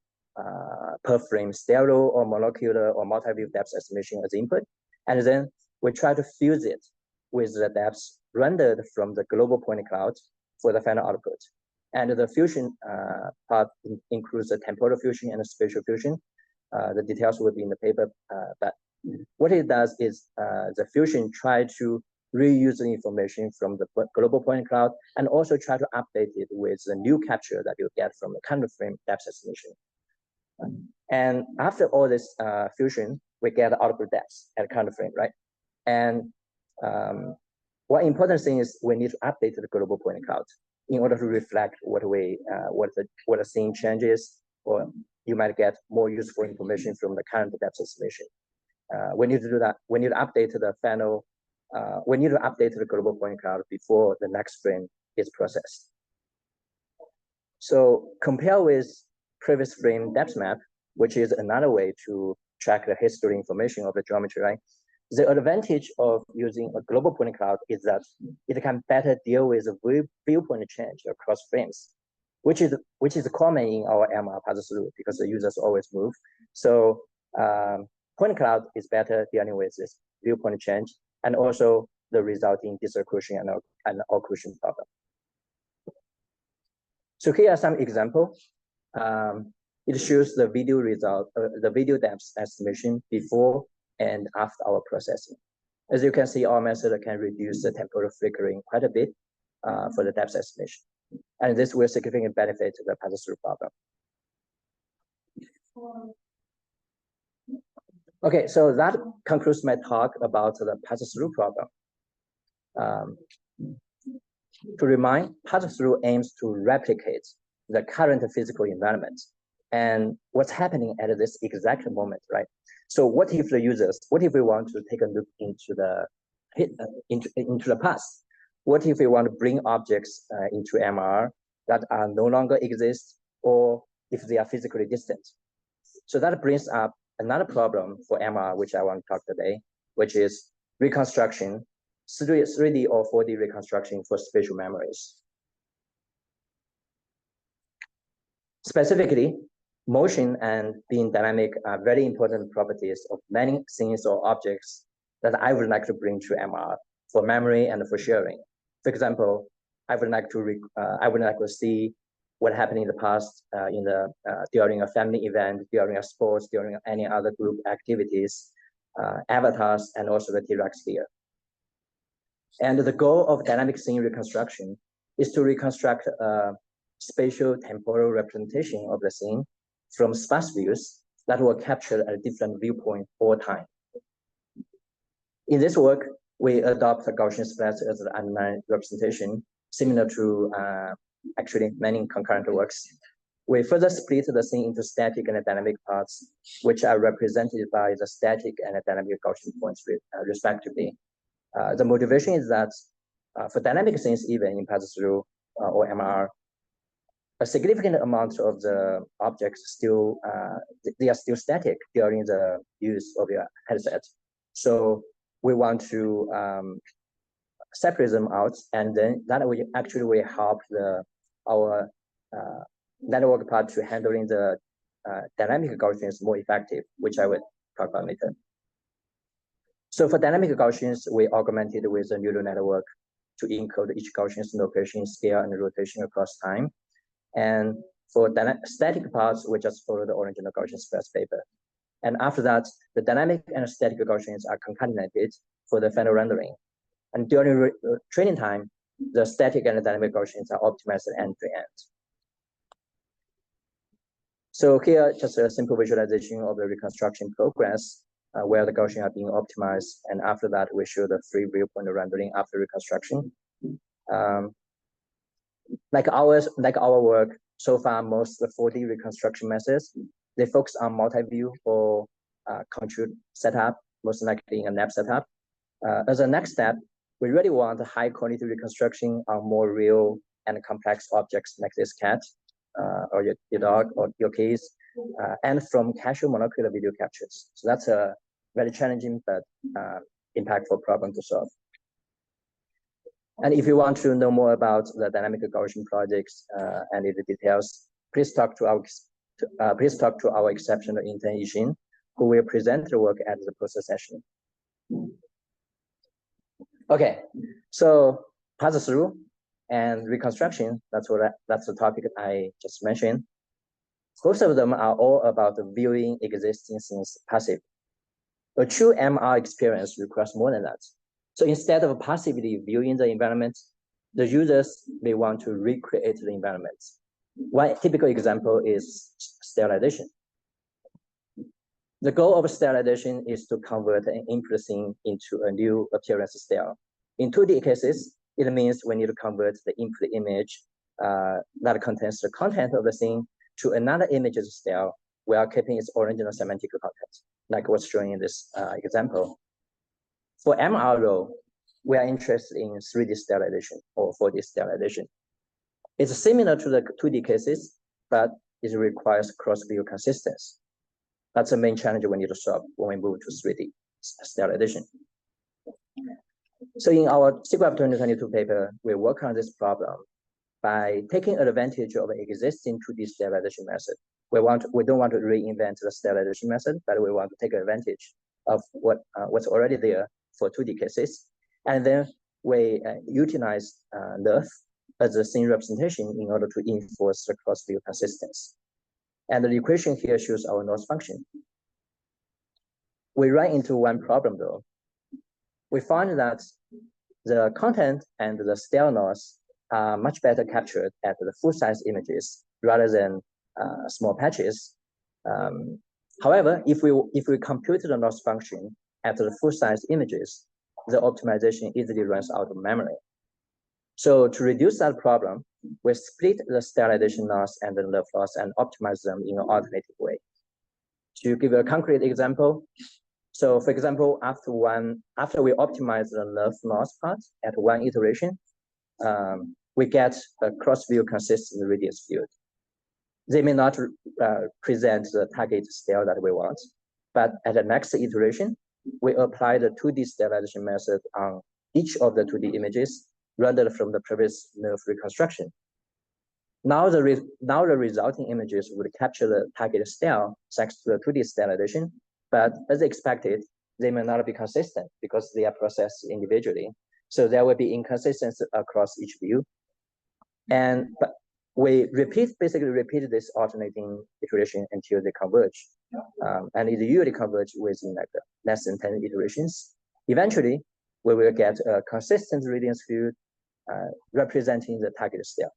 per frame stereo or molecular or multi-view depth estimation as input, and then we try to fuse it with the depths rendered from the global point cloud for the final output. And the fusion part includes the temporal fusion and the spatial fusion. The details will be in the paper, but what it does is the fusion try to reuse the information from the global point cloud and also try to update it with the new capture that you get from the counter frame depth estimation. And after all this fusion, we get output depth at counter frame, right? And one important thing is we need to update the global point cloud in order to reflect what the scene changes, or you might get more useful information from the current depth estimation. We need to do that. We need to update the final. We need to update the global point cloud before the next frame is processed. So compare with previous frame depth map, which is another way to track the history information of the geometry, right? The advantage of using a global point cloud is that it can better deal with the viewpoint change across frames, which is common in our MR pass-through because the users always move. So point cloud is better dealing with this viewpoint change and also the resulting disocclusion and occlusion problem. So here are some examples. It shows the video result, the video depth estimation before and after our processing. As you can see, our method can reduce the temporal flickering quite a bit for the depth estimation. And this will significantly benefit the pass-through problem. Okay, so that concludes my talk about the pass-through problem. To remind, pass-through aims to replicate the current physical environment and what's happening at this exact moment, right? So what if we want to take a look into the past? What if we want to bring objects into MR that are no longer exist, or if they are physically distant? So that brings up another problem for MR, which I want to talk today, which is reconstruction, 3D or 4D reconstruction for spatial memories. Specifically, motion and being dynamic are very important properties of many things or objects that I would like to bring to MR for memory and for sharing. For example, I would like to see what happened in the past during a family event, during a sports, during any other group activities, avatars, and also the T-Rex here. And the goal of dynamic scene reconstruction is to reconstruct a spatial temporal representation of the scene from sparse views that will capture a different viewpoint all time. In this work, we adopt the Gaussian splats as an unmanned representation, similar to actually many concurrent works. We further split the scene into static and dynamic parts, which are represented by the static and dynamic Gaussian points, respectively. The motivation is that for dynamic scenes, even in pass-through or MR, a significant amount of the objects still they are still static during the use of your headset. So we want to separate them out, and then that will actually help our network part to handling the dynamic Gaussians more effective, which I will talk about later. So for dynamic Gaussians, we augmented with a neural network to encode each Gaussian's location, scale, and rotation across time. And for static parts, we just follow the original Gaussian splats paper. And after that, the dynamic and static Gaussians are concatenated for the final rendering. And during training time, the static and the dynamic Gaussians are optimized end to end. So here, just a simple visualization of the reconstruction progress where the Gaussian are being optimized. And after that, we show the free viewpoint rendering after reconstruction. Like our work, so far, most of the 4D reconstruction methods, they focus on multi-view or compute setup, most likely in a NAP setup. As a next step, we really want a high quality reconstruction on more real and complex objects like this cat, or your dog, or your keys, and from casual monocular video captures. So that's a very challenging but impactful problem to solve. And if you want to know more about the dynamic Gaussian projects and the details, please talk to our exceptional intern Yixin, who will present the work at the poster session. Okay, so pass-through and reconstruction, that's the topic I just mentioned. Both of them are all about viewing existing scenes passive. A true MR experience requires more than that. So instead of passively viewing the environment, the users may want to recreate the environment. One typical example is sterilization. The goal of sterilization is to convert an input scene into a new appearance style. In 2D cases, it means we need to convert the input image that contains the content of the scene to another image's style while keeping its original semantic content, like what's shown in this example. For MRO, we are interested in 3D sterilization or 4D sterilization. It's similar to the 2D cases, but it requires cross-view consistency. That's the main challenge we need to solve when we move to 3D sterilization. So in our SIGGRAPH 2022 paper, we work on this problem by taking advantage of an existing 2D sterilization method. We don't want to reinvent the sterilization method, but we want to take advantage of what's already there for 2D cases. And then we utilize NeRF as a scene representation in order to enforce the cross-view consistency. And the equation here shows our loss function. We run into one problem though. We find that the content and the style loss are much better captured at the full-size images rather than small patches. However, if we compute the loss function at the full-size images, the optimization easily runs out of memory. So to reduce that problem, we split the sterilization loss and the NeRF loss and optimize them in an alternative way. To give a concrete example, so for example, after we optimize the NeRF loss part at one iteration, we get a cross-view consistent radius field. They may not present the target style that we want, but at the next iteration, we apply the 2D sterilization method on each of the 2D images rendered from the previous NeRF reconstruction. Now the resulting images would capture the target style thanks to the 2D sterilization, but as expected, they may not be consistent because they are processed individually. So there will be inconsistency across each view. But we basically repeat this alternating iteration until they converge. And it usually converge within like less than 10 iterations. Eventually, we will get a consistent radiance field representing the target style.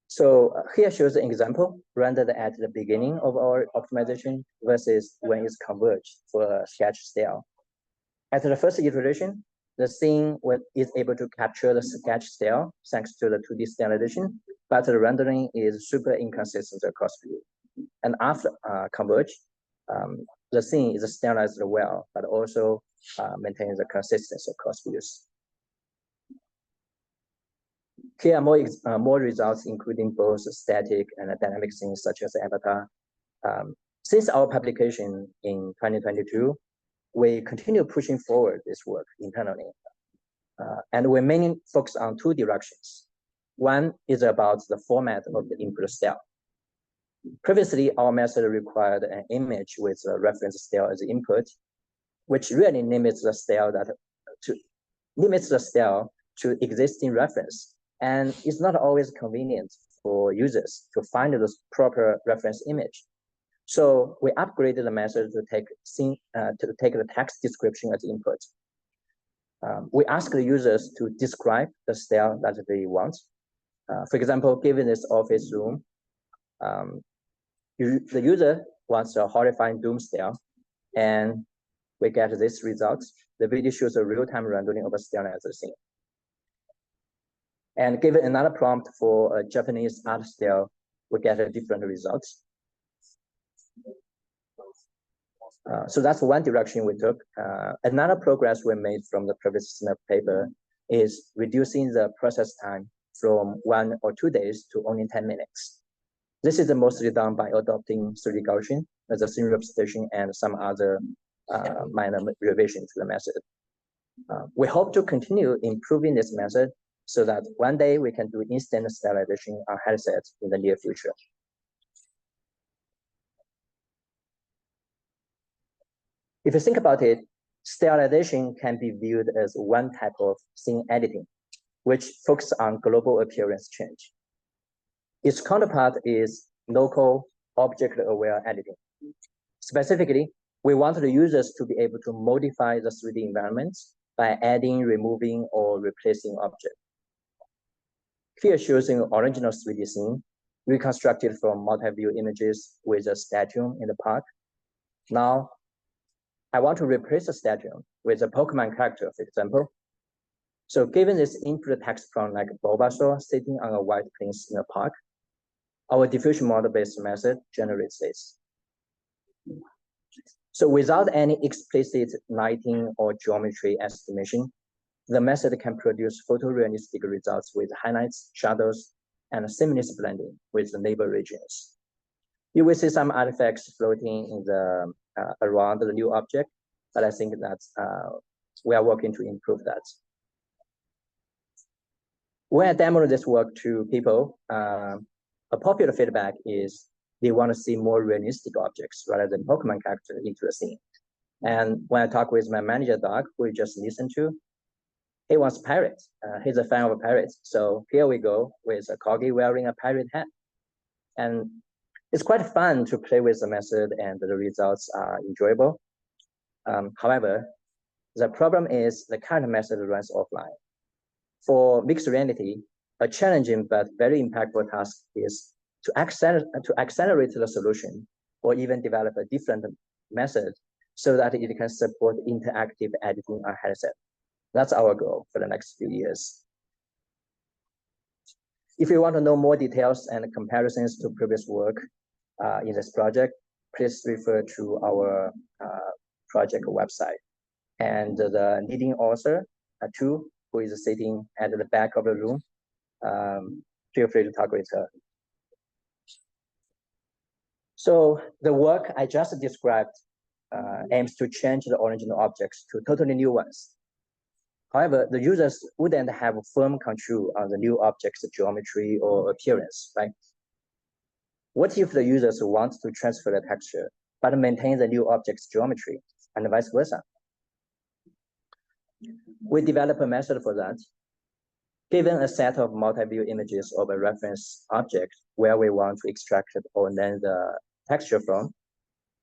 So here shows an example rendered at the beginning of our optimization versus when it's converged for a sketch style. At the first iteration, the scene is able to capture the sketch style thanks to the 2D sterilization, but the rendering is super inconsistent across view. And after converge, the scene is sterilized well, but also maintains the consistency across views. Here are more results, including both static and dynamic scenes, such as Avatar. Since our publication in 2022, we continue pushing forward this work internally. And we mainly focus on two directions. One is about the format of the input style. Previously, our method required an image with a reference style as input, which really limits the style to existing reference. And it's not always convenient for users to find the proper reference image. So we upgraded the method to take the text description as input. We ask the users to describe the style that they want. For example, given this office room, the user wants a horrifying doom style, and we get this result. The video shows a real-time rendering of a stylized scene. And given another prompt for a Japanese art style, we get a different result. So that's one direction we took. Another progress we made from the previous SNP paper is reducing the process time from 1 or 2 days to only 10 minutes. This is mostly done by adopting 3D Gaussian as a scene representation and some other minor revisions to the method. We hope to continue improving this method so that one day we can do instant sterilization on headsets in the near future. If you think about it, sterilization can be viewed as one type of scene editing, which focuses on global appearance change. Its counterpart is local object-aware editing. Specifically, we want the users to be able to modify the 3D environments by adding, removing, or replacing objects. Here shows an original 3D scene reconstructed from multi-view images with a statue in the park. Now, I want to replace the statue with a Pokemon character, for example. So given this input text prompt like Bulbasaur sitting on a white plains in a park, our diffusion model-based method generates this. So without any explicit lighting or geometry estimation, the method can produce photorealistic results with highlights, shadows, and seamless blending with the neighbor regions. You will see some artifacts floating in the around the new object, but I think that we are working to improve that. When I demo this work to people, a popular feedback is they want to see more realistic objects rather than Pokemon character into the scene. And when I talk with my manager, Doug, who we just listened to, he wants pirates. He's a fan of pirates. So here we go with a corgi wearing a pirate hat. And it's quite fun to play with the method and the results are enjoyable. However, the problem is the current method runs offline. For mixed reality, a challenging but very impactful task is to accelerate the solution or even develop a different method so that it can support interactive editing on headset. That's our goal for the next few years. If you want to know more details and comparisons to previous work in this project, please refer to our project website. And the leading author, Tu, who is sitting at the back of the room, feel free to talk with her. So the work I just described aims to change the original objects to totally new ones. However, the users wouldn't have firm control on the new object's geometry or appearance, right? What if the users want to transfer the texture, but maintain the new object's geometry, and vice versa? We develop a method for that. Given a set of multi-view images of a reference object where we want to extract or learn the texture from,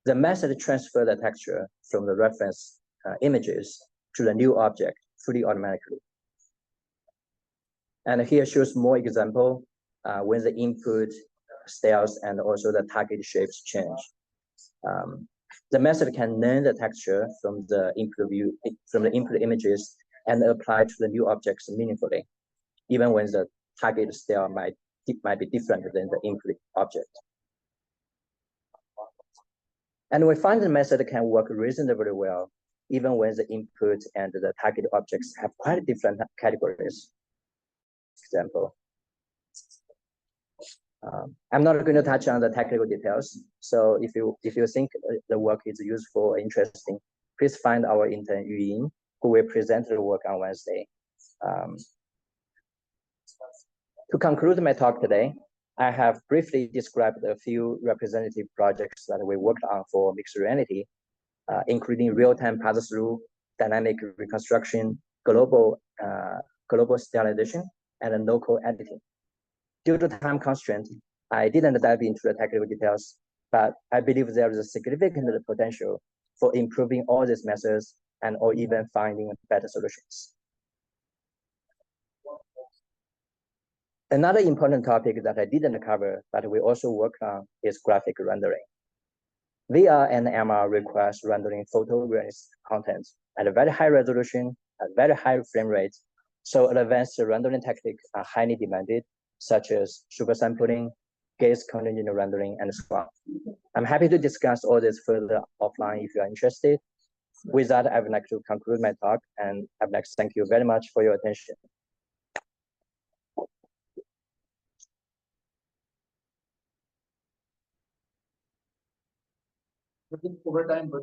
the method transfers the texture from the reference images to the new object fully automatically. And here shows more example when the input styles and also the target shapes change. The method can learn the texture from the input images and apply to the new objects meaningfully, even when the target style might be different than the input object. And we find the method can work reasonably well, even when the input and the target objects have quite different categories. Example. I'm not going to touch on the technical details. So if you think the work is useful or interesting, please find our intern Yu Ying, who will present the work on Wednesday. To conclude my talk today, I have briefly described a few representative projects that we worked on for mixed reality, including real-time pass-through, dynamic reconstruction, global stylization, and local editing. Due to time constraint, I didn't dive into the technical details, but I believe there is a significant potential for improving all these methods and or even finding better solutions. Another important topic that I didn't cover, but we also worked on, is graphic rendering. VR and MR requires rendering photorealistic content at a very high resolution, at very high frame rate, so advanced rendering techniques are highly demanded, such as supersampling, gaze contingent rendering, and so on. I'm happy to discuss all this further offline if you are interested. With that, I would like to conclude my talk, and I'd like to thank you very much for your attention. Over time, but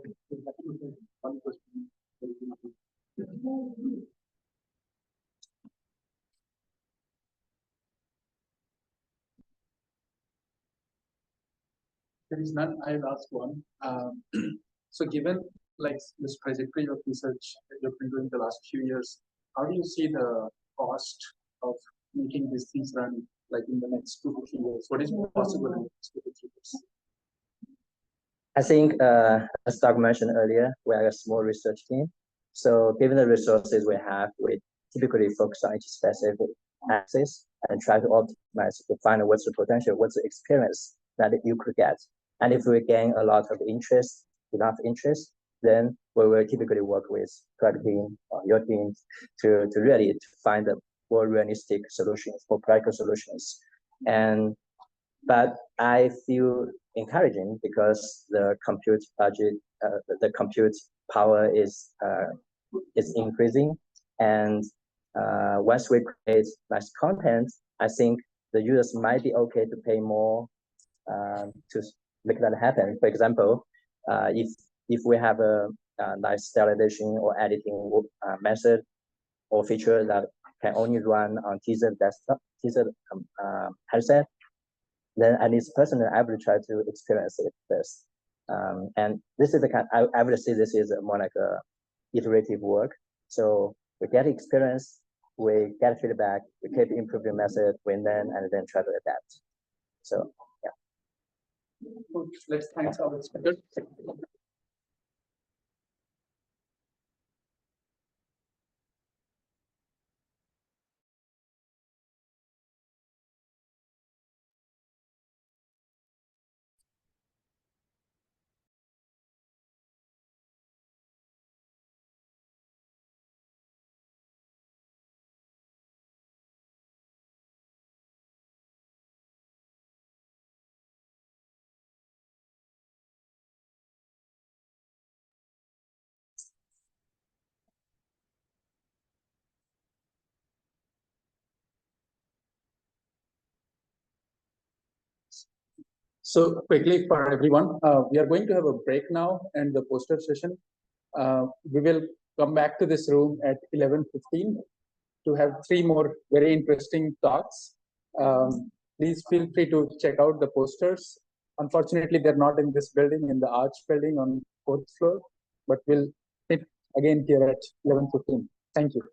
one question. There is none. I'll ask one. So given like this trajectory of research that you've been doing the last few years, how do you see the cost of making these things run like in the next 2 to 3 years? What is possible in the next 2 to 3 years? I think, as Doug mentioned earlier, we are a small research team. So given the resources we have, we typically focus on each specific access and try to optimize to find what's the potential, what's the experience that you could get. And if we gain a lot of interest, enough interest, then we will typically work with product team or your team to really find the more realistic solutions, more practical solutions. But I feel encouraging because the compute budget, the compute power is increasing, and once we create nice content, I think the users might be okay to pay more to make that happen. For example, if we have a nice stylization or editing method or feature that can only run on teaser desktop, teaser headset, then at least personally, I will try to experience it first. And this is the kind, I would say this is more like a iterative work. So we get experience, we get feedback, we keep improving method, we learn, and then try to adapt. So, yeah. Let's thank our speakers. So quickly for everyone, we are going to have a break now and the poster session. We will come back to this room at 11:15 to have 3 more very interesting talks. Please feel free to check out the posters. Unfortunately, they're not in this building, in the Arch building on 4th floor, but we'll sit again here at 11:15. Thank you.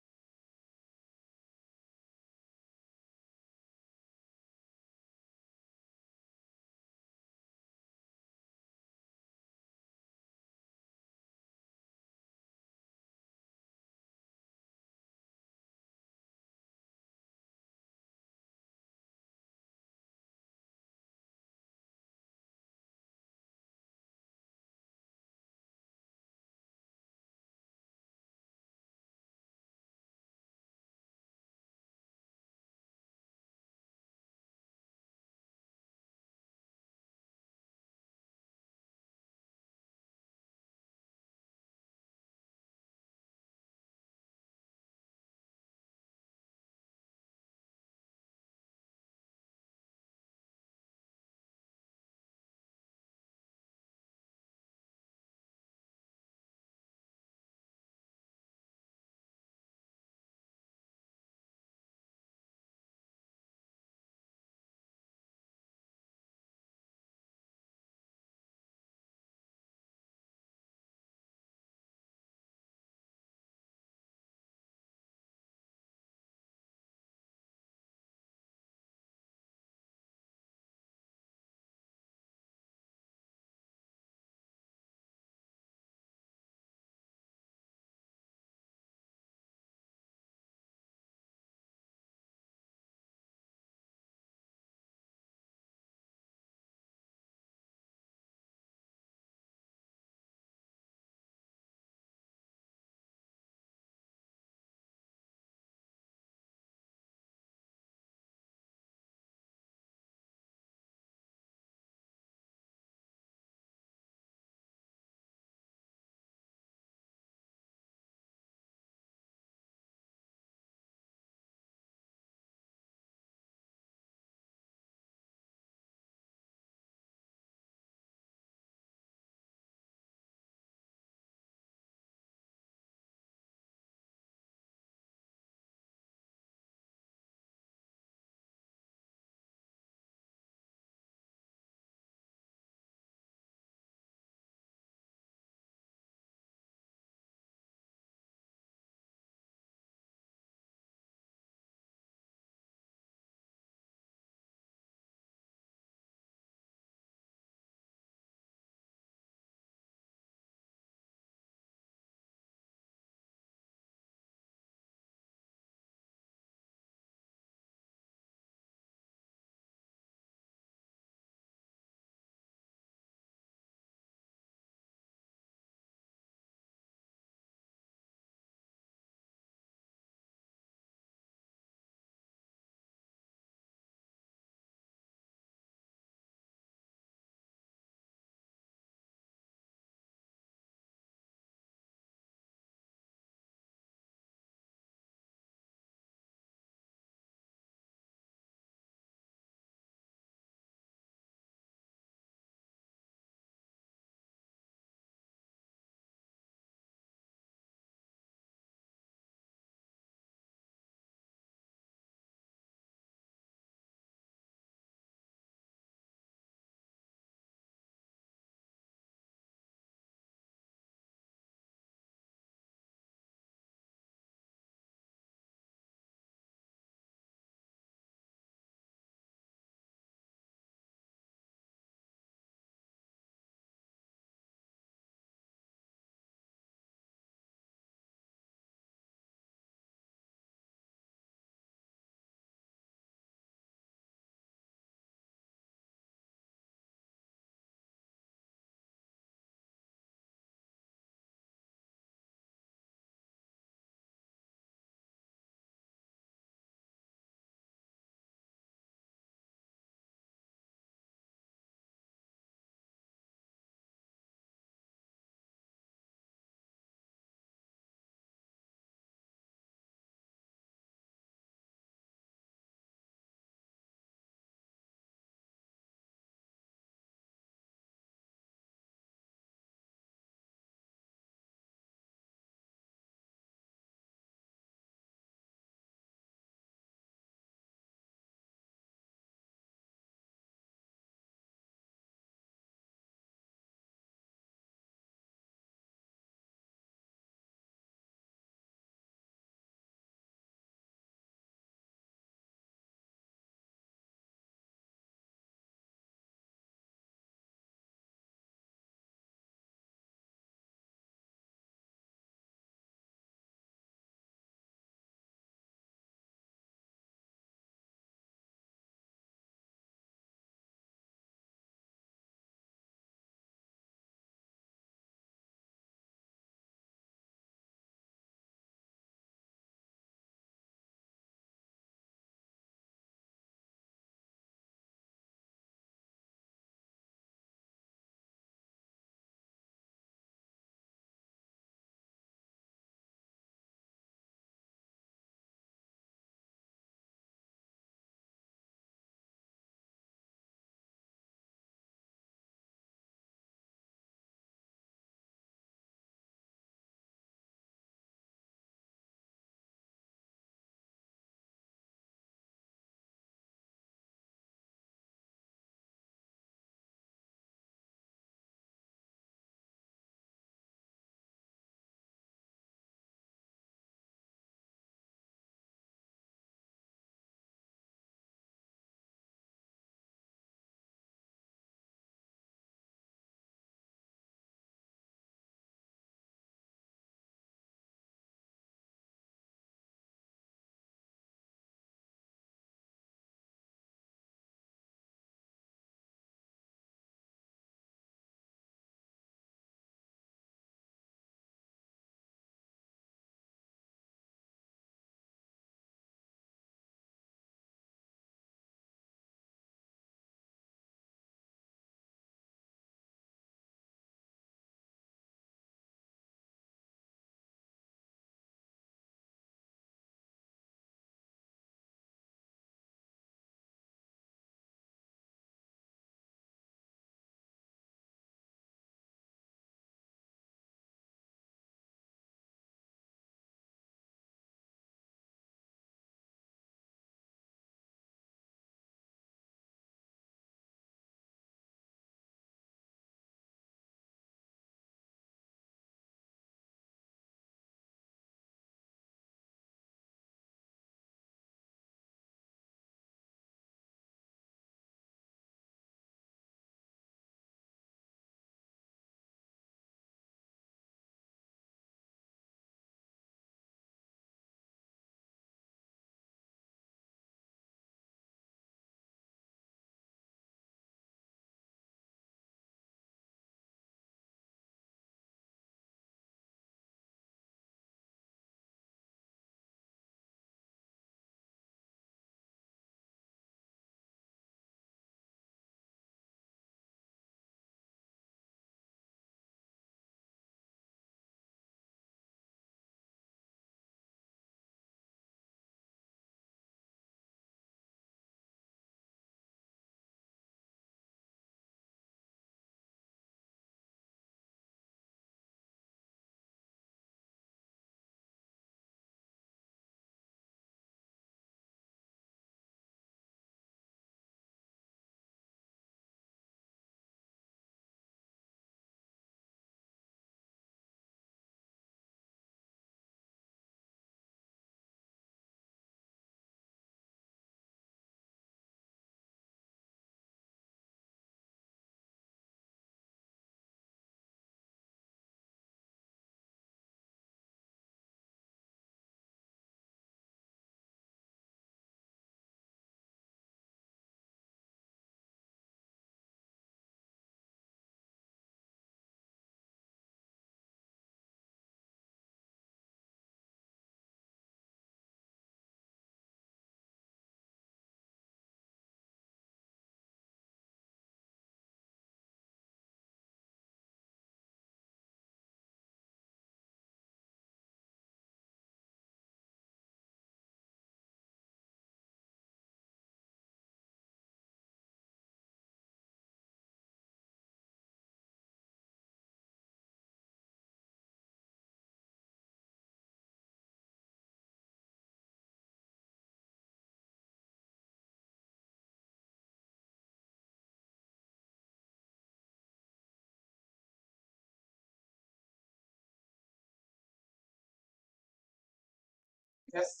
guess,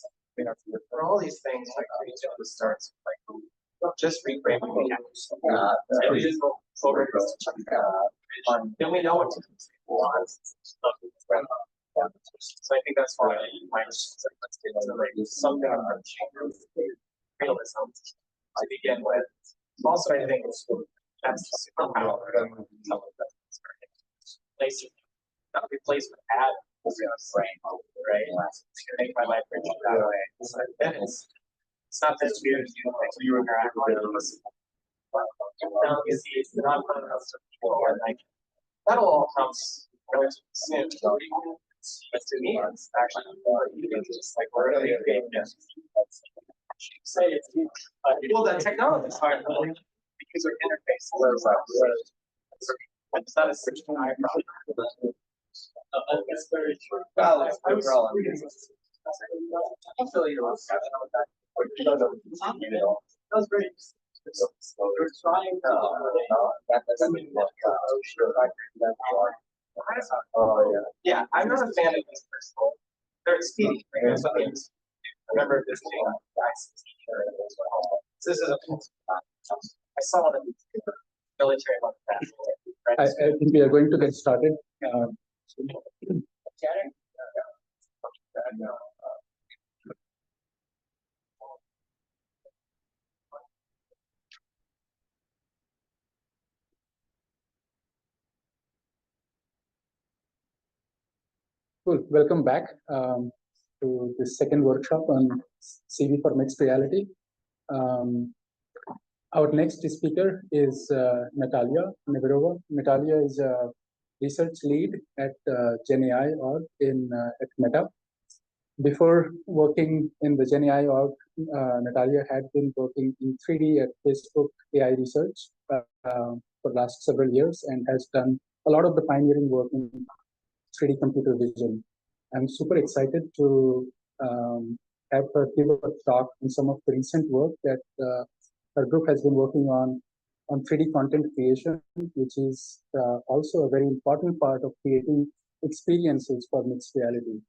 for all these things, like creativity starts like just reframing the campus. Then we know what to do. So I think that's why my let's get something on our realism to begin with. Also, I think that's superpower. Not replacement add was gonna frame, right? Make my life richer that way. So then it's not just weird to do things you interact with. Now you see it's not people are like that'll all come relatively soon. But to me, it's actually just like we're really okay. Say it's well, the technology is hard because our interface it's not a switching eyebrow. That's very true. Well, overall, I'm you're lost with that. That was great. We're trying yeah, I'm not a fan of these personal. They're speedy. That's what they use. I remember visiting guys. This is a I saw one of the military one. I think we are going to get started. Cool. Welcome back to the second workshop on CV for mixed reality. Our next speaker is Natalia Neverova. Natalia is a research lead at GenAI org at Meta. Before working in the GenAI org, Natalia had been working in 3D at Facebook AI research for the last several years and has done a lot of the pioneering work in 3D computer vision. I'm super excited to have her give a talk on some of the recent work that her group has been working on 3D content creation, which is also a very important part of creating experiences for mixed reality.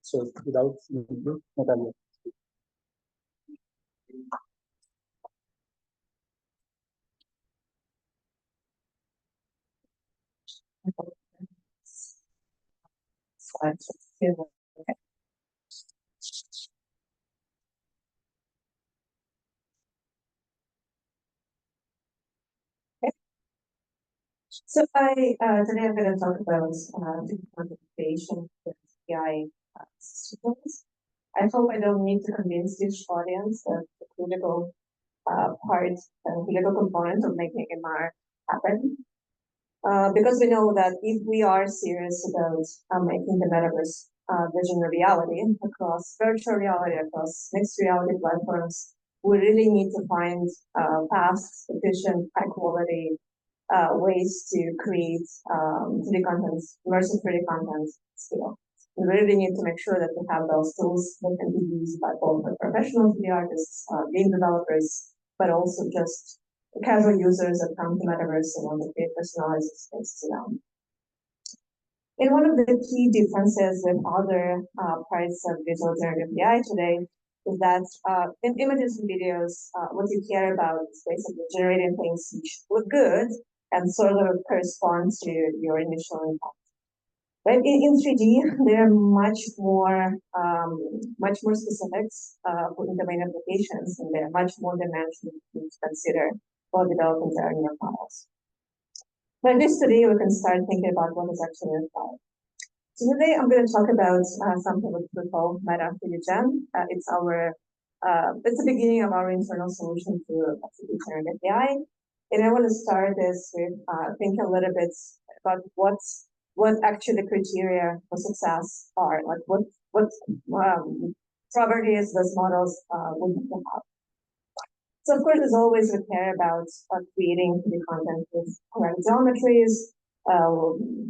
So without Natalia. So today I'm going to talk about quantification with AI systems. I hope I don't need to convince this audience that the critical part and critical component of making MR happen. Because we know that if we are serious about making the metaverse vision a reality across virtual reality, across mixed reality platforms, we really need to find fast, efficient, high quality ways to create 3D content, immersive 3D content scale. We really need to make sure that we have those tools that can be used by both the professional 3D artists, game developers, but also just casual users that come to Metaverse and want to create personalized experiences around. And one of the key differences with other parts of visual generative AI today is that in images and videos, what you care about is basically generating things which look good and sort of correspond to your initial impact. But in 3D, there are much more specifics for the domain applications, and there are much more dimensions to consider for developing their new models. But at least today, we can start thinking about what is actually required. So today, I'm going to talk about something which we call Meta 3D Gen. It's the beginning of our internal solution to generative AI. And I want to start this with thinking a little bit about what actually the criteria for success are, like what properties those models would need to have. So of course, as always, we care about creating the content with correct geometries,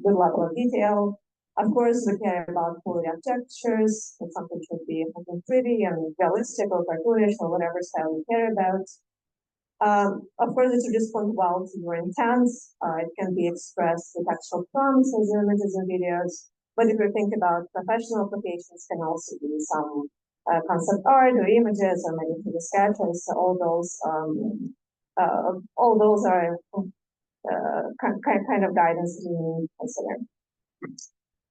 good level of detail. Of course, we care about quality of textures. That something should be pretty and realistic or cartoonish or whatever style we care about. Of course, it should respond well to your intent. It can be expressed with textual prompts as images and videos. But if you think about professional applications, can also be some concept art or images or maybe the sketches. So all those are kind of guidance that we need to consider.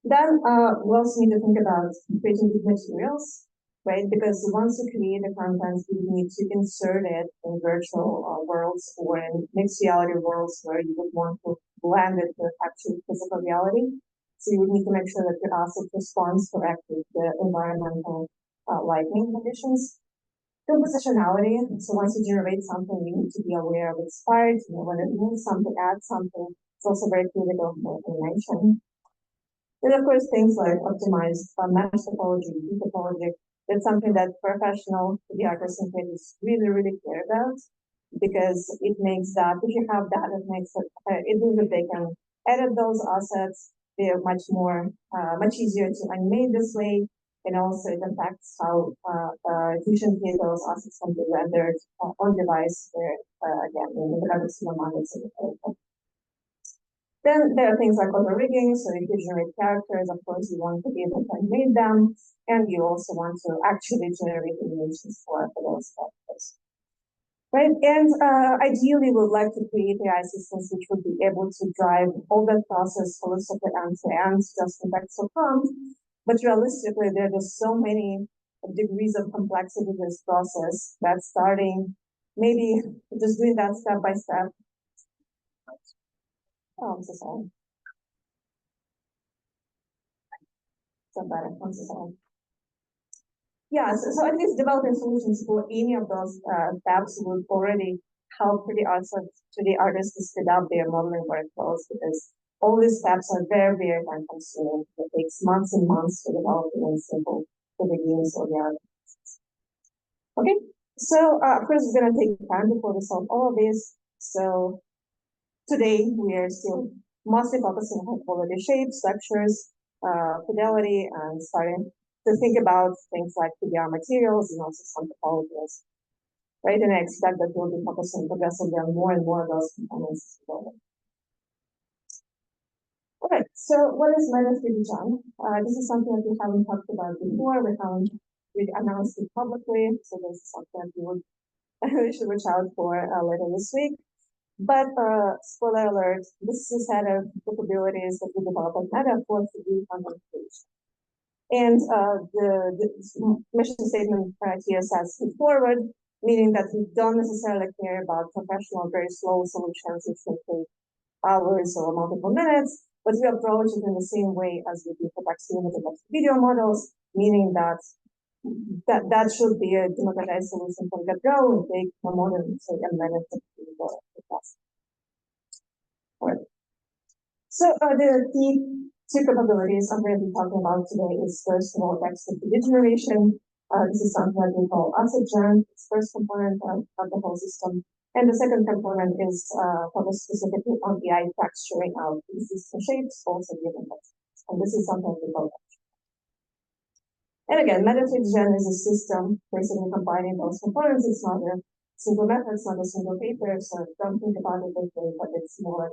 Then we also need to think about creating these materials, right? Because once you create the content, you need to insert it in virtual worlds or in mixed reality worlds where you would want to blend it with actual physical reality. So you would need to make sure that your asset responds correctly to the environmental lighting conditions. Compositionality. So once you generate something, you need to be aware of its part, you know, when it moves something, adds something. It's also very critical for animation. Then of course things like optimized mesh topology, topology. It's something that professional 3D artists and creators really care about, because it makes that, if you have that, it makes it means that they can edit those assets. They are much easier to animate this way, and also it affects how efficiently those assets can be rendered on device, where again in the other cinematics. Then there are things like auto rigging. So if you generate characters, of course you want to be able to animate them, and you also want to actually generate animations for those characters. Right, and ideally, we would like to create AI systems which would be able to drive all that process holistically end to end, just in text or prompt. But realistically, there are just so many degrees of complexity in this process that starting maybe just doing that step by step. Oh, I'm so sorry. So better. I'm so sorry. Yeah, so at least developing solutions for any of those steps would already help the artists to speed up their modeling workflows, because all these steps are very time consuming. It takes months and months to develop even simple for the games or the artists. Okay, so of course it's gonna take time before we solve all of this. So today we are still mostly focusing on high quality shapes, textures, fidelity, and starting to think about things like PBR materials and also some topologies, right? And I expect that we'll be focusing progressively on more and more of those components. All right, so what is Meta 3D Gen? This is something that we haven't talked about before. We haven't really announced it publicly, so this is something that we should reach out for later this week. But spoiler alert, this is a set of capabilities that we developed at Meta for 3D content creation. And the mission statement here says forward, meaning that we don't necessarily care about professional, very slow solutions which will take hours or multiple minutes, but we approach it in the same way as we do for text-limited video models, meaning that should be a democratized solution from the get-go and take no more than, say, a minute to do the task. All right. So the key two capabilities I'm going to be talking about today is, first of all, text-to-video generation. This is something that we call asset gen. It's the first component of the whole system. And the second component is focused specifically on AI texturing out existing shapes, also given text. And this is something we call texture. And again, Meta 3D Gen is a system basically combining those components. It's not a single method, it's not a single paper, so don't think about it this way, but it's more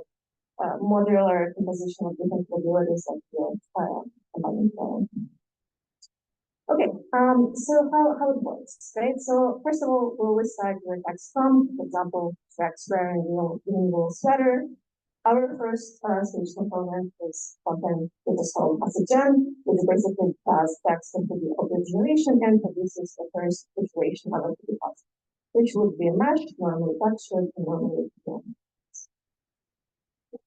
modular composition of different capabilities that we're combining. Okay, so how it works, right? So first of all, we'll always start with XCOM, for example, Rex wearing wool sweater. Our first stage component is content that is called asset gen, which basically has text into the auto generation and produces the first iteration of the process, which would be a mesh, normally textured, and normally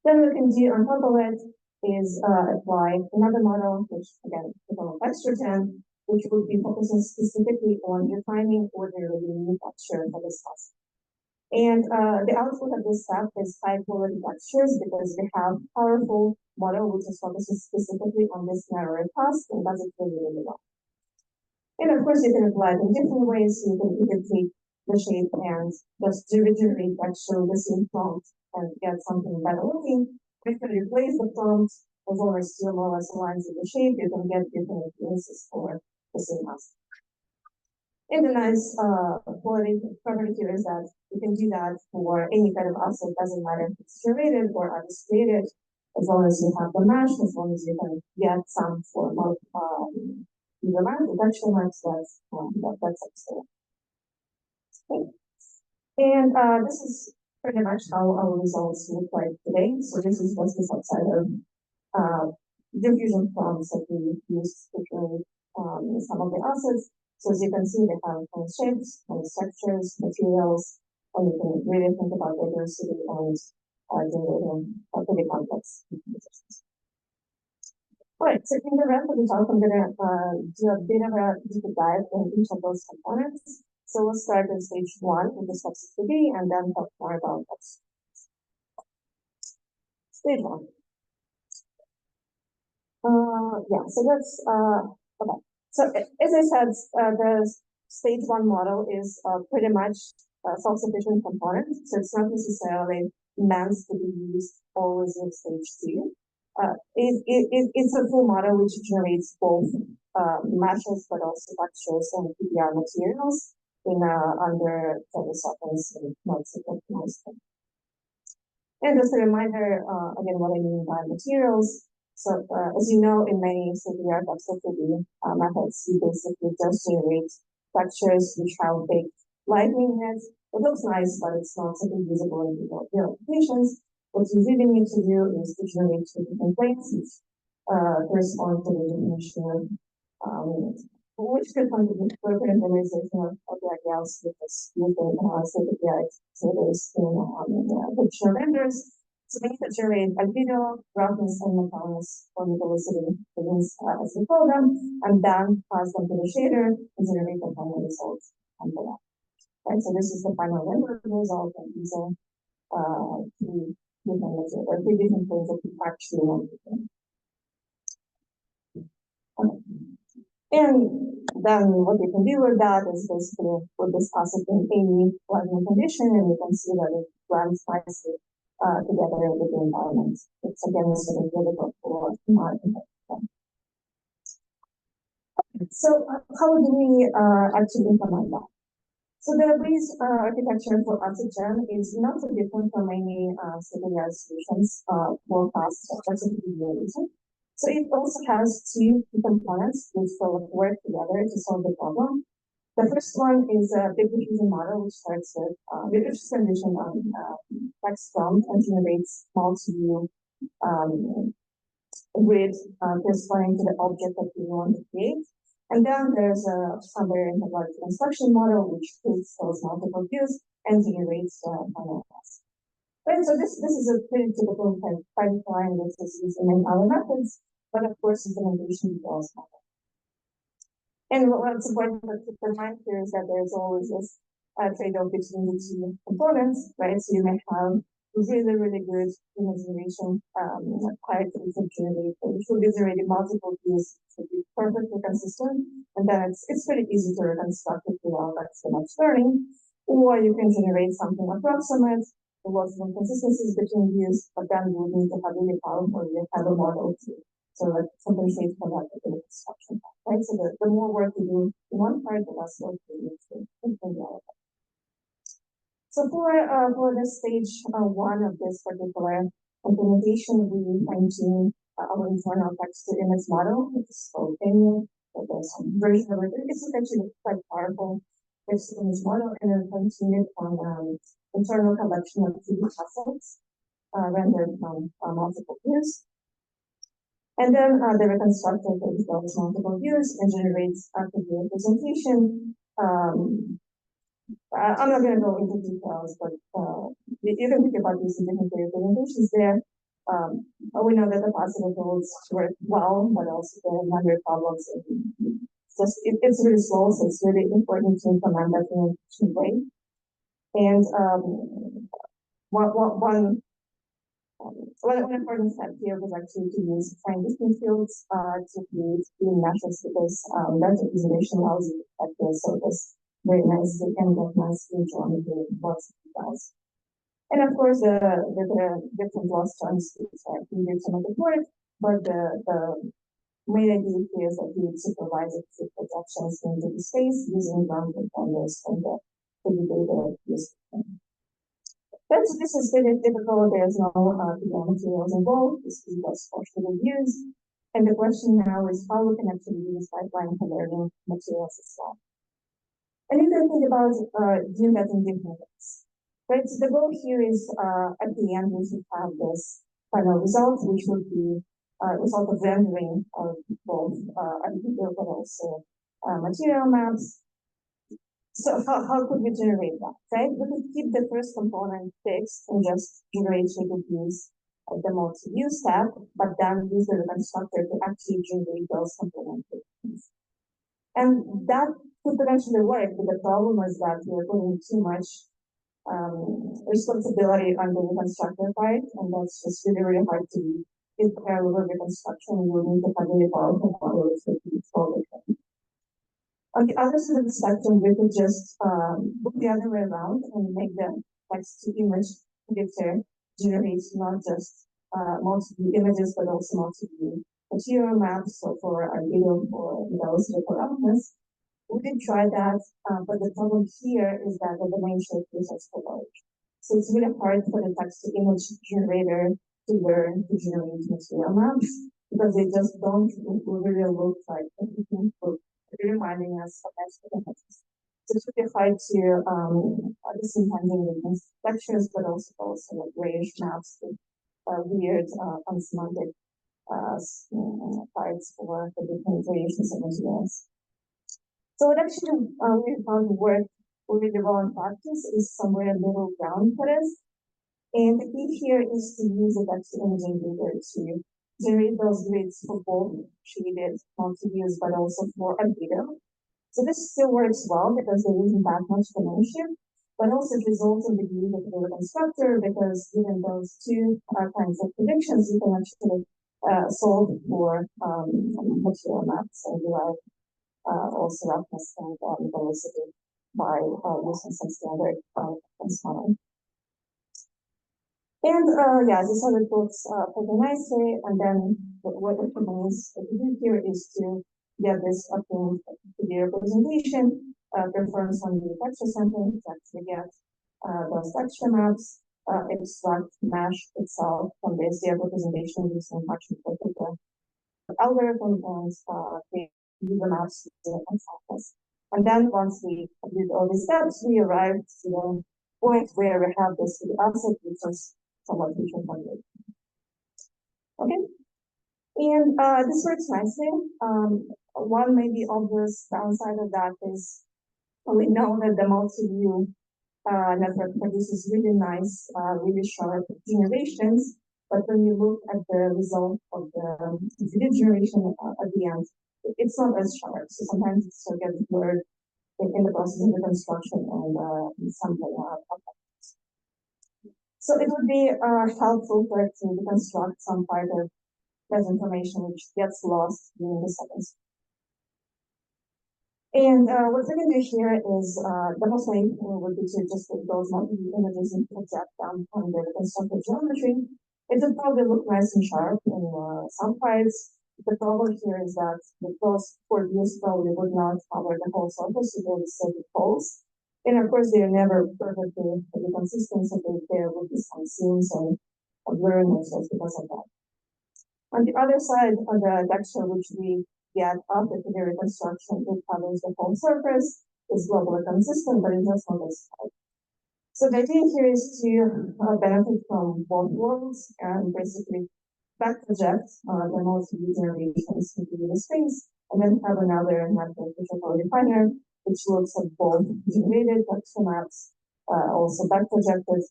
Then we can do on top of it is apply another model, which again we call texture gen, which would be focusing specifically on defining orderly new texture for this task. And the output of this step is high quality textures, because we have powerful model which is focusing specifically on this narrower task and does it really well. And of course you can apply it in different ways. You can take the shape and just regenerate texture with the same prompt and get something better looking. If you replace the prompt, as long as still more or less aligns with the shape, you can get different appearances for the same asset. And the nice quality property here is that you can do that for any kind of asset, doesn't matter if it's curated or artist created. as long as you have the mesh, as long as you can get some form of event, eventual mesh, that's excellent. Okay. And this is pretty much how our results look like today. So this is just the subset of diffusion prompts that we used to create some of the assets. So as you can see, they have kind of shapes, kind of structures, materials, and you can really think about diversity and generating pretty complex compositions. All right, so in the rest of the talk, I'm going to do a bit of a deeper dive in each of those components. So we'll start with stage 1 with the toxicity and then talk more about that. Stage 1. Yeah, so that's, okay. So as I said, the stage 1 model is pretty much a self-sufficient component. So it's not necessarily meant to be used always in stage 2. It's a full model which generates both meshes but also textures and PBR materials in under 30 seconds in non-synchronized. And just a reminder, again, what I mean by materials. So as you know, in many CPR toxicity methods, you basically just generate textures which have baked lightning heads. It looks nice, but it's not something visible in real applications. What you really need to do is to generate 2 different plates which correspond to the definition which could contribute to the implementation of the ideals with this using CPR exhibitors in fictional vendors. So we need to generate albedo, roughness, and metalness for utility things as we call them, and then pass them to the shader and generate the final results under that. Right, so this is the final render result, and these are 3 different materials, or 3 different things that we actually want to do. Okay. And then what we can do with that is basically we'll discuss it in any lighting condition, and you can see that it blends nicely together with the environment. It's again sort of critical for marketing. So how do we actually implement that? So the base architecture for Oxygen is not so different from many CPR solutions for fast toxicity evaluation. So it also has 2 components which will work together to solve the problem. The first one is a big diffusion model, which starts with diffusion condition on text prompt and generates multi-view grid corresponding to the object that we want to create. And then there's a standard interlogical construction model, which creates those multiple views and generates the final test. Right, so this is a pretty typical pipeline which is used in many other methods, but of course implementation details matter. And what's important to keep in mind here is that there's always this trade-off between the 2 components, right? So you may have really, really good image generation qualities of generator, which will be generating multiple views to be perfectly consistent, and then it's pretty easy to reconstruct it without that much learning. Or you can generate something approximate. There was some inconsistencies between views, but then you would need to have really powerful have a model to sort of compensate for that construction, right? So the more work you do in one part, the less work you do in the other. So for the stage 1 of this particular implementation, we fine-tune our internal text-to-image model, which is called Penny. There's some version of it. It's actually quite powerful text-to-image model, and then fine-tune it on internal collection of 3D assets rendered from multiple views. And then the reconstructor takes those multiple views and generates a 3D representation. I'm not going to go into details, but you can think about these different representations there. We know that the positive rules work well, but also there are number of problems. It's really slow, so it's really important to implement that in an efficient way. And one important step here was actually to use fine distance fields to create clean meshes, because that representation allows you to affect the surface very nicely and get nicely drawn into lots of details. And of course, the different loss terms are easier to make it work, but the main idea here is that you supervise it with projections into the space using ground controllers from the data used. But this is pretty typical. There's no PBR materials involved. This is just partially used. And the question now is how we can actually use pipeline for learning materials as well. And you can think about doing that in different ways. Right, so the goal here is at the end we should have this final result, which would be result of rendering of both video but also material maps. So how could we generate that, right? We could keep the first component fixed and just generate views at the multi-view step, but then use the constructor to actually generate those component fixes. And that could potentially work, but the problem is that we're putting too much responsibility on the constructor part, and that's just really, really hard to do. If parallel reconstruction, you will need to have really powerful models that you control it. On the other side of the spectrum, we could just look the other way around and make the text to image predictor generate not just multi-view images, but also multi-view material maps. So for our video for those roughness, we did try that, but the problem here is that the domain shape is so large. So it's really hard for the text to image generator to learn to generate material maps because they just don't really look like anything. Reminding us of images. So it's really hard to disentangling these lectures, but also like grayish maps with weird unsemantic parts for the different variations of materials. So what actually we found work really well in practice is somewhere middle ground for us. And the key here is to use a text imaging reader to generate those grids for both shaded multi-views, but also for a video. So this still works well because there isn't that much connection, but also it results in the view of the constructor because given those two kinds of predictions, you can actually solve for material maps and derive also roughness and velocity by using some standard reference model. And yeah, this how it looks pretty nicely. And then what it remains to do here is to get this approved video representation, perform some texture sampling to actually get those texture maps, extract mesh itself from the SDF representation using function particular algorithm and create the maps and samples. And then once we complete all these steps, we arrive to the point where we have this asset, which is somewhat vision friendly. Okay, and this works nicely. One maybe obvious downside of that is we know that the multi-view network produces really nice, really sharp generations, but when you look at the result of the video generation at the end, it's not as sharp. So sometimes it still gets blurred in the process of the construction and sampling of So it would be helpful for it to reconstruct some part of that information which gets lost during the seconds. And what we're going to do here is the most way would be to just take those multi-view images and project them on the constructed geometry. It would probably look nice and sharp in some parts. The problem here is that those 4 views probably would not cover the whole surface, so they would still be poles. And of course, they're never perfectly consistent, so there will be some seams and blurriness because of that. On the other side, on the texture which we get after the reconstruction, it covers the whole surface, is globally consistent, but it does not as tight. So the idea here is to benefit from both worlds and basically back project the multi-view generations into the space, and then have another network which I call definer, which looks at both generated texture maps, also back projected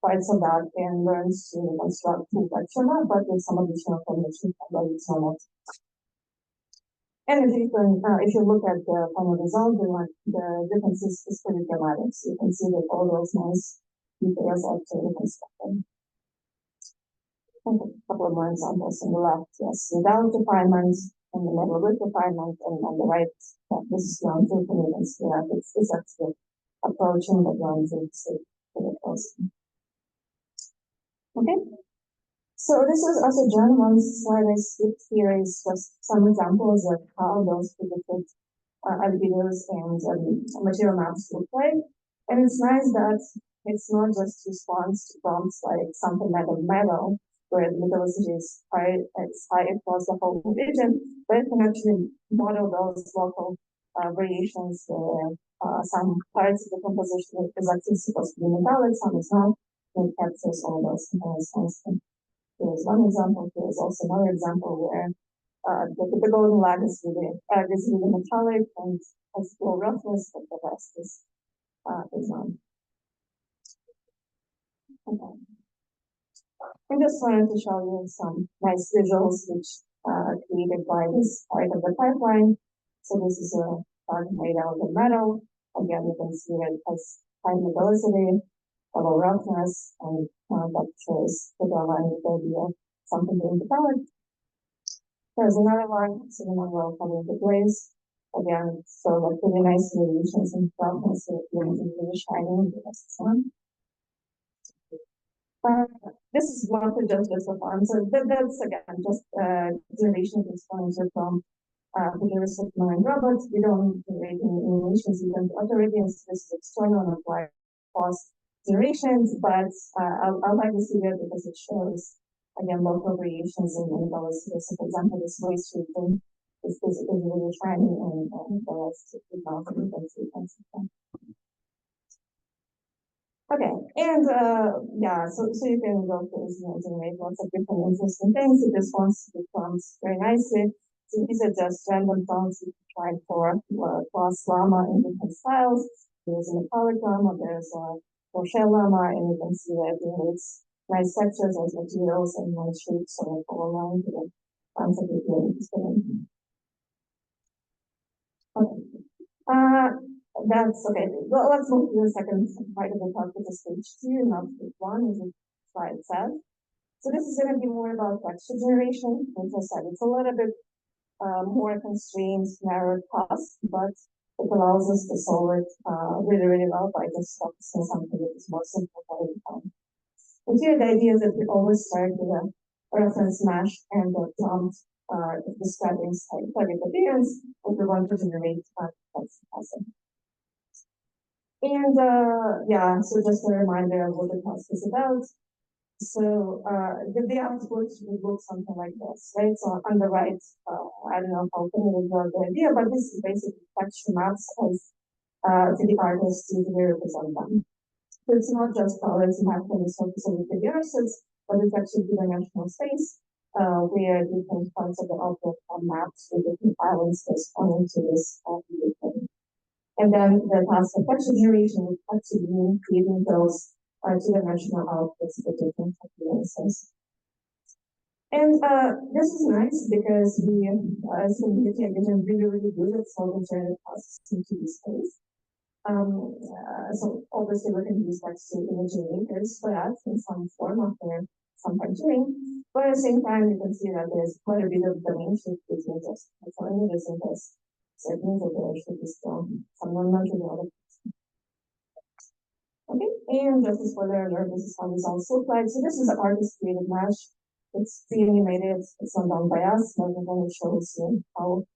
parts of that, and learns to construct full texture map, but with some additional information about its normal. And if you look at the final result, the difference is pretty dramatic. So you can see that all those nice details are actually constructed. A couple of more examples on the left, yes, without refinement, in the middle with refinement, and on the right, this is ground truth and it's actually approaching the ground truth state pretty close. Okay, so this is also John. One slide I skipped here is just some examples of how those predicted videos and material maps look like. And it's nice that it's not just response to prompts like something like a metal, where the velocity is high across the whole region, but it can actually model those local variations where some parts of the composition is actually supposed to be metallic, some is not, and it captures all those comparisons. Here's one example. Here's also another example where the golden lag is really metallic and has low roughness, but the rest is not. Okay. I just wanted to show you some nice visuals which are created by this part of the pipeline. So this is a part made out of metal. Again, you can see it has high mobility, low roughness, and that shows the line idea of something being developed. There's another one, so the one will cover the glaze. Again, so like really nice variations in roughness, so it's really shining in the sun. This is one for just for fun. So that's again just generation of exposure from futuristic marine robots. We don't generate any animations, we don't already, this is external and apply cost generations, but I like to see that because it shows again local variations in velocity. So for example, this voice treatment is really shiny and the rest is not really fancy. Okay, and yeah, so you can go through and generate lots of different interesting things. It responds to the prompts very nicely. So these are just random prompts you can try for class llama in different styles. There's a metallic llama, there's a shell llama, and you can see that it generates nice textures, nice materials, and nice shapes. So like all along to the concept of really interesting. Okay. That's okay. Well, let's move to the second part of the talk, which is stage 2, not stage 1, as the slide says. So this is going to be more about texture generation. As I said, it's a little bit more constrained, narrow task, but it allows us to solve it really, really well by just focusing on something that is more simple for the time. And here the idea is that we always start with a reference mesh and the prompt describing target appearance, what we want to generate text passing. And yeah, so just a reminder of what the task is about. So the output would look something like this, right? So on the right, I don't know how familiar you are with the idea, but this is basically texture maps as to the artist to represent them. So it's not just colors mapped on the surface of the 3D assets, but it's actually two-dimensional space where different parts of the object are mapped with different islands corresponding to this 3D plane. And then the task of texture generation would actually mean creating those two-dimensional outputs for different appearances. And this is nice because we, as a community, are getting really, really good at solving generative tasks in 2D space. So obviously we can use text to imaging makers for that in some form after some fine-tuning. But at the same time, you can see that there's quite a bit of domain shift between just images and text. So it means that there should be still some non-trivial. Okay, and just as further alert, this is how results look like. So this is an artist created mesh. It's pre-animated, it's not done by us, but then it shows you how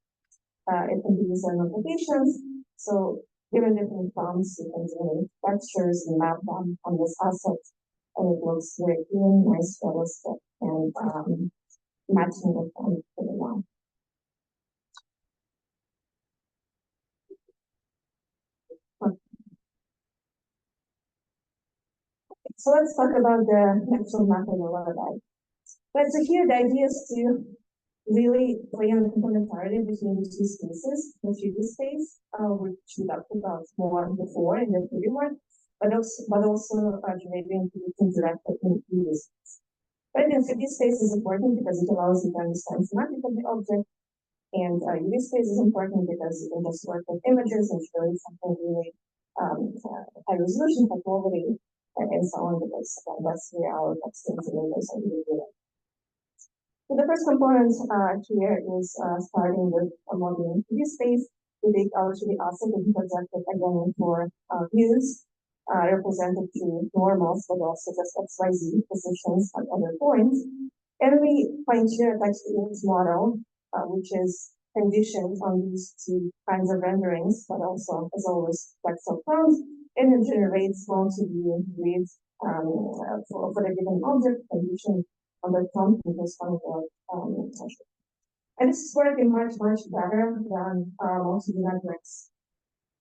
it can be used in applications. So given different prompts, you can generate textures and map them on this asset, and it looks very clean, nice, realistic, and matching the font pretty well. So let's talk about the actual method a little bit. But so here the idea is to really play on the complementarity between the two spaces, the 3D space, which we talked about more before in the 3D work, but also generating interactive in 3D space. But in 3D space is important because it allows you to understand semantic of the object, and 3D space is important because you can just work with images and show something really high resolution, high quality, and so on, because that's where our text simulators are really good at. So the first component here is starting with a model in 3D space. We take our 3D asset and project it again for views represented through normals, but also just XYZ positions at other points. And we fine-tune a text-to-image model, which is conditioned on these two kinds of renderings, but also, as always, text upfront. and it generates multi-view grids for the given object condition on the front and this one and this is working much better than multi-view networks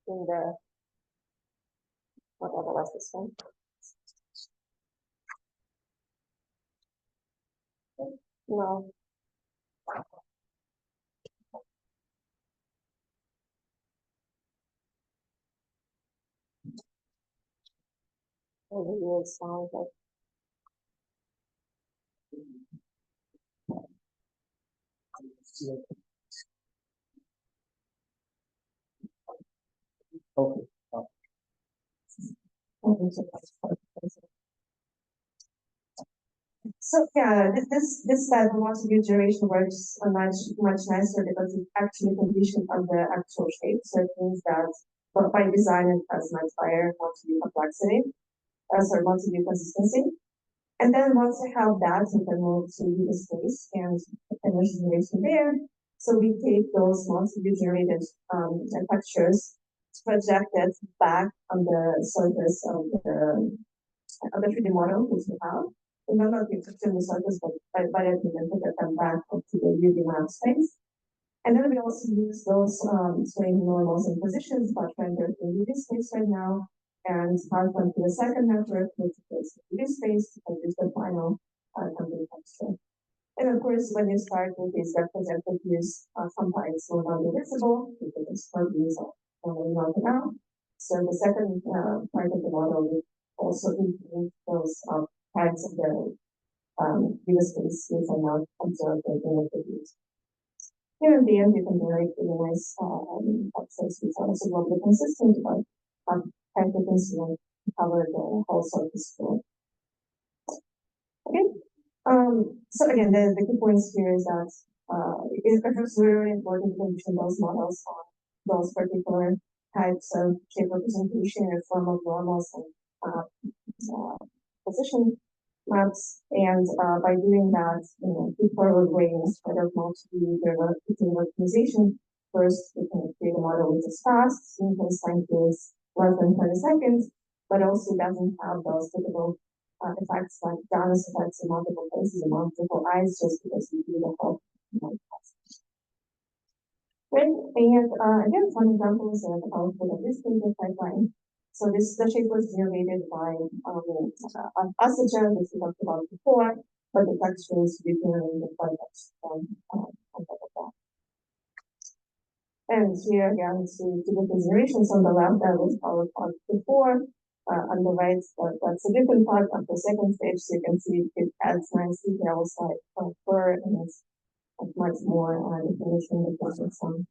in the whatever was this one. No. Maybe it sounds like. Okay. So yeah, this type of multi-view generation works much nicer because it's actually conditioned on the actual shape. So it means that by design it has much higher multi-view complexity, sorry, multi-view consistency. And then once we have that, we can move to the space and image generation there. So we take those multi-view generated textures, project it back on the surface of the 3D model which we have. And not only in the surface, but by it, we can put them back onto the UV map space. And then we also use those swaying normals and positions, but rendered in UV space right now, and pass them to the second network, which is UV space, and is the final complete texture. And of course, when you start with these representative views, sometimes will not be visible because it's for views only not now. So the second part of the model will also include those parts of the UV space which are not observed in the views. Here in the end, you can generate really nice textures which are also globally consistent, but practically will cover the whole surface floor. Okay. So again, the key points here is that it's very important to condition those models on those particular types of shape representation in form of normals and position maps. And by doing that, keep forward way instead of multi-view optimization. First, we can create a model which is fast, simple time is less than 20 seconds, but also doesn't have those typical effects like Janus effects in multiple places and multiple eyes just because we do the whole right. And again, one example is the output of this data pipeline. So the shape was generated by Osager, which we talked about before, but the texture is regenerated by text on top of that. And here again, to the generations on the left that was our part before. On the right, that's a different part of the second stage. So you can see it adds nice details like fur and it's much more definition because of some.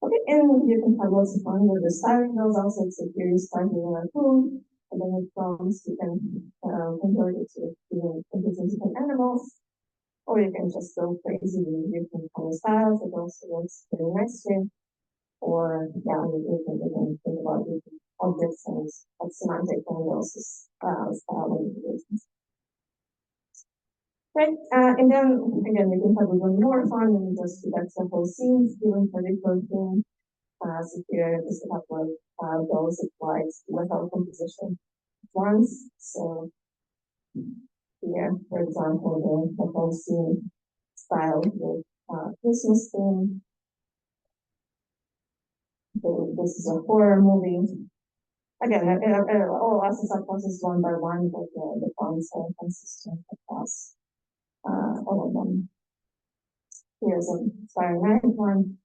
Okay, and you can have lots of fun with the styling those also. So if you're starting a raccoon, and then it comes, you can convert it to different animals, or you can just go crazy with different kind of styles. It also works very nicely. Or yeah, you can think about different objects and semantic analysis style manipulations. Right, and then again, we can have even more fun and just that simple scenes given particular thing. So here is a couple of those applied without composition once. So here, for example, the whole scene style with Christmas theme. This is a horror movie. Again, all assets are processed one by one, but the fonts are consistent across all of them. Here's a Fire Night one.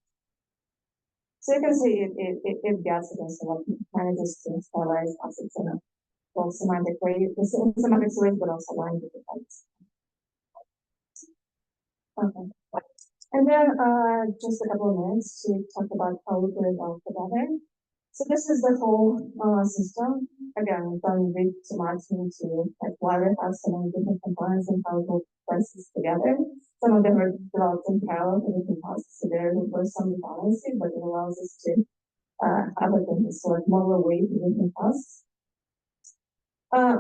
So you can see it gets it, so it manages to stylize assets in a both semantic way, semantic way, but also line with the fonts. Okay. And then just a couple of minutes to talk about how we put it all together. So this is the whole system. Again, done with semantic to like why we have so many different components and how we put this together. Some of them are developed in parallel to different processes, so there was some rebalancing, but it allows us to have it in this sort of modular way for different tasks. I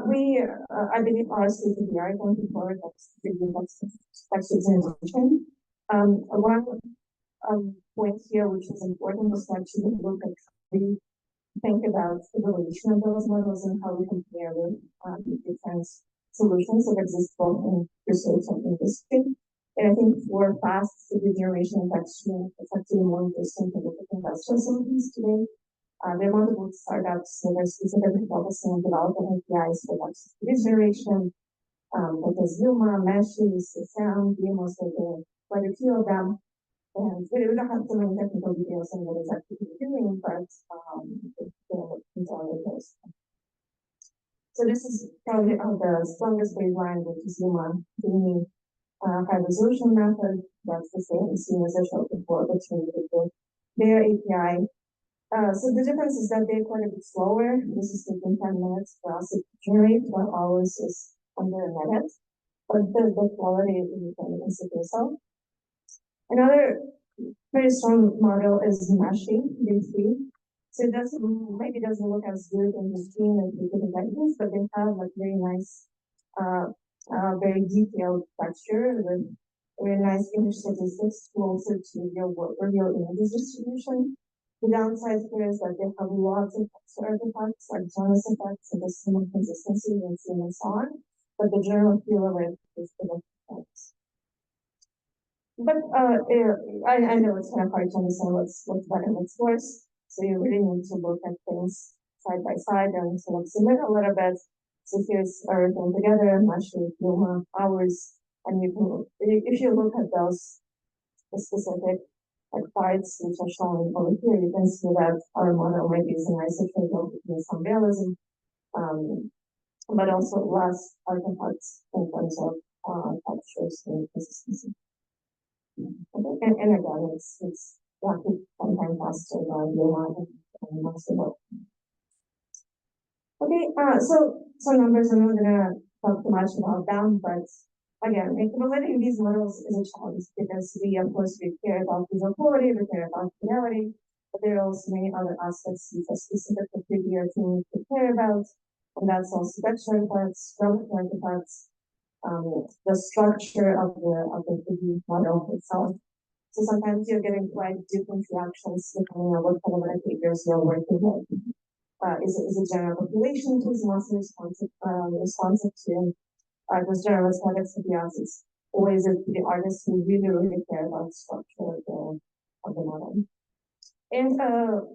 believe our state of the art going forward, that's generation. One point here, which is important, is to actually look at the think about the evolution of those models and how we compare with different solutions that exist both in research and industry. And I think for fast CPU generation, it's actually more interesting to look at industrial solutions today. There are multiple startups that are specifically focusing on developing APIs for that CPU generation. Like Yuma, Meshes, Sound, Demos, like quite a few of them. And we don't have too many technical details on what exactly we're doing, but so this is probably the strongest baseline, which is Yuma, the high resolution method. That's the same as I showed before, but with their API. So the difference is that they're quite a bit slower. This is taking 10 minutes for us to generate, while ours is under a minute. But the quality is so. Another very strong model is Meshing, D3. So it maybe doesn't look as good in the screen as we could imagine, but they have like very nice, very detailed texture with very nice image statistics closer to real images distribution. The downside here is that they have lots of texture artifacts like Jonas effects and the smooth consistency and so and so on. But the general feel of it is the effects. But I know it's kind of hard to understand what's better and what's worse. So you really need to look at things side by side and sort of submit a little bit. So here's everything together, Meshes, Yuma, ours, and you can, if you look at those specific parts which are shown over here, you can see that our model maybe is a nicer trade-off between some realism, but also less artifacts in terms of textures and consistency. Okay. And again, it's rapid sometimes faster than Yuma and most of it. Okay, so numbers, I'm not gonna talk too much about them, but again, implementing these models is a challenge because of course, we care about visual quality, we care about fidelity, but there are also many other aspects which are specific to 3D or team to care about, and that's also texture artifacts, graphic artifacts, the structure of the 3D model itself. So sometimes you're getting quite different reactions depending on what kind of behaviors you're working with. Is it general population who's mostly responsive to those general aesthetics of the artists, or is it the artists who really care about the structure of the model? And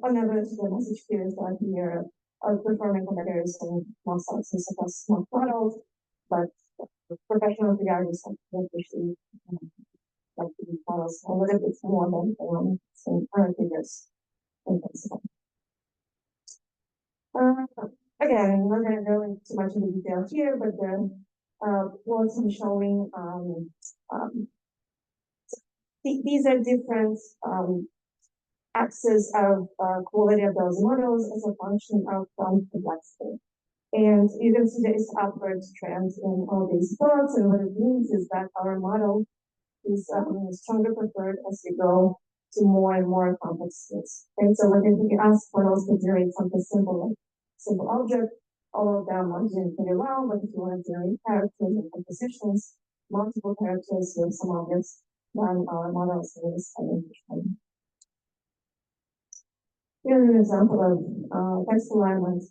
another message here is that we are outperforming competitors in most senses across small models, but professional artists usually like these models a little bit more than some other figures in principle. Again, I'm not going to go into too much in the detail here, but the plots I'm showing, these are different axes of quality of those models as a function of complexity. And you can see there is upward trend in all these plots, and what it means is that our model is stronger preferred as we go to more and more complex states. And so when you ask models to generate something simple like simple object, all of them are doing pretty well, but if you want to generate characters and compositions, multiple characters with some objects, then our models is interesting. Here's an example of text alignment.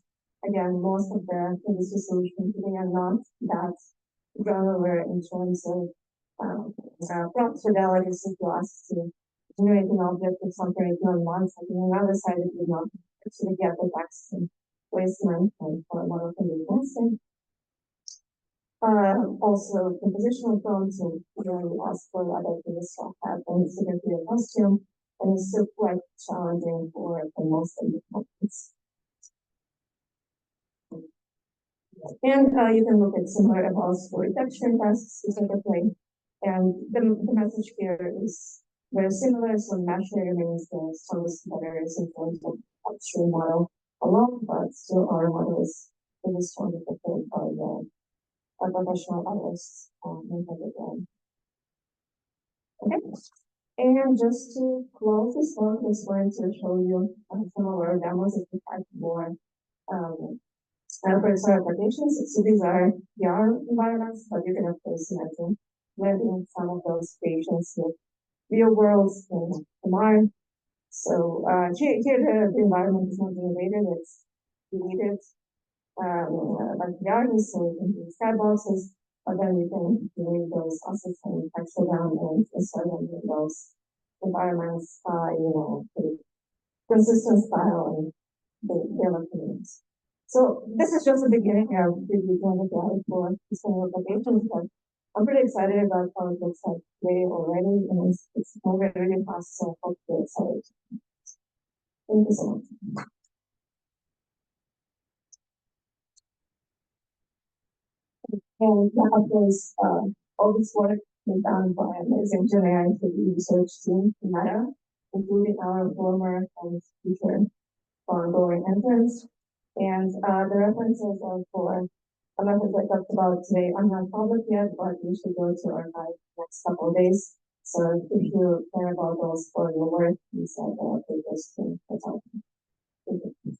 Again, most of the industry solutions today are not that granular in terms of prompt fidelity, simplicity, generating object with something on one side, and another side it would not actually get the text and placement and for model convenience. Also compositional prompts and we ask for whether the stock have any significant costume, and it's still quite challenging for most of the companies. And you can look at similar evaluations for reduction tests specifically. And the message here is very similar. So Mesher remains the strongest competitors in terms of upstream model alone, but still our model is really strongly preferred by the professional artists in the Okay. And just to close this talk, I just wanted to show you some of our demos if we have more for applications. So these are VR environments, but you can of course imagine blending some of those creations with real worlds in MR. So here the environment is not generated, it's deleted like the artists, so we can do skyboxes, but then we can delete those assets and capture them and insert them in those environments, the consistent style and the elements. So this is just the beginning of the beginning of for sustainable applications, but I'm pretty excited about how it looks like today already, and it's moving really fast, so hopefully excited. Thank you so much. And that was all this work been done by amazing engineering research team in Meta, including our former and future ongoing interns. And the references are for a method I talked about today are not public yet, but you should go to our archive next couple of days. So if you care about those for your work, inside the papers, that's all. Thank you.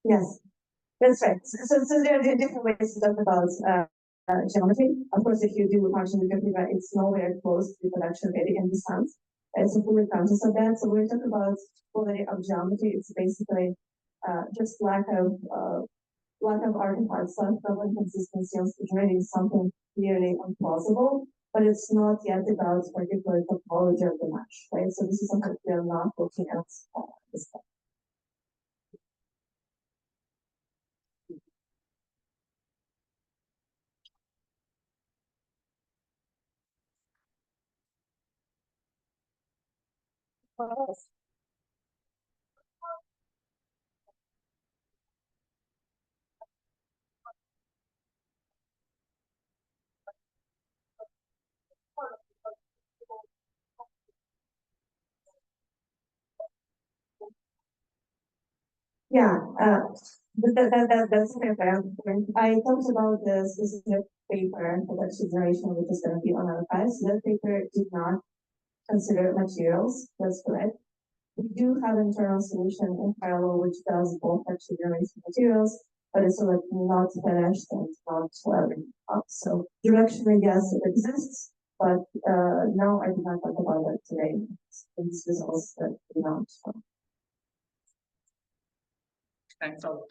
Yes, that's right. So there are different ways to talk about geometry. Of course, if you do functional computer, it's nowhere close to production ready in the sense. It's a fully conscious of that. So when we talk about quality of geometry, it's basically just lack of artifacts, lack of inconsistency of generating something clearly implausible, but it's not yet about particular topology of the mesh, right? So this is something we are not looking at this time. What else? Yeah, that's my point. I talked about the specific paper for the generation, which is going to be on our files. That paper did not consider materials. That's correct. We do have an internal solution in parallel which does both actually generation materials, but it's like not finished and not up. So directionally, yes, it exists, but no, I did not talk about that today. These results that we launched. Thanks all.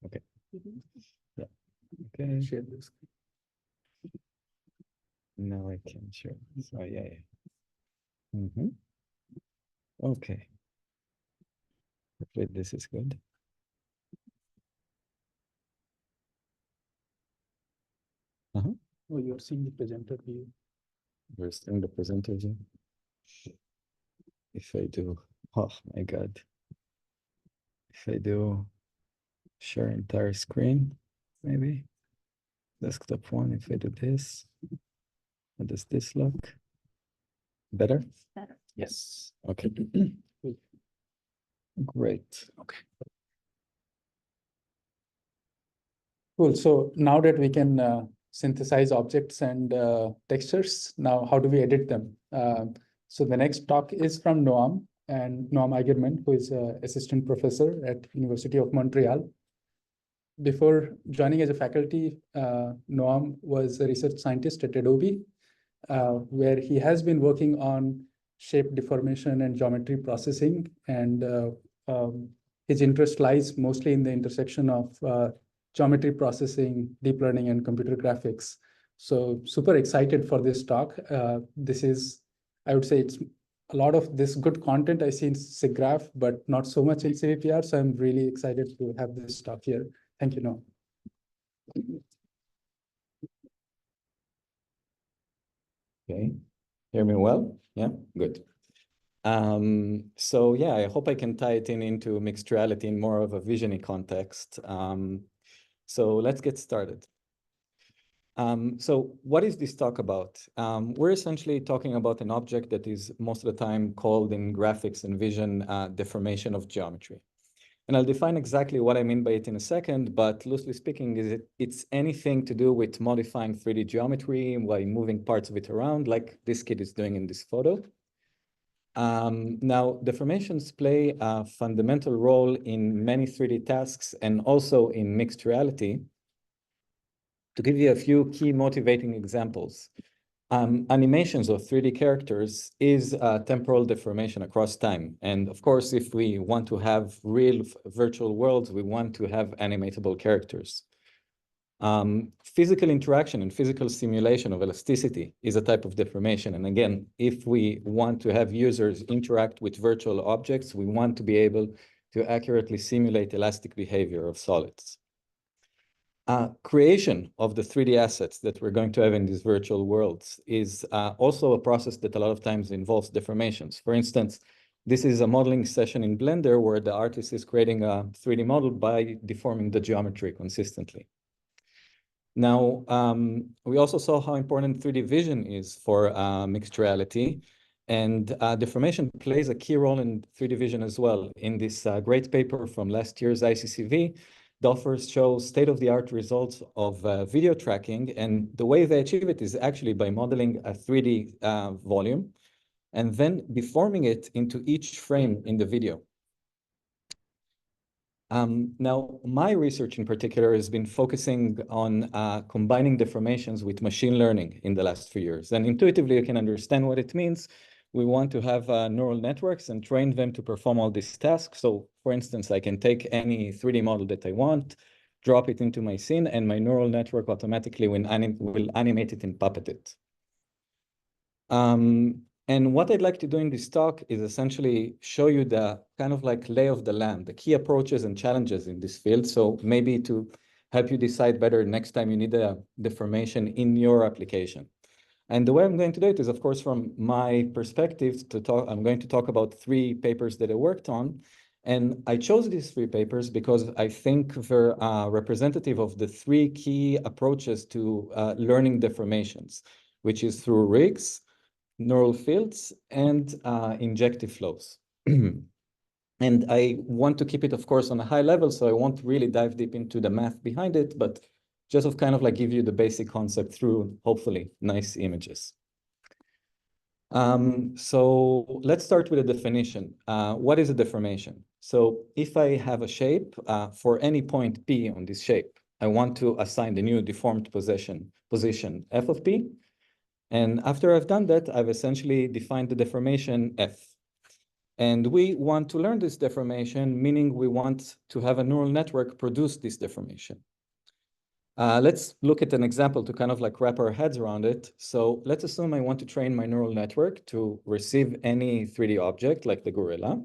Okay. Yeah. Okay. Share this. Now I can share. Oh yeah. Okay. Hopefully this is good. Oh, you're seeing the presenter view. We're seeing the presenter view. If I do, oh my God. If I do share entire screen, maybe. Desktop one, if I do this. How does this look? Better? Better. Yes. Okay. Great. Okay. Cool. So now that we can synthesize objects and textures, now how do we edit them? So the next talk is from Noam Eigerman, who is an assistant professor at University of Montreal. Before joining as a faculty, Noam was a research scientist at Adobe, where he has been working on shape deformation and geometry processing. And his interest lies mostly in the intersection of geometry processing, deep learning, and computer graphics. So super excited for this talk. This is, I would say it's a lot of this good content I see in SIGGRAPH, but not so much in CVPR. So I'm really excited to have this talk here. Thank you, Noam. Okay, hear me well? Yeah, good. So yeah, I hope I can tie it into mixed reality in more of a vision-y context. So let's get started. So what is this talk about? We're essentially talking about an object that is most of the time called in graphics and vision deformation of geometry. And I'll define exactly what I mean by it in a second, but loosely speaking, it's anything to do with modifying 3D geometry by moving parts of it around, like this kid is doing in this photo. Now, deformations play a fundamental role in many 3D tasks and also in mixed reality. To give you a few key motivating examples, animations of 3D characters is temporal deformation across time. And of course, if we want to have real virtual worlds, we want to have animatable characters. Physical interaction and physical simulation of elasticity is a type of deformation. And again, if we want to have users interact with virtual objects, we want to be able to accurately simulate elastic behavior of solids. Creation of the 3D assets that we're going to have in these virtual worlds is also a process that a lot of times involves deformations. For instance, this is a modeling session in Blender where the artist is creating a 3D model by deforming the geometry consistently. Now, we also saw how important 3D vision is for mixed reality, and deformation plays a key role in 3D vision as well. In this great paper from last year's ICCV, the authors show state-of-the-art results of video tracking, and the way they achieve it is actually by modeling a 3D volume and then deforming it into each frame in the video. Now, my research in particular has been focusing on combining deformations with machine learning in the last few years. And intuitively, you can understand what it means. We want to have neural networks and train them to perform all these tasks. So for instance, I can take any 3D model that I want, drop it into my scene, and my neural network automatically will animate it and puppet it. And what I'd like to do in this talk is essentially show you the kind of like lay of the land, the key approaches and challenges in this field. So maybe to help you decide better next time you need a deformation in your application. And the way I'm going to do it is, of course, from my perspective to talk, I'm going to talk about 3 papers that I worked on. And I chose these 3 papers because I think they're representative of the 3 key approaches to learning deformations, which is through rigs, neural fields, and injective flows. And I want to keep it, of course, on a high level, so I won't really dive deep into the math behind it, but just of kind of like give you the basic concept through, hopefully, nice images. So let's start with a definition. What is a deformation? So if I have a shape for any point P on this shape, I want to assign the new deformed position f of P. And after I've done that, I've essentially defined the deformation f. And we want to learn this deformation, meaning we want to have a neural network produce this deformation. Let's look at an example to kind of like wrap our heads around it. So let's assume I want to train my neural network to receive any 3D object like the gorilla,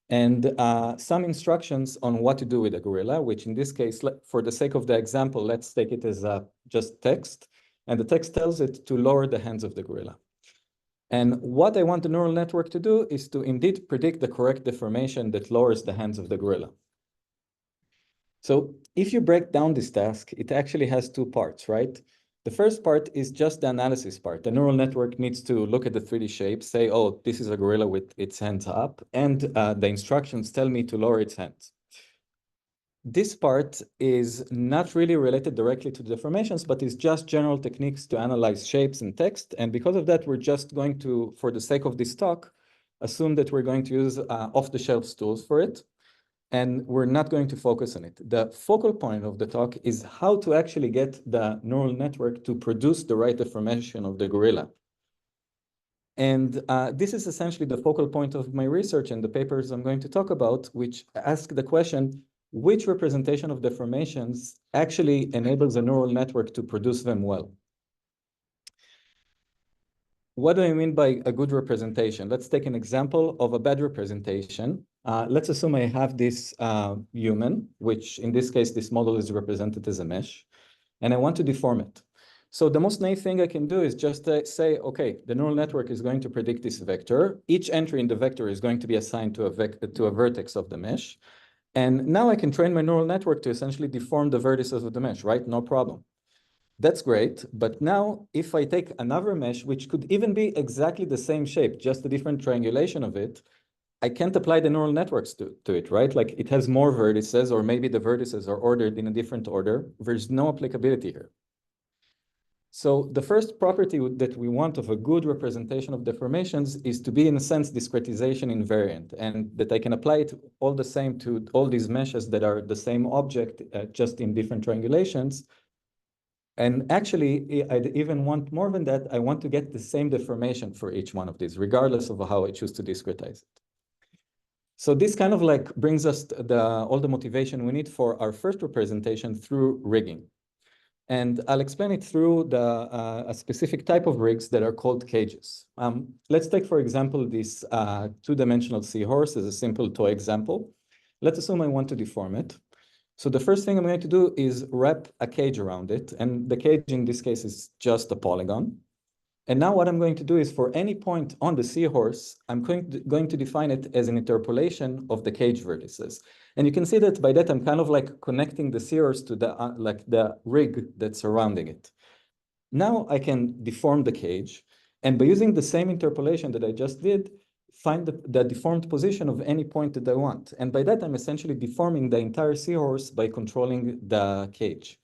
and some instructions on what to do with the gorilla, which in this case, for the sake of the example, let's take it as just text. And the text tells it to lower the hands of the gorilla. And what I want the neural network to do is to indeed predict the correct deformation that lowers the hands of the gorilla. So if you break down this task, it actually has two parts, right? The first part is just the analysis part. The neural network needs to look at the 3D shape, say, oh, this is a gorilla with its hands up, and the instructions tell me to lower its hands. This part is not really related directly to deformations, but is just general techniques to analyze shapes and text. And because of that, we're just going to, for the sake of this talk, assume that we're going to use off-the-shelf tools for it. And we're not going to focus on it. The focal point of the talk is how to actually get the neural network to produce the right deformation of the gorilla. And this is essentially the focal point of my research and the papers I'm going to talk about, which ask the question, which representation of deformations actually enables a neural network to produce them well? What do I mean by a good representation? Let's take an example of a bad representation. Let's assume I have this human, which in this case, this model is represented as a mesh, and I want to deform it. So the most naive thing I can do is just say, okay, the neural network is going to predict this vector. Each entry in the vector is going to be assigned to a vertex of the mesh. And now I can train my neural network to essentially deform the vertices of the mesh, right? No problem. That's great, but now if I take another mesh, which could even be exactly the same shape, just a different triangulation of it, I can't apply the neural networks to it, right? Like it has more vertices, or maybe the vertices are ordered in a different order. There's no applicability here. So the first property that we want of a good representation of deformations is to be, in a sense, discretization invariant, and that I can apply it all the same to all these meshes that are the same object, just in different triangulations. And actually, I'd even want more than that. I want to get the same deformation for each one of these, regardless of how I choose to discretize it. So this kind of like brings us all the motivation we need for our first representation through rigging. And I'll explain it through a specific type of rigs that are called cages. Let's take, for example, this two-dimensional seahorse as a simple toy example. Let's assume I want to deform it. So the first thing I'm going to do is wrap a cage around it. And the cage in this case is just a polygon. And now what I'm going to do is for any point on the seahorse, I'm going to define it as an interpolation of the cage vertices. And you can see that by that, I'm kind of like connecting the seahorse to the rig that's surrounding it. Now I can deform the cage. And by using the same interpolation that I just did, find the deformed position of any point that I want. And by that, I'm essentially deforming the entire seahorse by controlling the cage.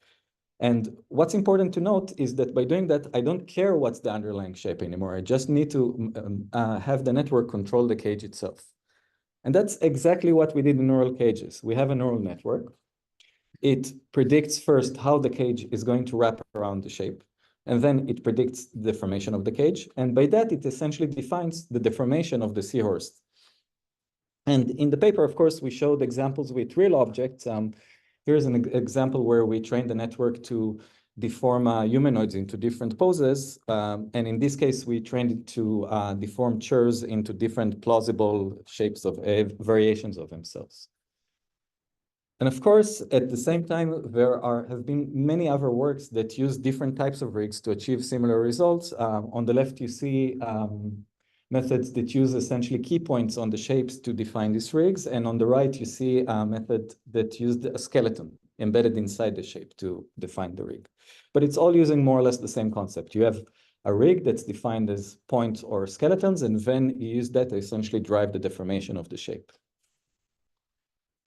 And what's important to note is that by doing that, I don't care what's the underlying shape anymore. I just need to have the network control the cage itself. And that's exactly what we did in neural cages. We have a neural network. It predicts first how the cage is going to wrap around the shape. And then it predicts the deformation of the cage. And by that, it essentially defines the deformation of the seahorse. And in the paper, of course, we showed examples with real objects. Here's an example where we trained the network to deform humanoids into different poses. And in this case, we trained it to deform chairs into different plausible shapes of variations of themselves. And of course, at the same time, there have been many other works that use different types of rigs to achieve similar results. On the left, you see methods that use essentially key points on the shapes to define these rigs. And on the right, you see a method that used a skeleton embedded inside the shape to define the rig. But it's all using more or less the same concept. You have a rig that's defined as points or skeletons, and then you use that to essentially drive the deformation of the shape.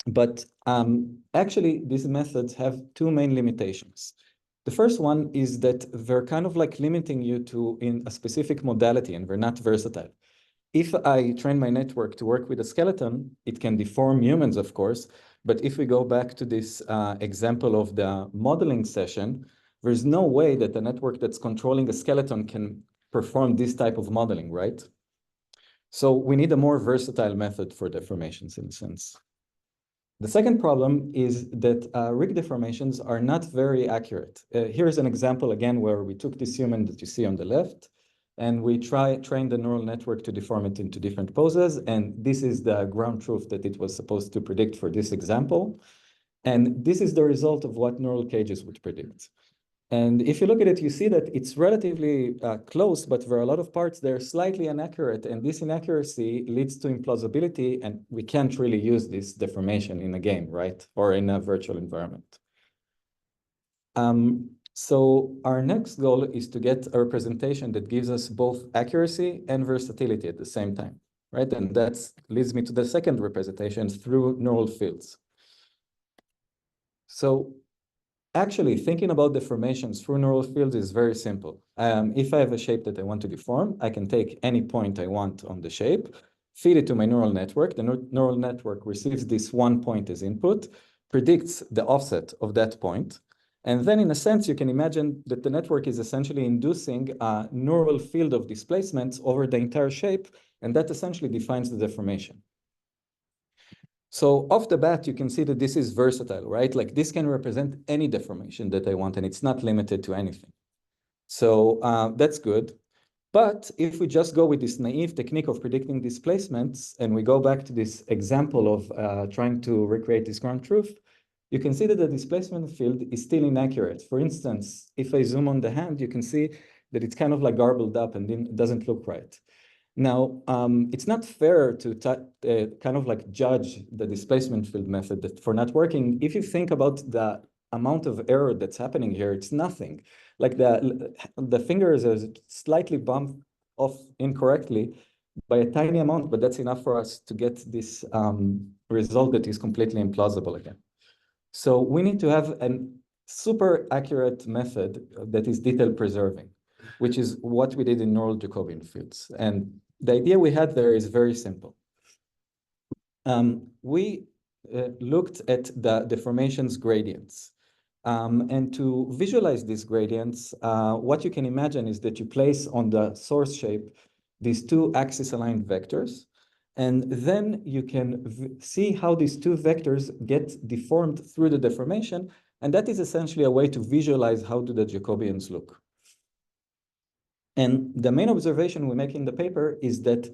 But actually, these methods have two main limitations. The first one is that they're kind of like limiting you to in a specific modality, and they're not versatile. If I train my network to work with a skeleton, it can deform humans, of course. But if we go back to this example of the modeling session, there's no way that the network that's controlling a skeleton can perform this type of modeling, right? So we need a more versatile method for deformations in a sense. The second problem is that rig deformations are not very accurate. Here's an example again where we took this human that you see on the left, and we trained the neural network to deform it into different poses. And this is the ground truth that it was supposed to predict for this example. And this is the result of what neural cages would predict. And if you look at it, you see that it's relatively close, but there are a lot of parts that are slightly inaccurate. And this inaccuracy leads to implausibility, and we can't really use this deformation in a game, right? Or in a virtual environment. So our next goal is to get a representation that gives us both accuracy and versatility at the same time, right? And that leads me to the second representation through neural fields. So actually, thinking about deformations through neural fields is very simple. If I have a shape that I want to deform, I can take any point I want on the shape, feed it to my neural network. The neural network receives this one point as input, predicts the offset of that point. And then in a sense, you can imagine that the network is essentially inducing a neural field of displacements over the entire shape, and that essentially defines the deformation. So off the bat, you can see that this is versatile, right? Like this can represent any deformation that I want, and it's not limited to anything. So that's good. But if we just go with this naive technique of predicting displacements, and we go back to this example of trying to recreate this ground truth, you can see that the displacement field is still inaccurate. For instance, if I zoom on the hand, you can see that it's kind of like garbled up and it doesn't look right. Now, it's not fair to kind of like judge the displacement field method for not working. If you think about the amount of error that's happening here, it's nothing. Like the fingers are slightly bumped off incorrectly by a tiny amount, but that's enough for us to get this result that is completely implausible again. So we need to have a super accurate method that is detail preserving, which is what we did in neural Jacobian fields. And the idea we had there is very simple. We looked at the deformations gradients. And to visualize these gradients, what you can imagine is that you place on the source shape these two axis-aligned vectors. And then you can see how these two vectors get deformed through the deformation. And that is essentially a way to visualize how do the Jacobians look. And the main observation we make in the paper is that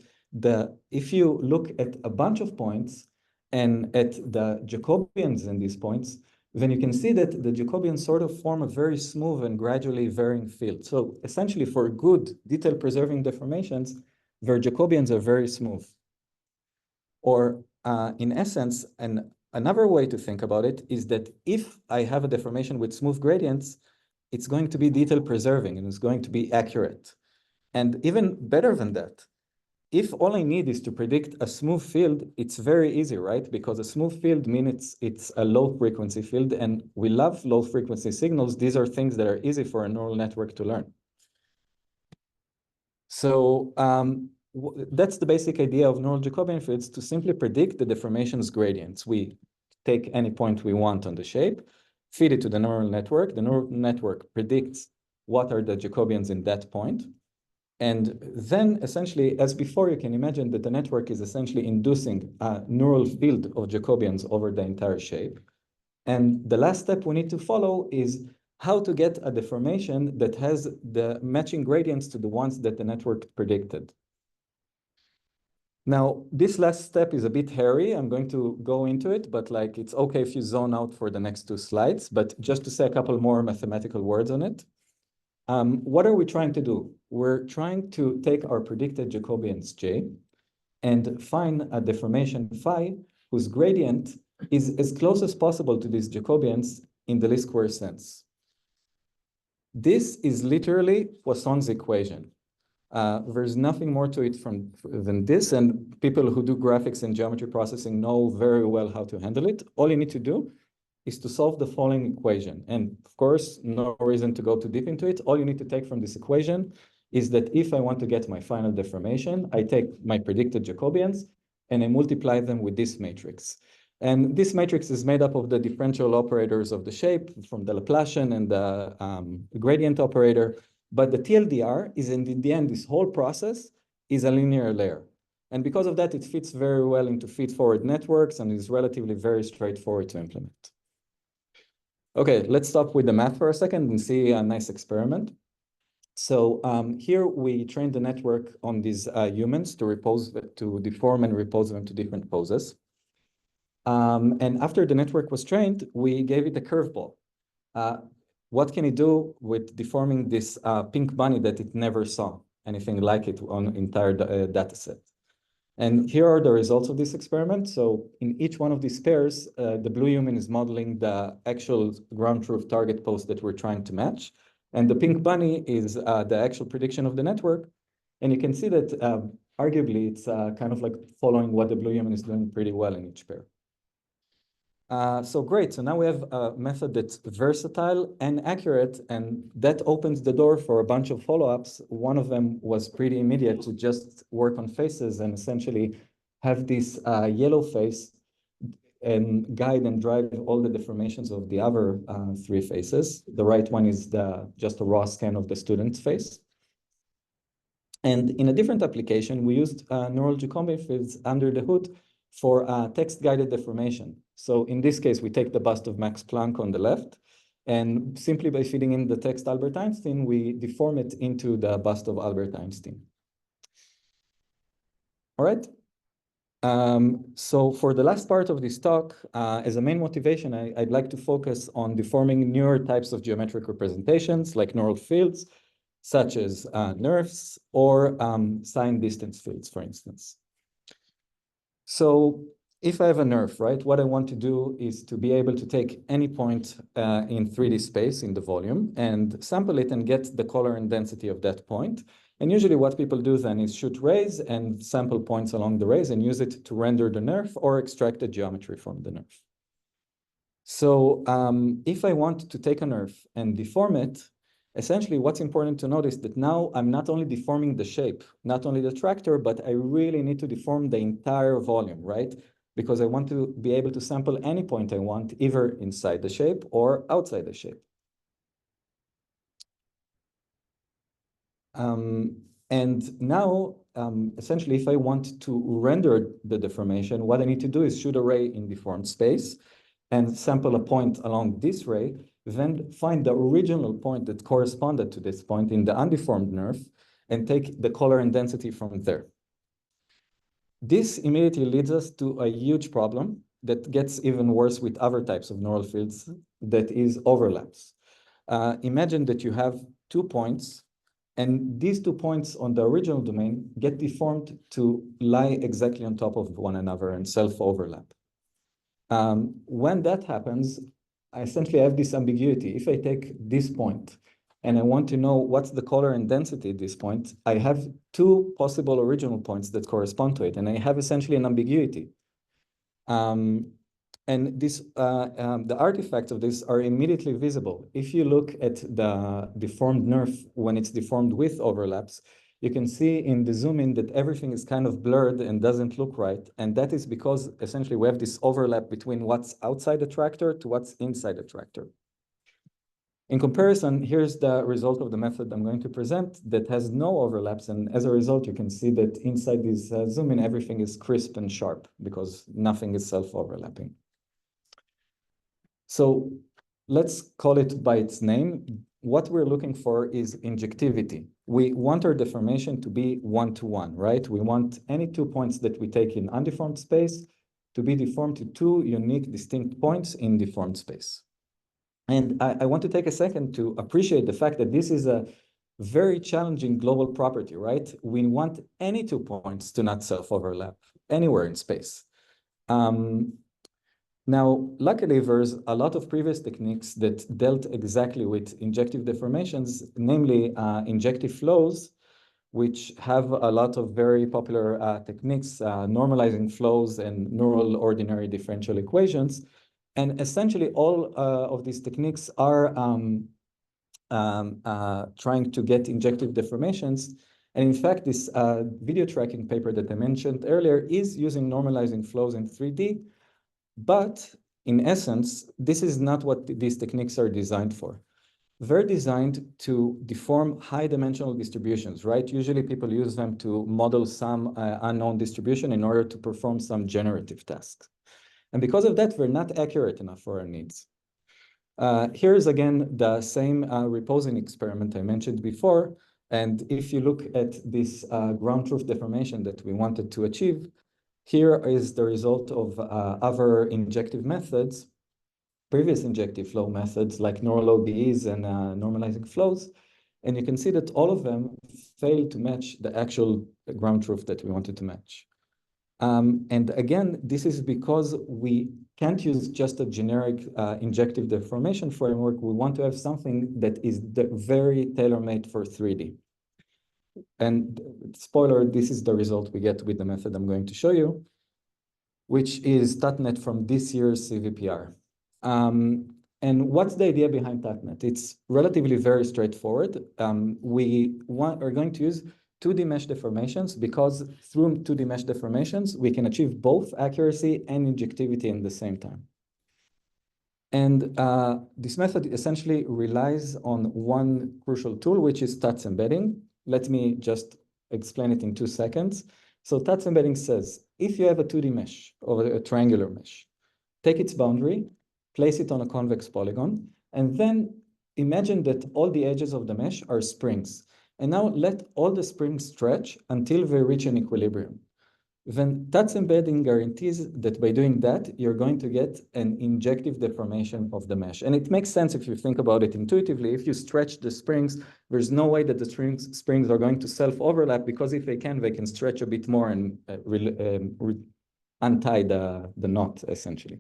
if you look at a bunch of points and at the Jacobians in these points, then you can see that the Jacobians sort of form a very smooth and gradually varying field. So essentially for good detail preserving deformations, their Jacobians are very smooth. Or in essence, another way to think about it is that if I have a deformation with smooth gradients, it's going to be detail preserving and it's going to be accurate. And even better than that, if all I need is to predict a smooth field, it's very easy, right? Because a smooth field means it's a low frequency field, and we love low frequency signals. These are things that are easy for a neural network to learn. So that's the basic idea of neural Jacobian fields, to simply predict the deformations gradients. We take any point we want on the shape, feed it to the neural network. The neural network predicts what are the Jacobians in that point. And then essentially, as before, you can imagine that the network is essentially inducing a neural field of Jacobians over the entire shape. And the last step we need to follow is how to get a deformation that has the matching gradients to the ones that the network predicted. Now, this last step is a bit hairy. I'm going to go into it, but like it's okay if you zone out for the next two slides. But just to say a couple more mathematical words on it. What are we trying to do? We're trying to take our predicted Jacobians J and find a deformation phi whose gradient is as close as possible to these Jacobians in the least square sense. This is literally Poisson's equation. There's nothing more to it than this, and people who do graphics and geometry processing know very well how to handle it. All you need to do is to solve the following equation. And of course, no reason to go too deep into it. All you need to take from this equation is that if I want to get my final deformation, I take my predicted Jacobians and I multiply them with this matrix. And this matrix is made up of the differential operators of the shape from the Laplacian and the gradient operator. But the TLDR is in the end, this whole process is a linear layer. And because of that, it fits very well into feed-forward networks and is relatively very straightforward to implement. Okay, let's stop with the math for a second and see a nice experiment. So here we trained the network on these humans to deform and repose them to different poses. And after the network was trained, we gave it a curveball. what can it do with deforming this pink bunny that it never saw anything like it on entire data set? And here are the results of this experiment. So in each one of these pairs, the blue human is modeling the actual ground truth target post that we're trying to match. And the pink bunny is the actual prediction of the network. And you can see that arguably it's kind of like following what the blue human is doing pretty well in each pair. So great, so now we have a method that's versatile and accurate, and that opens the door for a bunch of follow-ups. One of them was pretty immediate, to just work on faces and essentially have this yellow face and guide and drive all the deformations of the other three faces. The right one is just a raw scan of the student's face. And in a different application, we used neural Jacobi fields under the hood for text-guided deformation. So in this case, we take the bust of Max Planck on the left, and simply by feeding in the text Albert Einstein, we deform it into the bust of Albert Einstein. All right. So for the last part of this talk, as a main motivation, I'd like to focus on deforming newer types of geometric representations like neural fields, such as NeRFs or sign distance fields, for instance. So if I have a NeRF, right, what I want to do is to be able to take any point in 3D space in the volume and sample it and get the color and density of that point. And usually what people do then is shoot rays and sample points along the rays and use it to render the NeRF or extract the geometry from the NeRF. So if I want to take a NeRF and deform it, essentially what's important to notice that now I'm not only deforming the shape, not only the tractor, but I really need to deform the entire volume, right? Because I want to be able to sample any point I want, either inside the shape or outside the shape. And now, essentially, if I want to render the deformation, what I need to do is shoot a ray in deformed space and sample a point along this ray, then find the original point that corresponded to this point in the undeformed NeRF and take the color and density from there. This immediately leads us to a huge problem that gets even worse with other types of neural fields, that is overlaps. Imagine that you have 2 points, and these 2 points on the original domain get deformed to lie exactly on top of one another and self-overlap. When that happens, I essentially have this ambiguity. If I take this point and I want to know what's the color and density at this point, I have 2 possible original points that correspond to it, and I have essentially an ambiguity. And this, the artifacts of this are immediately visible. If you look at the deformed NeRF when it's deformed with overlaps, you can see in the zoom in that everything is kind of blurred and doesn't look right. And that is because essentially we have this overlap between what's outside the tractor to what's inside the tractor. In comparison, here's the result of the method I'm going to present that has no overlaps. And as a result, you can see that inside this zoom in, everything is crisp and sharp because nothing is self-overlapping. So let's call it by its name. What we're looking for is injectivity. We want our deformation to be one-to-one, right? We want any 2 points that we take in undeformed space to be deformed to 2 unique, distinct points in deformed space. And I want to take a second to appreciate the fact that this is a very challenging global property, right? We want any 2 points to not self-overlap anywhere in space. Now, luckily, there's a lot of previous techniques that dealt exactly with injective deformations, namely injective flows, which have a lot of very popular techniques, normalizing flows and neural ordinary differential equations. And essentially, all of these techniques are trying to get injective deformations. And in fact, this video tracking paper that I mentioned earlier is using normalizing flows in 3D. But in essence, this is not what these techniques are designed for. They're designed to deform high dimensional distributions, right? Usually people use them to model some unknown distribution in order to perform some generative tasks. And because of that, they're not accurate enough for our needs. Here's again the same reposing experiment I mentioned before. And if you look at this ground truth deformation that we wanted to achieve, here is the result of other injective methods. previous injective flow methods like neural ODEs and normalizing flows. And you can see that all of them fail to match the actual ground truth that we wanted to match. And again, this is because we can't use just a generic injective deformation framework. We want to have something that is very tailor-made for 3D. And spoiler, this is the result we get with the method I'm going to show you, which is TATNet from this year's CVPR. And what's the idea behind TATNet? It's relatively very straightforward. We are going to use 2D mesh deformations because through 2D mesh deformations, we can achieve both accuracy and injectivity in the same time. And this method essentially relies on one crucial tool, which is TATS embedding. Let me just explain it in 2 seconds. So TATS embedding says, if you have a 2D mesh or a triangular mesh, take its boundary, place it on a convex polygon, and then imagine that all the edges of the mesh are springs. And now let all the springs stretch until they reach an equilibrium. Then TATS embedding guarantees that by doing that, you're going to get an injective deformation of the mesh. And it makes sense if you think about it intuitively. If you stretch the springs, there's no way that the springs are going to self-overlap, because if they can stretch a bit more and untie the knot, essentially.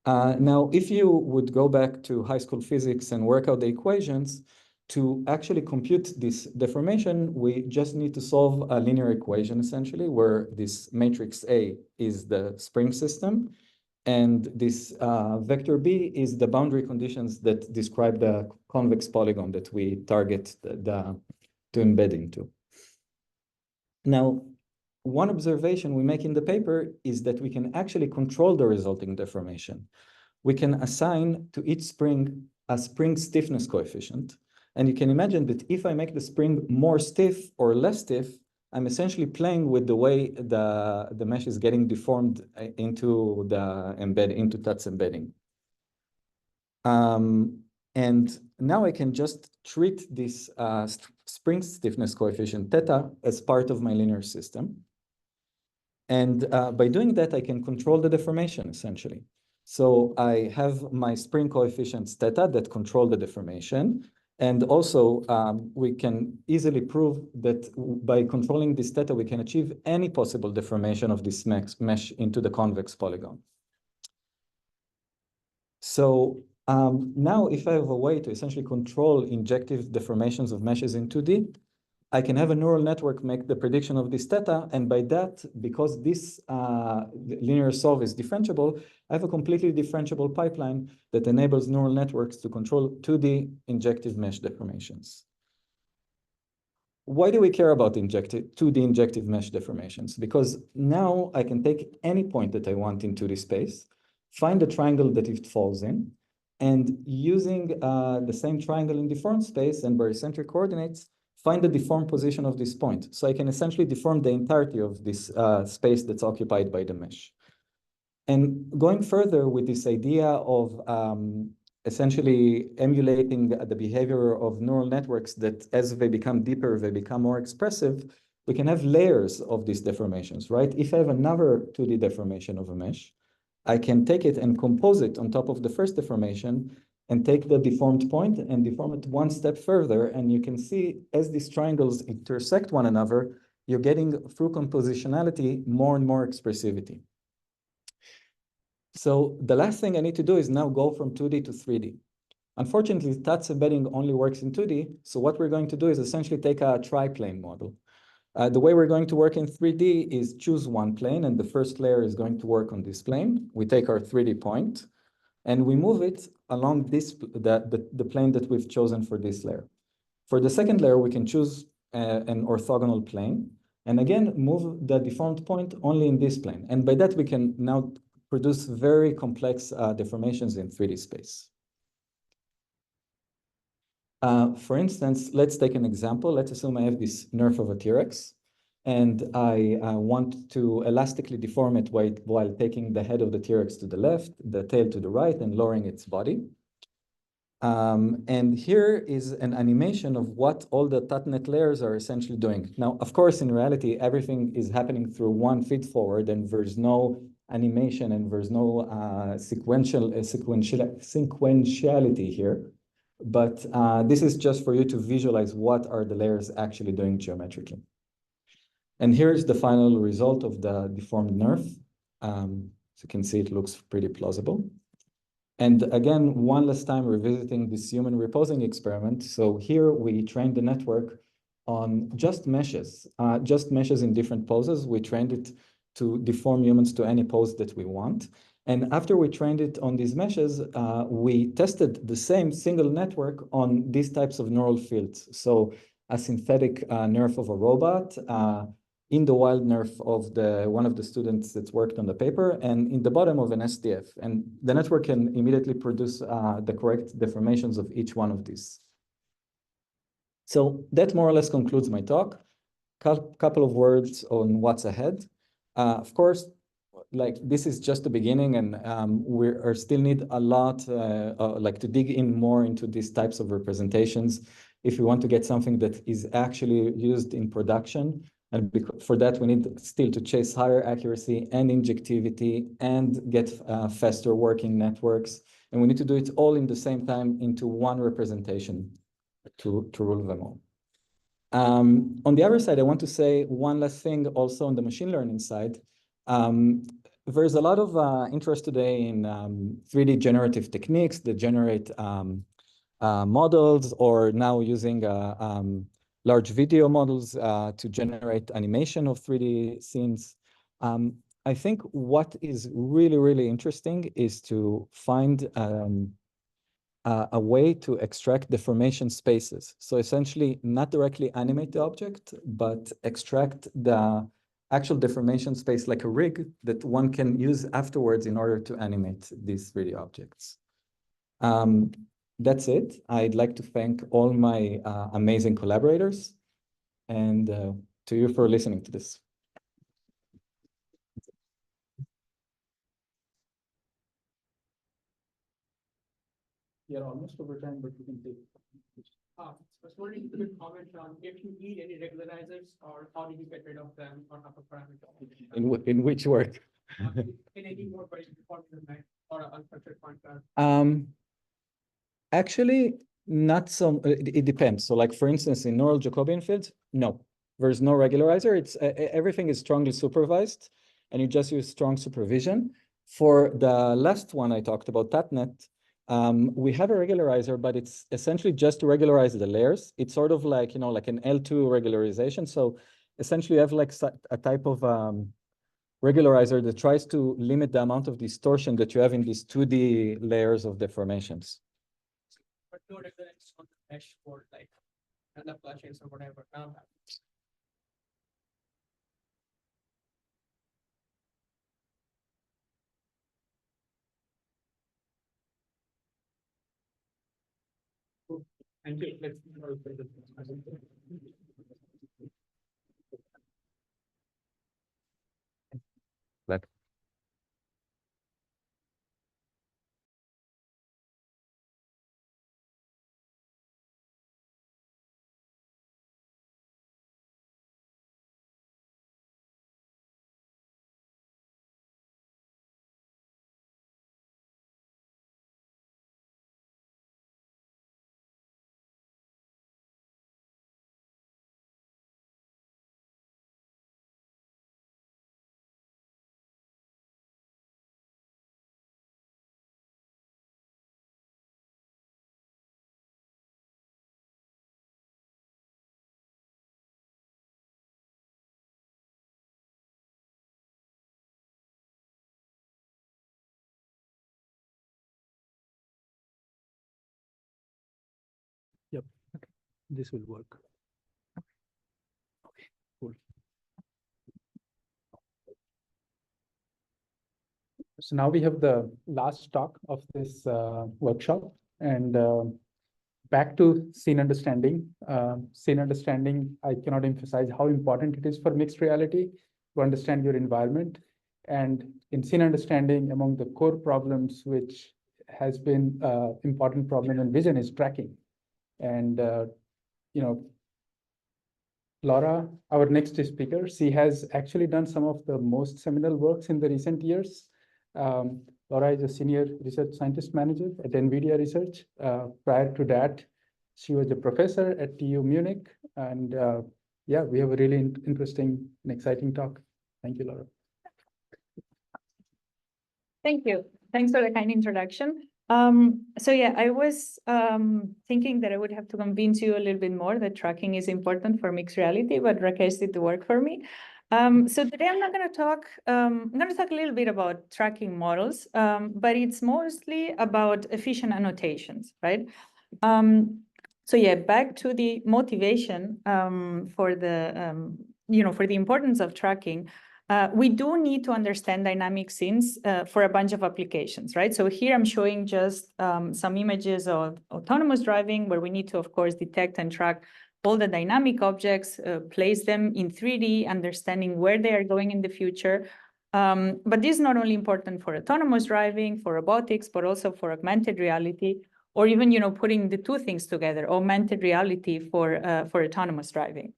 Now, if you would go back to high school physics and work out the equations, to actually compute this deformation, we just need to solve a linear equation, essentially, where this matrix A is the spring system, and this vector B is the boundary conditions that describe the convex polygon that we target to embed into. Now, one observation we make in the paper is that we can actually control the resulting deformation. We can assign to each spring a spring stiffness coefficient. And you can imagine that if I make the spring more stiff or less stiff, I'm essentially playing with the way the mesh is getting deformed into into TATS embedding. And now I can just treat this spring stiffness coefficient theta as part of my linear system. And by doing that, I can control the deformation, essentially. So I have my spring coefficients theta that control the deformation. And also, we can easily prove that by controlling this theta, we can achieve any possible deformation of this mesh into the convex polygon. So now, if I have a way to essentially control injective deformations of meshes in 2D, I can have a neural network make the prediction of this theta. And by that, because this linear solve is differentiable, I have a completely differentiable pipeline that enables neural networks to control 2D injective mesh deformations. Why do we care about 2D injective mesh deformations? Because now I can take any point that I want in 2D space, find the triangle that it falls in, and using the same triangle in deformed space and barycentric coordinates, find the deformed position of this point. So I can essentially deform the entirety of this space that's occupied by the mesh. And going further with this idea of essentially emulating the behavior of neural networks, that as they become deeper, they become more expressive, we can have layers of these deformations, right? If I have another 2D deformation of a mesh, I can take it and compose it on top of the first deformation and take the deformed point and deform it one step further. And you can see as these triangles intersect one another, you're getting, through compositionality, more and more expressivity. So the last thing I need to do is now go from 2D to 3D. Unfortunately, TATS embedding only works in 2D. So what we're going to do is essentially take a triplane model. The way we're going to work in 3D is choose one plane, and the first layer is going to work on this plane. We take our 3D point, and we move it along the plane that we've chosen for this layer. For the second layer, we can choose an orthogonal plane, and again, move the deformed point only in this plane. And by that, we can now produce very complex deformations in 3D space. For instance, let's take an example. Let's assume I have this nerf of a T-Rex, and I want to elastically deform it while taking the head of the T-Rex to the left, the tail to the right, and lowering its body. And here is an animation of what all the TATNet layers are essentially doing. Now, of course, in reality, everything is happening through one feed forward, and there's no animation and there's no sequentiality here. But this is just for you to visualize what are the layers actually doing geometrically. And here's the final result of the deformed nerve. As you can see, it looks pretty plausible. And again, one last time revisiting this human reposing experiment. So here we trained the network on just meshes in different poses. We trained it to deform humans to any pose that we want. And after we trained it on these meshes, we tested the same single network on these types of neural fields. So a synthetic nerve of a robot, in the wild nerve of one of the students that worked on the paper, and in the bottom of an SDF. And the network can immediately produce the correct deformations of each one of these. So that more or less concludes my talk. Couple of words on what's ahead. Of course, like this is just the beginning, and we still need a lot like to dig in more into these types of representations if we want to get something that is actually used in production. And for that, we need still to chase higher accuracy and injectivity and get faster working networks. And we need to do it all in the same time into one representation to rule them all. On the other side, I want to say one last thing also on the machine learning side. There's a lot of interest today in 3D generative techniques that generate models, or now using large video models to generate animation of 3D scenes. I think what is really, really interesting is to find a way to extract deformation spaces. So essentially not directly animate the object, but extract the actual deformation space like a rig that one can use afterwards in order to animate these 3D objects. That's it. I'd like to thank all my amazing collaborators and to you for listening to this. We are almost over time, but we can take. I was wondering if you could comment on if you need any regularizers, or how do you get rid of them on upper parameter? In which work? In any more format or unstructured point. Actually, not so. It depends. So, like for instance, in neural Jacobian fields, no, there's no regularizer. It's everything is strongly supervised, and you just use strong supervision. For the last one I talked about, TATNet, we have a regularizer, but it's essentially just to regularize the layers. It's sort of like, you know, like an L2 regularization. So essentially you have like a type of regularizer that tries to limit the amount of distortion that you have in these 2D layers of deformations. But no regularizer on the mesh for like and the flashes or whatever. Thank you. Let's Yep. Okay. This will work. Okay. Cool. So now we have the last talk of this workshop, and back to scene understanding. Scene understanding, I cannot emphasize how important it is for mixed reality to understand your environment. And in scene understanding, among the core problems, which has been an important problem in vision, is tracking. And you know, Laura, our next speaker, she has actually done some of the most seminal works in the recent years. Laura is a senior research scientist manager at NVIDIA Research. Prior to that, she was a professor at TU Munich. And yeah, we have a really interesting and exciting talk. Thank you, Laura. Thank you. Thanks for the kind introduction. So yeah, I was thinking that I would have to convince you a little bit more that tracking is important for mixed reality, but Rakesh did the work for me. So today I'm not going to talk, I'm going to talk a little bit about tracking models, but it's mostly about efficient annotations, right? So yeah, back to the motivation for the, for the importance of tracking. We do need to understand dynamic scenes for a bunch of applications, right? So here I'm showing just some images of autonomous driving where we need to, of course, detect and track all the dynamic objects, place them in 3D, understanding where they are going in the future. But this is not only important for autonomous driving, for robotics, but also for augmented reality, or even, putting the two things together, augmented reality for autonomous driving.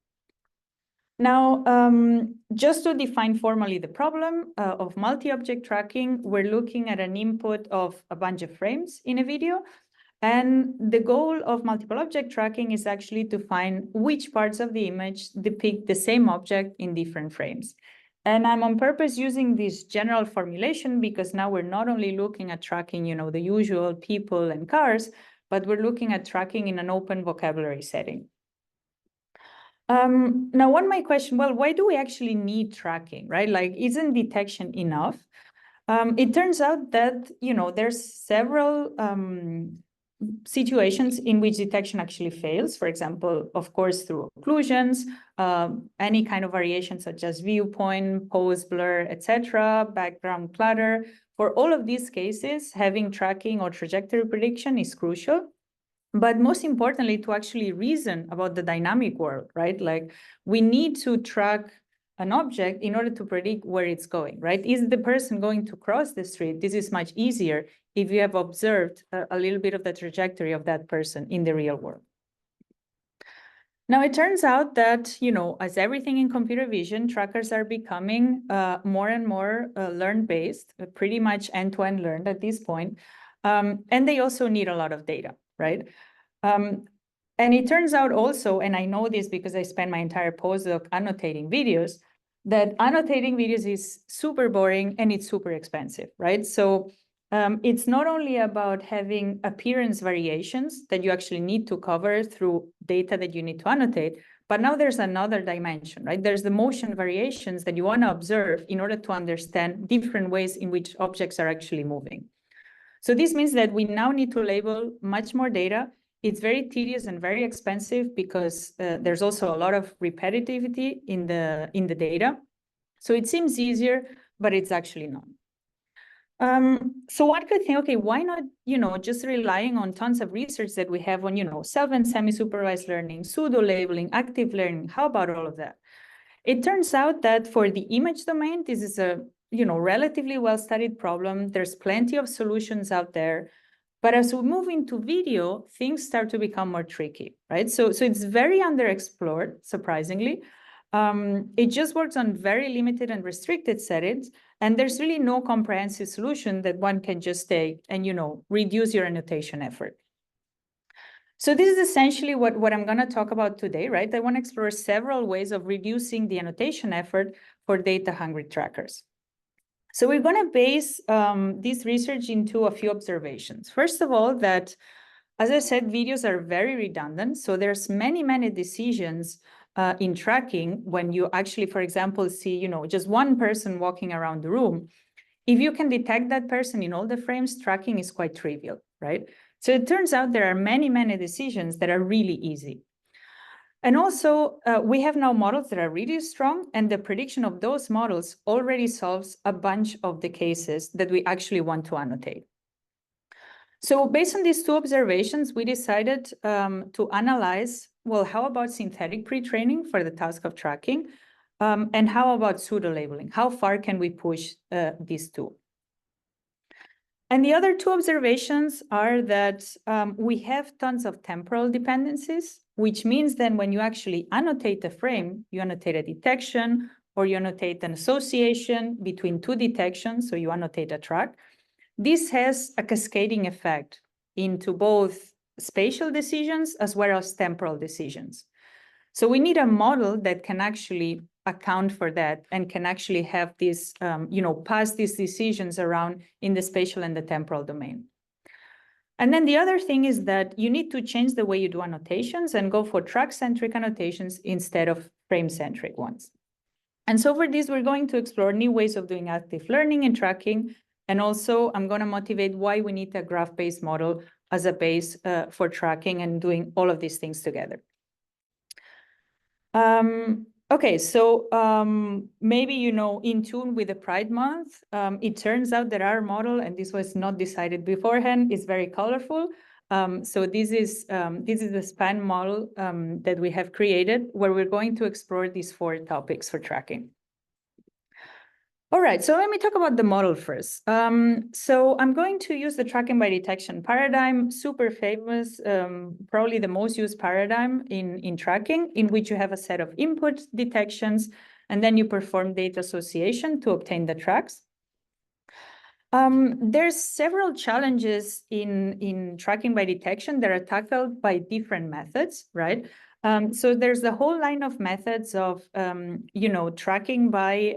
Now, just to define formally the problem of multi-object tracking, we're looking at an input of a bunch of frames in a video. And the goal of multiple object tracking is actually to find which parts of the image depict the same object in different frames. And I'm on purpose using this general formulation because now we're not only looking at tracking, the usual people and cars, but we're looking at tracking in an open vocabulary setting. Now, one might question, well, why do we actually need tracking, right? Like, isn't detection enough? It turns out that, there's several situations in which detection actually fails. For example, of course, through occlusions, any kind of variation such as viewpoint, pose blur, etc., background clutter. For all of these cases, having tracking or trajectory prediction is crucial. But most importantly, to actually reason about the dynamic world, right? Like, we need to track an object in order to predict where it's going, right? Is the person going to cross the street? This is much easier if you have observed a little bit of the trajectory of that person in the real world. Now, it turns out that, as everything in computer vision, trackers are becoming more and more learned-based, pretty much end-to-end learned at this point. And they also need a lot of data, right? And it turns out also, and I know this because I spent my entire postdoc annotating videos, that annotating videos is super boring and it's super expensive, right? So it's not only about having appearance variations that you actually need to cover through data that you need to annotate, but now there's another dimension, right? There's the motion variations that you want to observe in order to understand different ways in which objects are actually moving. So this means that we now need to label much more data. It's very tedious and very expensive because there's also a lot of repetitivity in the data. So it seems easier, but it's actually not. So one could think, okay, why not, just relying on tons of research that we have on, self and semi-supervised learning, pseudo labeling, active learning. How about all of that? It turns out that for the image domain, this is a relatively well-studied problem. There's plenty of solutions out there. But as we move into video, things start to become more tricky, right? So it's very underexplored, surprisingly. It just works on very limited and restricted settings. And there's really no comprehensive solution that one can just take and, reduce your annotation effort. So this is essentially what I'm going to talk about today, right? I want to explore several ways of reducing the annotation effort for data-hungry trackers. So we're going to base this research into a few observations. First of all, that, as I said, videos are very redundant. So there's many decisions in tracking when you actually, for example, see, just one person walking around the room. If you can detect that person in all the frames, tracking is quite trivial, right? So it turns out there are many decisions that are really easy. And also, we have now models that are really strong, and the prediction of those models already solves a bunch of the cases that we actually want to annotate. So based on these two observations, we decided to analyze, well, how about synthetic pre-training for the task of tracking? And how about pseudo-labeling? How far can we push these two? And the other two observations are that we have tons of temporal dependencies, which means then when you actually annotate a frame, you annotate a detection or you annotate an association between two detections, so you annotate a track. This has a cascading effect into both spatial decisions as well as temporal decisions. So we need a model that can actually account for that and can actually have this, pass these decisions around in the spatial and the temporal domain. And then the other thing is that you need to change the way you do annotations and go for track-centric annotations instead of frame-centric ones. And so for this, we're going to explore new ways of doing active learning and tracking. And also, I'm going to motivate why we need a graph-based model as a base for tracking and doing all of these things together. Okay, so maybe, in tune with the Pride Month, it turns out that our model, and this was not decided beforehand, is very colorful. So this is the SPAN model that we have created, where we're going to explore these 4 topics for tracking. All right, so let me talk about the model first. So I'm going to use the tracking by detection paradigm, super famous, probably the most used paradigm in tracking, in which you have a set of input detections, and then you perform data association to obtain the tracks. There's several challenges in tracking by detection that are tackled by different methods, right? So there's a whole line of methods of, tracking by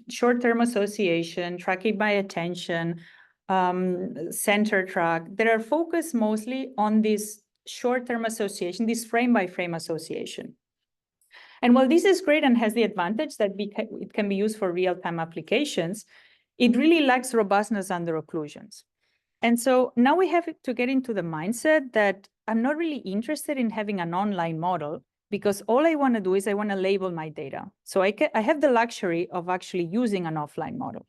short-term association, tracking by attention, center track, that are focused mostly on this short-term association, this frame-by-frame association. And while this is great and has the advantage that it can be used for real-time applications, it really lacks robustness under occlusions. And so now we have to get into the mindset that I'm not really interested in having an online model, because all I want to do is I want to label my data. So I have the luxury of actually using an offline model.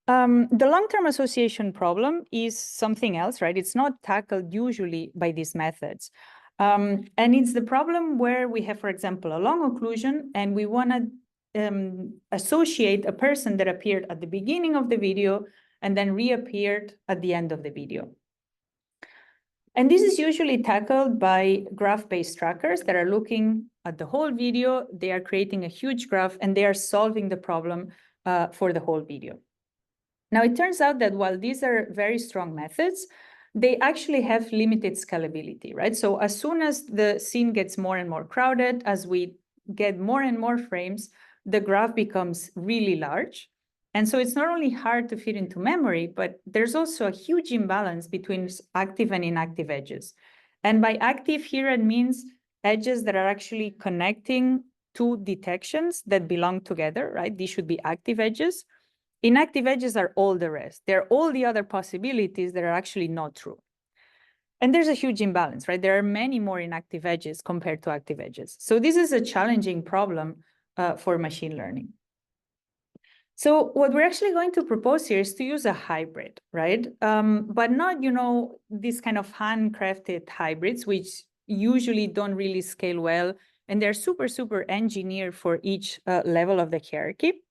The long-term association problem is something else, right? It's not tackled usually by these methods. And it's the problem where we have, for example, a long occlusion, and we want to associate a person that appeared at the beginning of the video and then reappeared at the end of the video. And this is usually tackled by graph-based trackers that are looking at the whole video. They are creating a huge graph, and they are solving the problem for the whole video. Now, it turns out that while these are very strong methods, they actually have limited scalability, right? So as soon as the scene gets more and more crowded, as we get more and more frames, the graph becomes really large. And so it's not only hard to fit into memory, but there's also a huge imbalance between active and inactive edges. And by active here, it means edges that are actually connecting two detections that belong together, right? These should be active edges. Inactive edges are all the rest. They're all the other possibilities that are actually not true. And there's a huge imbalance, right? There are many more inactive edges compared to active edges. So this is a challenging problem for machine learning. So what we're actually going to propose here is to use a hybrid, right? But not, these kind of handcrafted hybrids, which usually don't really scale well. And they're super, super engineered for each level of the hierarchy.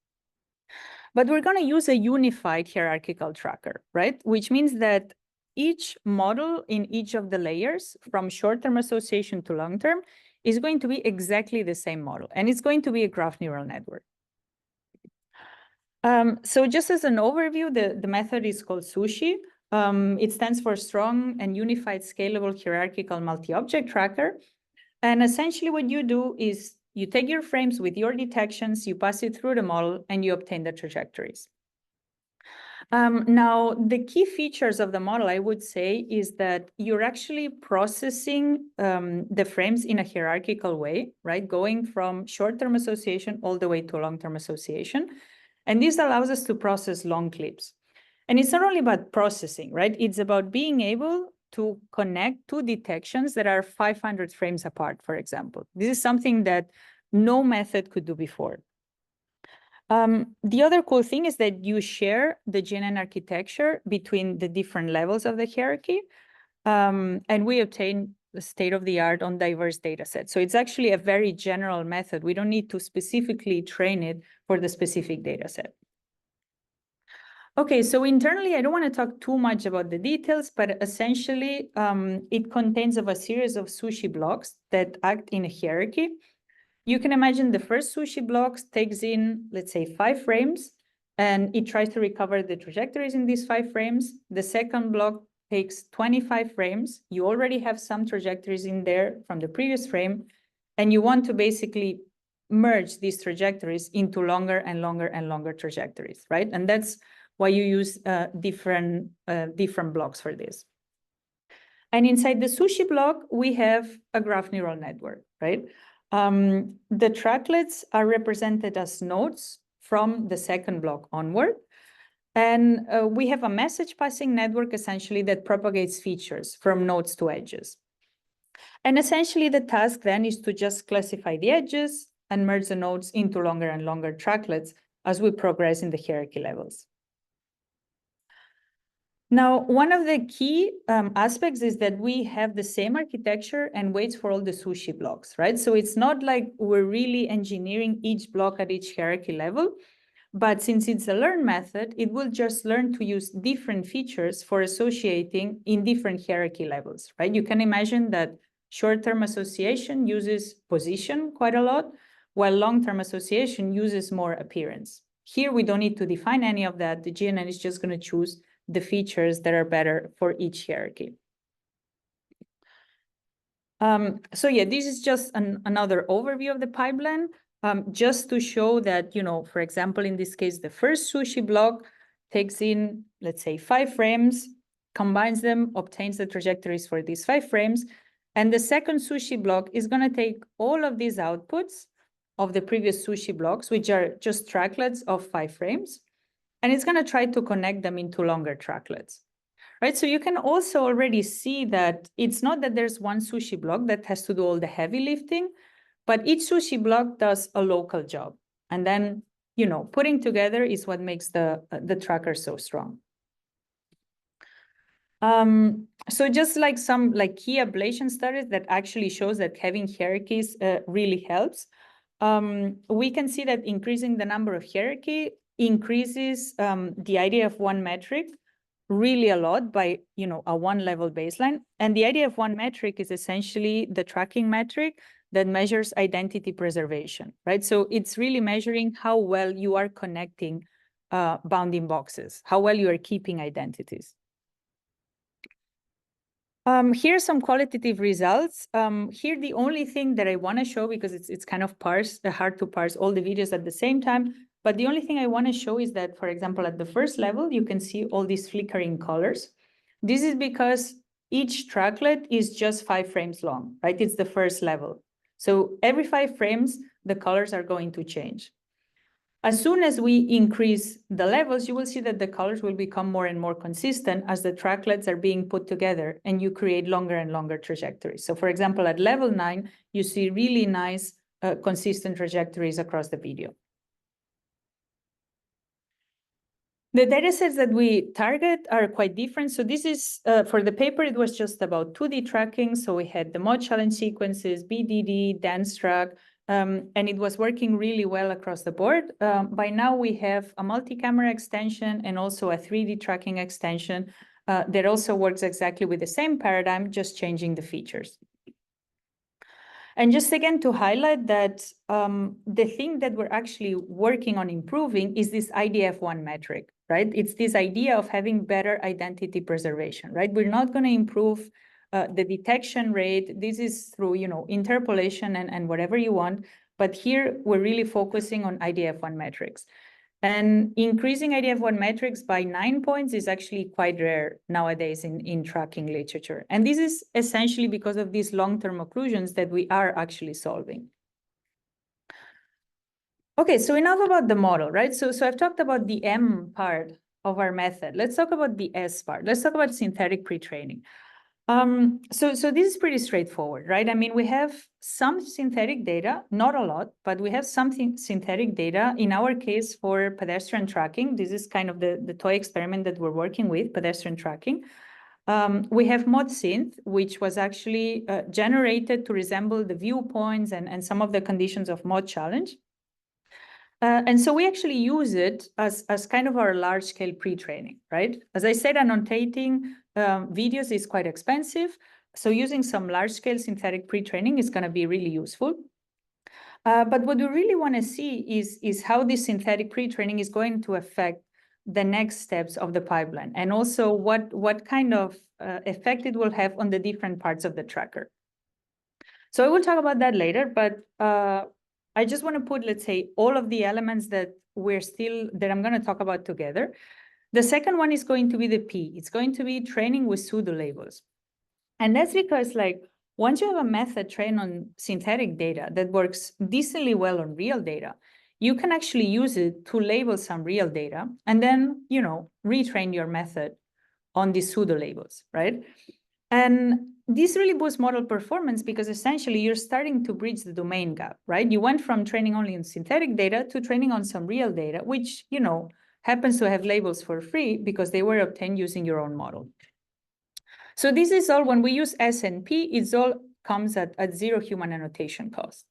But we're going to use a unified hierarchical tracker, right? Which means that each model in each of the layers, from short-term association to long-term, is going to be exactly the same model. And it's going to be a graph neural network. So just as an overview, the method is called SUSHI. It stands for Strong and Unified Scalable Hierarchical Multi-Object Tracker. And essentially what you do is you take your frames with your detections, you pass it through the model, and you obtain the trajectories. Now, the key features of the model, I would say, is that you're actually processing the frames in a hierarchical way, right? Going from short-term association all the way to long-term association. And this allows us to process long clips. And it's not only about processing, right? It's about being able to connect two detections that are 500 frames apart, for example. This is something that no method could do before. The other cool thing is that you share the GNN architecture between the different levels of the hierarchy, and we obtain the state-of-the-art on diverse data sets. So it's actually a very general method. We don't need to specifically train it for the specific data set. Okay, so internally, I don't want to talk too much about the details, but essentially, it contains of a series of sushi blocks that act in a hierarchy. You can imagine the first sushi block takes in, let's say, 5 frames, and it tries to recover the trajectories in these 5 frames. The second block takes 25 frames. You already have some trajectories in there from the previous frame, and you want to basically merge these trajectories into longer and longer and longer trajectories, right? And that's why you use different blocks for this. And inside the sushi block, we have a graph neural network, right? The tracklets are represented as nodes from the second block onward. And we have a message passing network essentially that propagates features from nodes to edges. And essentially the task then is to just classify the edges and merge the nodes into longer and longer tracklets as we progress in the hierarchy levels. Now, one of the key aspects is that we have the same architecture and weights for all the sushi blocks, right? So it's not like we're really engineering each block at each hierarchy level, but since it's a learn method, it will just learn to use different features for associating in different hierarchy levels, right? You can imagine that short-term association uses position quite a lot, while long-term association uses more appearance. Here, we don't need to define any of that. The GNN is just going to choose the features that are better for each hierarchy. So yeah, this is just another overview of the pipeline, just to show that, you know, for example, in this case, the first sushi block takes in, let's say, 5 frames, combines them, obtains the trajectories for these 5 frames. And the second sushi block is going to take all of these outputs of the previous sushi blocks, which are just tracklets of 5 frames. And it's going to try to connect them into longer tracklets, right? So you can also already see that it's not that there's one sushi block that has to do all the heavy lifting, but each sushi block does a local job. And then, you know, putting together is what makes the tracker so strong. So just like some key ablation studies that actually shows that having hierarchies really helps. We can see that increasing the number of hierarchy increases the IDF1 metric really a lot by, you know, a 1-level baseline. And the IDF1 metric is essentially the tracking metric that measures identity preservation, right? So it's really measuring how well you are connecting bounding boxes, how well you are keeping identities. Here are some qualitative results. Here, the only thing that I want to show, because it's kind of hard to parse all the videos at the same time, but the only thing I want to show is that, for example, at the first level, you can see all these flickering colors. This is because each tracklet is just 5 frames long, right? It's the first level. So every 5 frames, the colors are going to change. As soon as we increase the levels, you will see that the colors will become more and more consistent as the tracklets are being put together and you create longer and longer trajectories. So for example, at level 9, you see really nice, consistent trajectories across the video. The datasets that we target are quite different. So this is, for the paper, it was just about 2D tracking. So we had the mod challenge sequences, BDD, dance track, and it was working really well across the board. By now, we have a multi-camera extension and also a 3D tracking extension that also works exactly with the same paradigm, just changing the features. And just again to highlight that the thing that we're actually working on improving is this IDF1 metric, right? It's this idea of having better identity preservation, right? We're not going to improve the detection rate. This is through, you know, interpolation and whatever you want. But here we're really focusing on IDF1 metrics. And increasing IDF1 metrics by 9 points is actually quite rare nowadays in tracking literature. And this is essentially because of these long-term occlusions that we are actually solving. Okay, so enough about the model, right? So I've talked about the M part of our method. Let's talk about the S part. Let's talk about synthetic pre-training. So this is pretty straightforward, right? I mean, we have some synthetic data, not a lot, but we have some synthetic data. In our case, for pedestrian tracking, this is kind of the toy experiment that we're working with, pedestrian tracking. We have ModSynth, which was actually generated to resemble the viewpoints and some of the conditions of Mod Challenge. And so we actually use it as kind of our large-scale pre-training, right? As I said, annotating videos is quite expensive. So using some large-scale synthetic pre-training is going to be really useful. But what we really want to see is how this synthetic pre-training is going to affect the next steps of the pipeline, and also what kind of effect it will have on the different parts of the tracker. So I will talk about that later, but I just want to put, let's say, all of the elements that I'm going to talk about together. The second one is going to be the P. It's going to be training with pseudo labels. And that's because, like, once you have a method trained on synthetic data that works decently well on real data, you can actually use it to label some real data and then, retrain your method on these pseudo labels, right? And this really boosts model performance because essentially you're starting to bridge the domain gap, right? You went from training only on synthetic data to training on some real data, which, happens to have labels for free because they were obtained using your own model. So this is all, when we use SNP, it all comes at zero human annotation cost.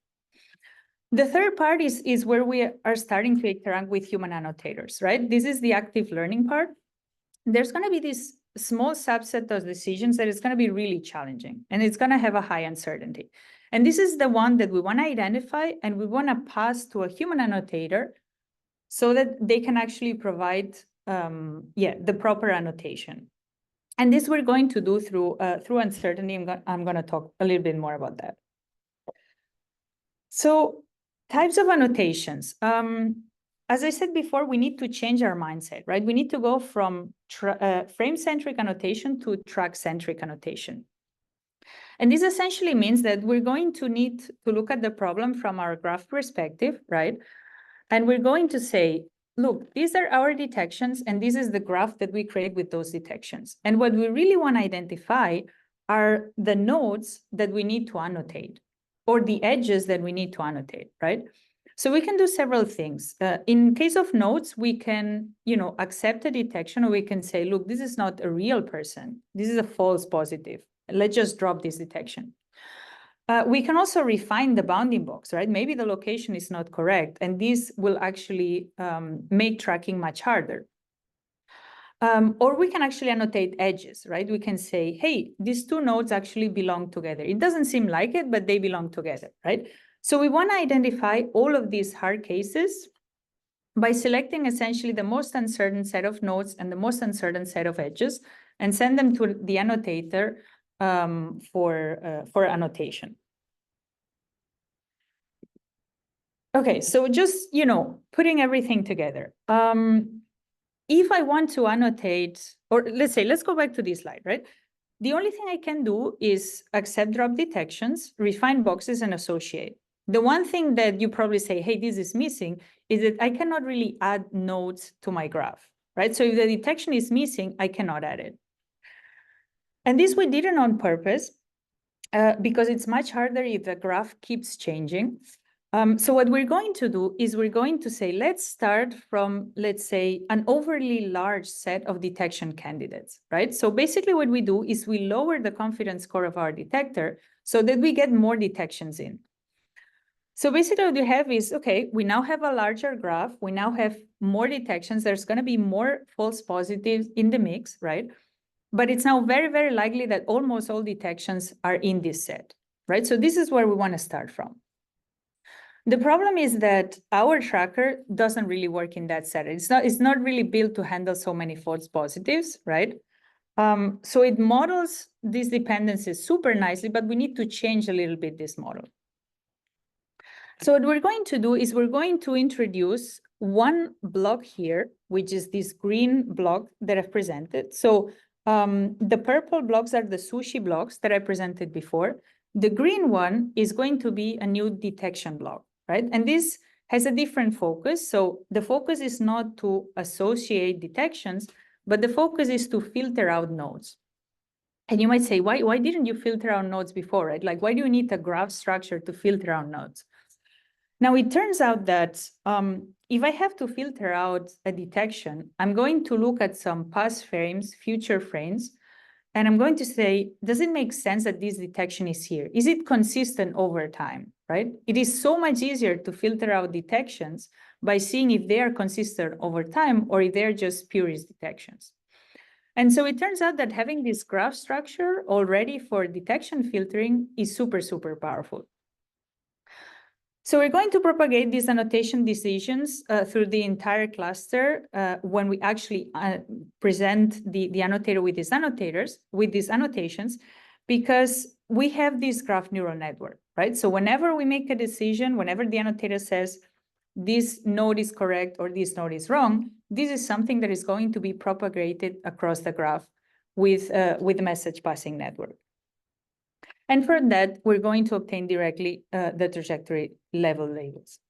The third part is where we are starting to interact with human annotators, right? This is the active learning part. There's going to be this small subset of decisions that is going to be really challenging, and it's going to have a high uncertainty. And this is the one that we want to identify, and we want to pass to a human annotator so that they can actually provide the proper annotation. And this we're going to do through uncertainty. I'm going to talk a little bit more about that. So types of annotations. As I said before, we need to change our mindset, right? We need to go from frame-centric annotation to track-centric annotation. And this essentially means that we're going to need to look at the problem from our graph perspective, right? And we're going to say, look, these are our detections, and this is the graph that we create with those detections. And what we really want to identify are the nodes that we need to annotate, or the edges that we need to annotate, right? So we can do several things. In case of nodes, we can, accept a detection, or we can say, look, this is not a real person. This is a false positive. Let's just drop this detection. We can also refine the bounding box, right? Maybe the location is not correct, and this will actually make tracking much harder. Or we can actually annotate edges, right? We can say, hey, these two nodes actually belong together. It doesn't seem like it, but they belong together, right? So we want to identify all of these hard cases by selecting essentially the most uncertain set of nodes and the most uncertain set of edges, and send them to the annotator for annotation. Okay, so just, putting everything together. If I want to annotate, or let's go back to this slide, right? The only thing I can do is accept drop detections, refine boxes, and associate. The one thing that you probably say, hey, this is missing, is that I cannot really add nodes to my graph, right? So if the detection is missing, I cannot add it. And this we did it on purpose because it's much harder if the graph keeps changing. So what we're going to do is we're going to say, let's start from, let's say, an overly large set of detection candidates, right? So basically what we do is we lower the confidence score of our detector so that we get more detections in. So basically what we have is, okay, we now have a larger graph. We now have more detections. There's going to be more false positives in the mix, right? But it's now very, very likely that almost all detections are in this set, right? So this is where we want to start from. The problem is that our tracker doesn't really work in that setting. It's not really built to handle so many false positives, right? So it models these dependencies super nicely, but we need to change a little bit this model. So what we're going to do is we're going to introduce one block here, which is this green block that I've presented. So the purple blocks are the sushi blocks that I presented before. The green one is going to be a new detection block, right? And this has a different focus. So the focus is not to associate detections, but the focus is to filter out nodes. And you might say, why didn't you filter out nodes before, right? Like, why do you need a graph structure to filter out nodes? Now, it turns out that if I have to filter out a detection, I'm going to look at some past frames, future frames, and I'm going to say, does it make sense that this detection is here? Is it consistent over time, right? It is so much easier to filter out detections by seeing if they are consistent over time or if they're just spurious detections. And so it turns out that having this graph structure already for detection filtering is super, super powerful. So we're going to propagate these annotation decisions through the entire cluster when we actually present the annotator with these annotations, because we have this graph neural network, right? So whenever we make a decision, whenever the annotator says this node is correct or this node is wrong, this is something that is going to be propagated across the graph with the message passing network. And for that, we're going to obtain directly the trajectory level labels.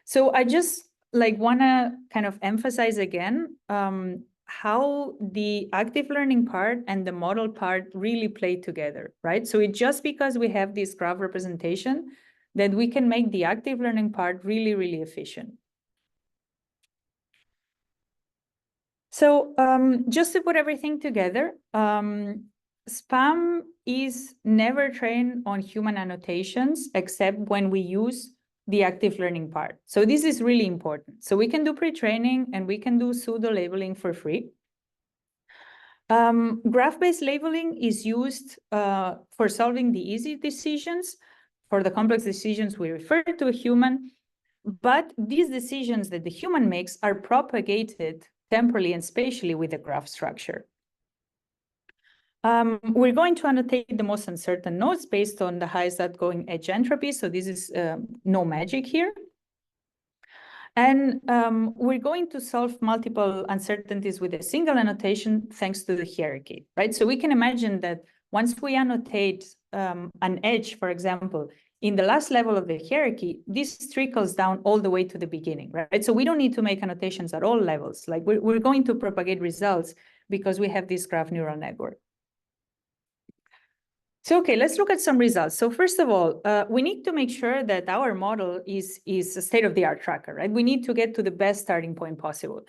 So I just want to kind of emphasize again how the active learning part and the model part really play together, right? So it's just because we have this graph representation that we can make the active learning part really, really efficient. So just to put everything together, SPAM is never trained on human annotations except when we use the active learning part. So this is really important. So we can do pre-training and we can do pseudo labeling for free. Graph-based labeling is used for solving the easy decisions. For the complex decisions, we refer to a human, but these decisions that the human makes are propagated temporally and spatially with the graph structure. We're going to annotate the most uncertain nodes based on the highest outgoing edge entropy. So this is no magic here. And we're going to solve multiple uncertainties with a single annotation thanks to the hierarchy, right? So we can imagine that once we annotate an edge, for example, in the last level of the hierarchy, this trickles down all the way to the beginning, right? So we don't need to make annotations at all levels. Like we're going to propagate results because we have this graph neural network. So, okay, let's look at some results. So first of all, we need to make sure that our model is a state-of-the-art tracker, right? We need to get to the best starting point possible.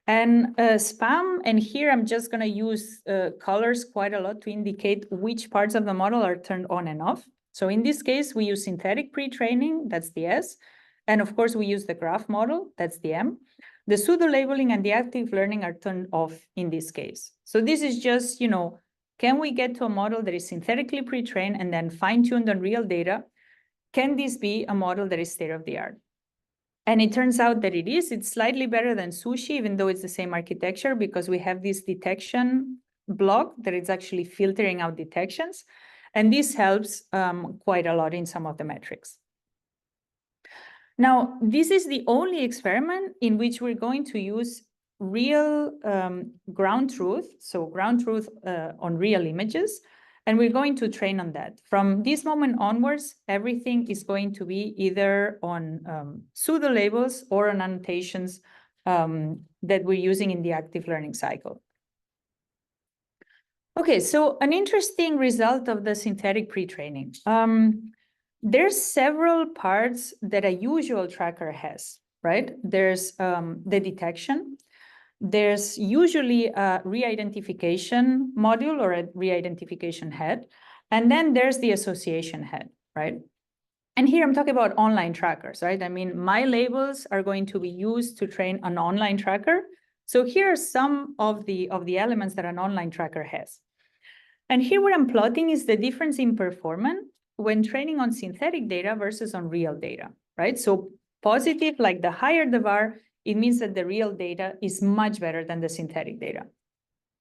And SPAM, and here I'm just going to use colors quite a lot to indicate which parts of the model are turned on and off. So in this case, we use synthetic pre-training, that's the S. And of course, we use the graph model, that's the M. The pseudo labeling and the active learning are turned off in this case. So this is just, can we get to a model that is synthetically pre-trained and then fine-tuned on real data? Can this be a model that is state-of-the-art? And it turns out that it is. It's slightly better than Sushi, even though it's the same architecture, because we have this detection block that is actually filtering out detections. And this helps quite a lot in some of the metrics. Now, this is the only experiment in which we're going to use real ground truth, so ground truth on real images, and we're going to train on that. From this moment onwards, everything is going to be either on pseudo labels or on annotations that we're using in the active learning cycle. Okay, so an interesting result of the synthetic pre-training. There's several parts that a usual tracker has, right? There's the detection. There's usually a re-identification module or a re-identification head. And then there's the association head, right? And here I'm talking about online trackers, right? I mean, my labels are going to be used to train an online tracker. So here are some of the elements that an online tracker has. And here what I'm plotting is the difference in performance when training on synthetic data versus on real data, right? So positive, like the higher the bar, it means that the real data is much better than the synthetic data.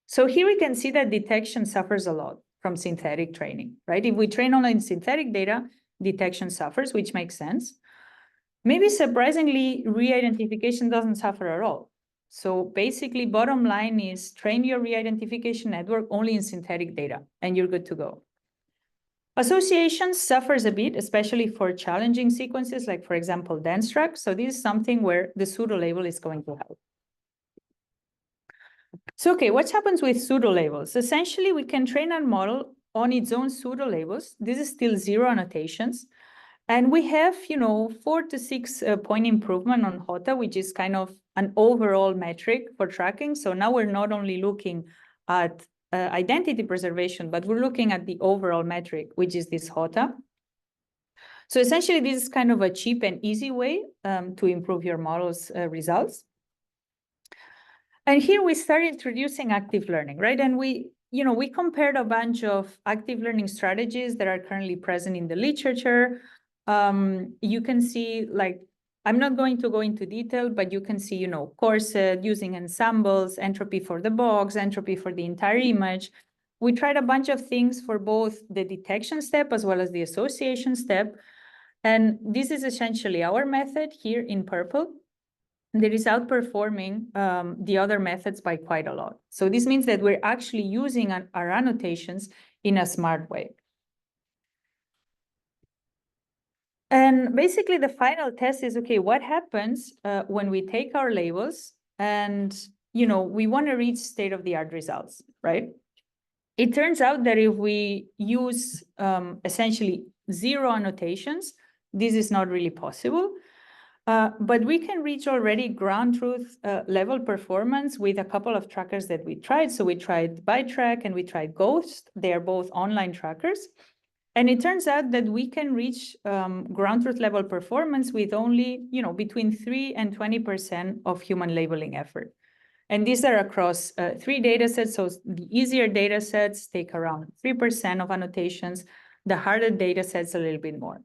So here we can see that detection suffers a lot from synthetic training, right? If we train only in synthetic data, detection suffers, which makes sense. Maybe surprisingly, re-identification doesn't suffer at all. So basically, bottom line is train your re-identification network only in synthetic data, and you're good to go. Association suffers a bit, especially for challenging sequences, like, for example, DenseTrack. So this is something where the pseudo label is going to help. So, okay, what happens with pseudo labels? Essentially, we can train our model on its own pseudo labels. This is still 0 annotations. And we have, 4 to 6 point improvement on HOTA, which is kind of an overall metric for tracking. So now we're not only looking at identity preservation, but we're looking at the overall metric, which is this HOTA. So essentially, this is kind of a cheap and easy way to improve your model's results. And here we started introducing active learning, right? And we compared a bunch of active learning strategies that are currently present in the literature. You can see, like, I'm not going to go into detail, but you can see, Corset using ensembles, entropy for the box, entropy for the entire image. We tried a bunch of things for both the detection step as well as the association step. And this is essentially our method here in purple that is outperforming the other methods by quite a lot. So this means that we're actually using our annotations in a smart way. And basically the final test is, okay, what happens when we take our labels and, we want to reach state-of-the-art results, right? It turns out that if we use essentially 0 annotations, this is not really possible. But we can reach already ground truth level performance with a couple of trackers that we tried. So we tried ByTrack and we tried Ghost. They are both online trackers. And it turns out that we can reach ground truth level performance with only, between 3 and 20% of human labeling effort. And these are across 3 data sets. So the easier data sets take around 3% of annotations. The harder data sets a little bit more.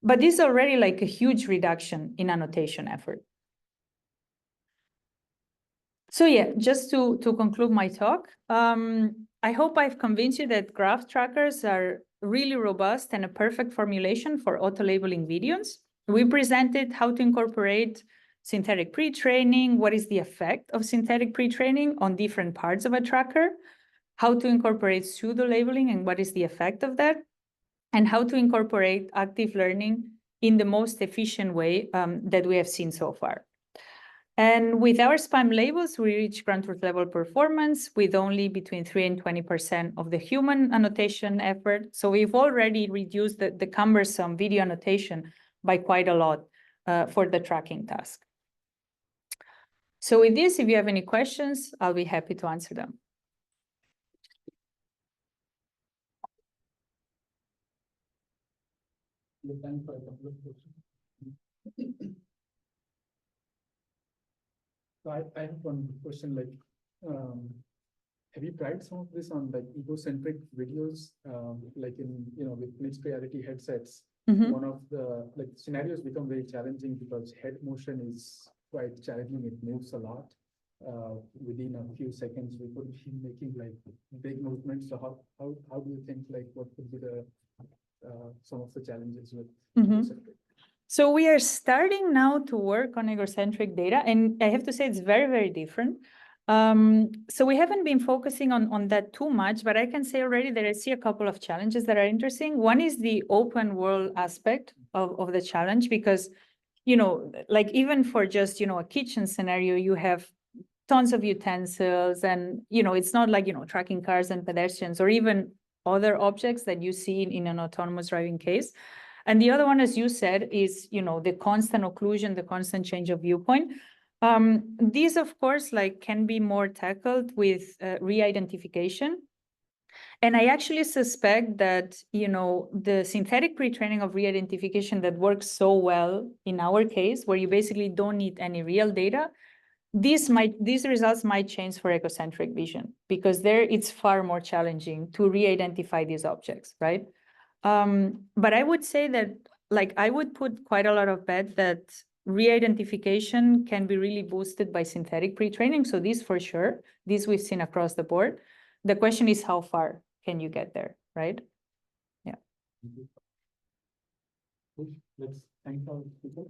But this is already like a huge reduction in annotation effort. So yeah, just to conclude my talk, I hope I've convinced you that graph trackers are really robust and a perfect formulation for auto-labeling videos. We presented how to incorporate synthetic pre-training, what is the effect of synthetic pre-training on different parts of a tracker, how to incorporate pseudo-labeling and what is the effect of that, and how to incorporate active learning in the most efficient way that we have seen so far. And with our spam labels, we reach ground truth level performance with only between 3 and 20% of the human annotation effort. So we've already reduced the cumbersome video annotation by quite a lot for the tracking task. So with this, if you have any questions, I'll be happy to answer them. We have time for a couple of questions. So I have one question, like, have you tried some of this on like egocentric videos, like in, with mixed reality headsets? One of the scenarios become very challenging because head motion is quite challenging. It moves a lot. Within a few seconds, we could be making like big movements. So how do you think, like, what could be the some of the challenges with egocentric? So we are starting now to work on egocentric data, and I have to say it's very, very different. So we haven't been focusing on that too much, but I can say already that I see a couple of challenges that are interesting. One is the open world aspect of the challenge, because, like even for just, a kitchen scenario, you have tons of utensils and, it's not like, tracking cars and pedestrians or even other objects that you see in an autonomous driving case. And the other one, as you said, is, the constant occlusion, the constant change of viewpoint. These, of course, can be more tackled with re-identification. And I actually suspect that, the synthetic pre-training of re-identification that works so well in our case, where you basically don't need any real data, these results might change for egocentric vision, because there it's far more challenging to re-identify these objects, right? But I would say that, I would put quite a lot of bet that re-identification can be really boosted by synthetic pre-training. So this for sure, this we've seen across the board. The question is, how far can you get there, right? Yeah. Let's thank our people.